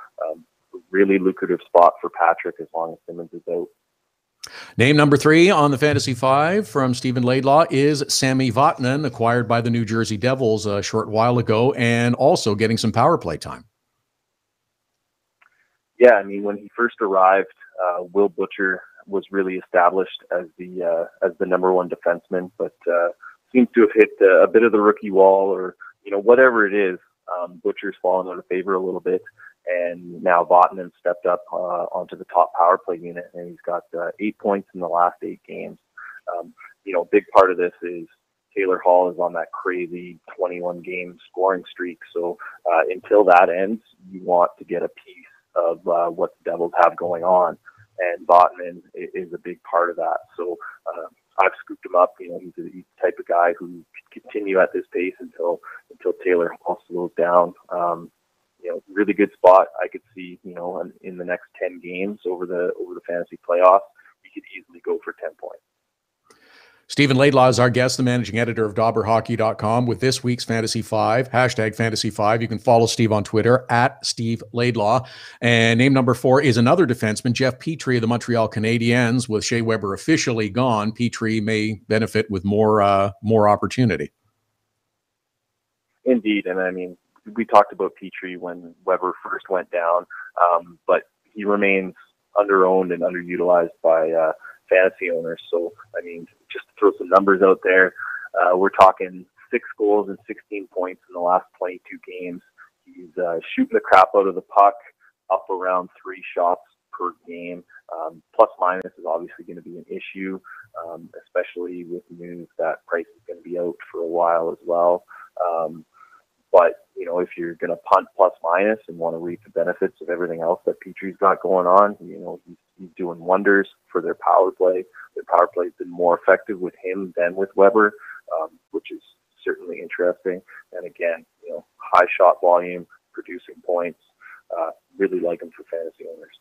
really lucrative spot for Patrick as long as Simmons is out. Name number 3 on the Fantasy 5 from Stephen Laidlaw is Sami Vatanen, acquired by the New Jersey Devils a short while ago, and also getting some power play time. Yeah, I mean, when he first arrived, Will Butcher was really established as the number 1 defenseman, but seems to have hit a bit of the rookie wall, or whatever it is. Butcher's fallen out of favor a little bit, and now Vatanen stepped up onto the top power play unit, and he's got 8 points in the last 8 games. Big part of this is Taylor Hall is on that crazy 21-game scoring streak. So until that ends, you want to get a piece of what the Devils have going on, and Vatanen is a big part of that. So I've scooped him up. He's the type of guy who can continue at this pace until Taylor Hall slows down. Really good spot. I could see, in the next 10 games over the fantasy playoffs, he could easily go for 10 points. Stephen Laidlaw is our guest, the managing editor of DobberHockey.com, with this week's Fantasy 5, hashtag Fantasy 5. You can follow Steve on Twitter, at Steve Laidlaw. And name number 4 is another defenseman, Jeff Petrie of the Montreal Canadiens. With Shea Weber officially gone, Petrie may benefit with more opportunity. Indeed, and I mean, we talked about Petrie when Weber first went down, but he remains under-owned and underutilized by fantasy owners. So, I mean, just to throw some numbers out there, we're talking 6 goals and 16 points in the last 22 games. He's shooting the crap out of the puck, up around 3 shots per game. Plus minus is obviously going to be an issue, especially with news that Price is going to be out for a while as well. But, you know, if you're going to punt plus minus and want to reap the benefits of everything else that Petrie's got going on, you know, he's doing wonders for their power play. Their power play's been more effective with him than with Weber, which is certainly interesting. And again, you know, high shot volume, producing points, really like him for fantasy owners.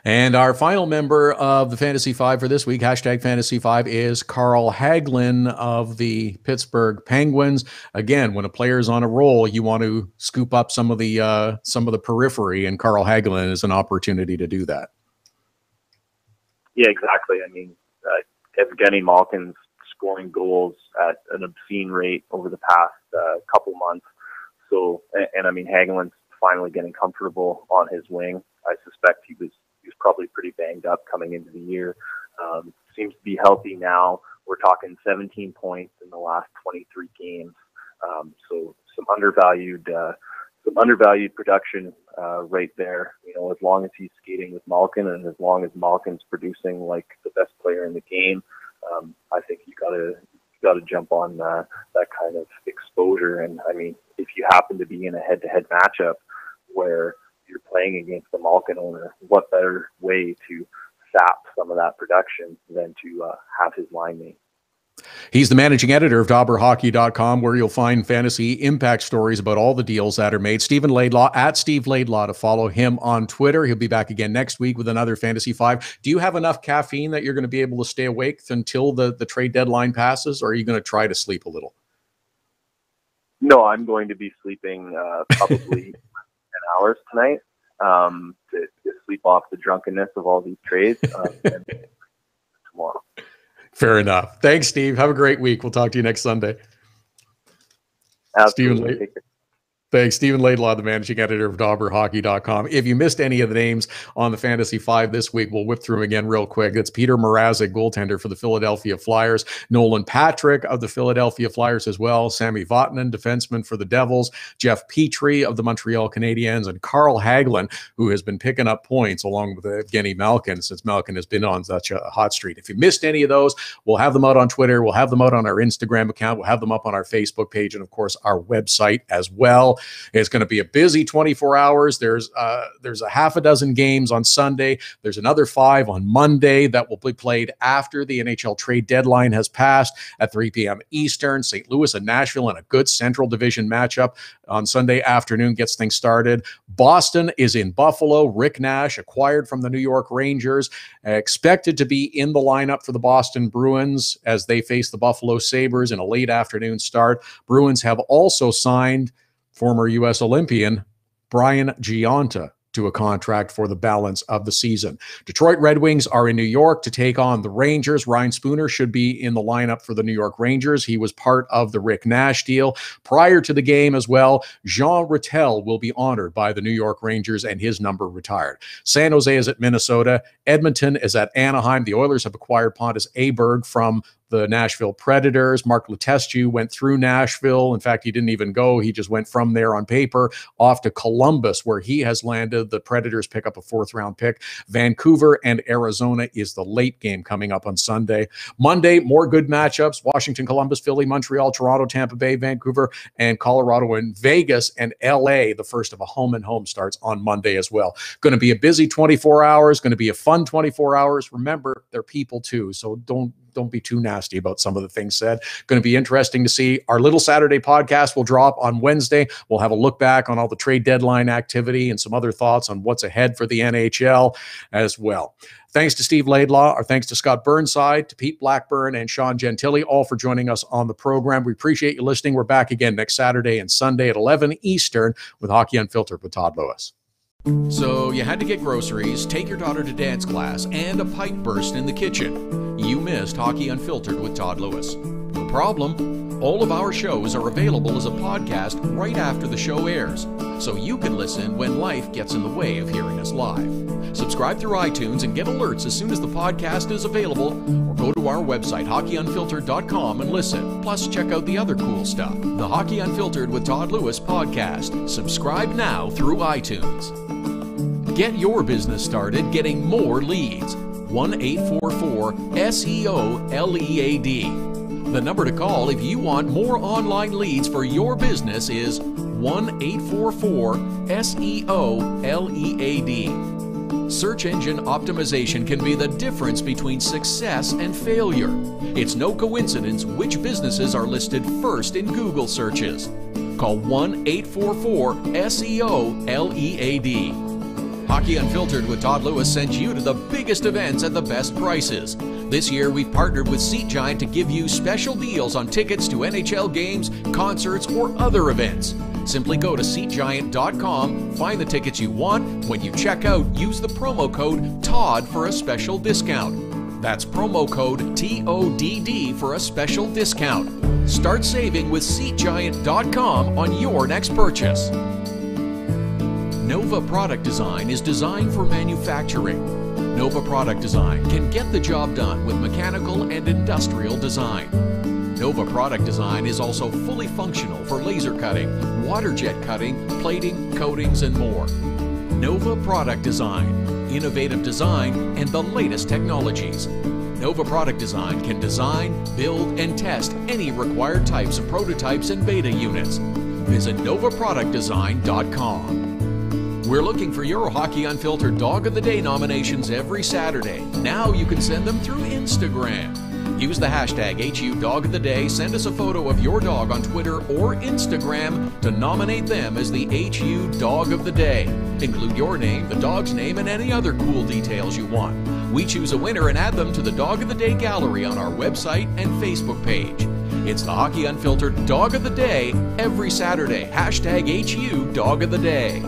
And our final member of the Fantasy 5 for this week, hashtag Fantasy 5, is Carl Hagelin of the Pittsburgh Penguins. Again, when a player's on a roll, you want to scoop up some of the periphery, and Carl Hagelin is an opportunity to do that. Yeah, exactly. I mean, Evgeny Malkin's scoring goals at an obscene rate over the past couple months. So, and I mean, Hagelin's finally getting comfortable on his wing. I suspect he was probably pretty banged up coming into the year. Seems to be healthy now. We're talking 17 points in the last 23 games. So some undervalued production right there. You know, as long as he's skating with Malkin and as long as Malkin's producing like the best player in the game, I think you gotta jump on that kind of exposure. And I mean, if you happen to be in a head-to-head matchup where you're playing against the Malkin owner, what better way to sap some of that production than to have his line mate? He's the managing editor of DobberHockey.com, where you'll find fantasy impact stories about all the deals that are made. Stephen Laidlaw, at Steve Laidlaw, to follow him on Twitter. He'll be back again next week with another Fantasy 5. Do you have enough caffeine that you're going to be able to stay awake until the trade deadline passes, or are you going to try to sleep a little? No, I'm going to be sleeping probably 10 hours tonight to sleep off the drunkenness of all these trades and tomorrow. Fair enough. Thanks, Steve. Have a great week. We'll talk to you next Sunday. Absolutely. Thanks. Stephen Laidlaw, the managing editor of DobberHockey.com. If you missed any of the names on the Fantasy 5 this week, we'll whip through them again real quick. It's Peter Mrazek, goaltender for the Philadelphia Flyers. Nolan Patrick of the Philadelphia Flyers as well. Sami Vatanen, defenseman for the Devils. Jeff Petrie of the Montreal Canadiens. And Carl Hagelin, who has been picking up points along with Evgeny Malkin since Malkin has been on such a hot streak. If you missed any of those, we'll have them out on Twitter. We'll have them out on our Instagram account. We'll have them up on our Facebook page and, of course, our website as well. It's going to be a busy 24 hours. There's a half a dozen games on Sunday. There's another 5 on Monday that will be played after the NHL trade deadline has passed at 3 p.m. Eastern. St. Louis and Nashville in a good Central Division matchup on Sunday afternoon gets things started. Boston is in Buffalo. Rick Nash, acquired from the New York Rangers, expected to be in the lineup for the Boston Bruins as they face the Buffalo Sabres in a late afternoon start. Bruins have also signed former U.S. Olympian Brian Gionta to a contract for the balance of the season. Detroit Red Wings are in New York to take on the Rangers. Ryan Spooner should be in the lineup for the New York Rangers. He was part of the Rick Nash deal. Prior to the game as well, Jean Rattel will be honored by the New York Rangers and his number retired. San Jose is at Minnesota. Edmonton is at Anaheim. The Oilers have acquired Pontus Aberg from the Nashville Predators. Mark Letestu went through Nashville. In fact, he didn't even go. He just went from there on paper off to Columbus, where he has landed. The Predators pick up a 4th-round pick. Vancouver and Arizona is the late game coming up on Sunday. Monday, more good matchups. Washington, Columbus, Philly, Montreal, Toronto, Tampa Bay, Vancouver, and Colorado and Vegas and LA. The first of a home-and-home starts on Monday as well. Going to be a busy 24 hours. Going to be a fun 24 hours. Remember, they're people too, so don't don't be too nasty about some of the things said. Going to be interesting to see. Our little Saturday podcast will drop on Wednesday. We'll have a look back on all the trade deadline activity and some other thoughts on what's ahead for the NHL as well. Thanks to Steve Laidlaw, our thanks to Scott Burnside, to Pete Blackburn, and Sean Gentille, all for joining us on the program. We appreciate you listening. We're back again next Saturday and Sunday at 11 Eastern with Hockey Unfiltered with Todd Lewis. So you had to get groceries, take your daughter to dance class, and a pipe burst in the kitchen. You missed Hockey Unfiltered with Todd Lewis. No problem. All of our shows are available as a podcast right after the show airs, so you can listen when life gets in the way of hearing us live. Subscribe through iTunes and get alerts as soon as the podcast is available, or go to our website, hockeyunfiltered.com, and listen. Plus, check out the other cool stuff, the Hockey Unfiltered with Todd Lewis podcast. Subscribe now through iTunes. Get your business started getting more leads. 1-844-SEO-LEAD. The number to call if you want more online leads for your business is 1-844-SEO-LEAD. Search engine optimization can be the difference between success and failure. It's no coincidence which businesses are listed first in Google searches. Call 1-844-SEO-LEAD. Hockey Unfiltered with Todd Lewis sends you to the biggest events at the best prices. This year, we've partnered with Seat Giant to give you special deals on tickets to NHL games, concerts, or other events. Simply go to SeatGiant.com, find the tickets you want. When you check out, use the promo code TODD for a special discount. That's promo code TODD for a special discount. Start saving with SeatGiant.com on your next purchase. Nova Product Design is designed for manufacturing. Nova Product Design can get the job done with mechanical and industrial design. Nova Product Design is also fully functional for laser cutting, water jet cutting, plating, coatings, and more. Nova Product Design, innovative design, and the latest technologies. Nova Product Design can design, build, and test any required types of prototypes and beta units. Visit NovaProductDesign.com. We're looking for your Hockey Unfiltered Dog of the Day nominations every Saturday. Now you can send them through Instagram. Use the hashtag HU Dog of the Day, send us a photo of your dog on Twitter or Instagram to nominate them as the HU Dog of the Day. Include your name, the dog's name, and any other cool details you want. We choose a winner and add them to the Dog of the Day gallery on our website and Facebook page. It's the Hockey Unfiltered Dog of the Day every Saturday. Hashtag HU Dog of the Day.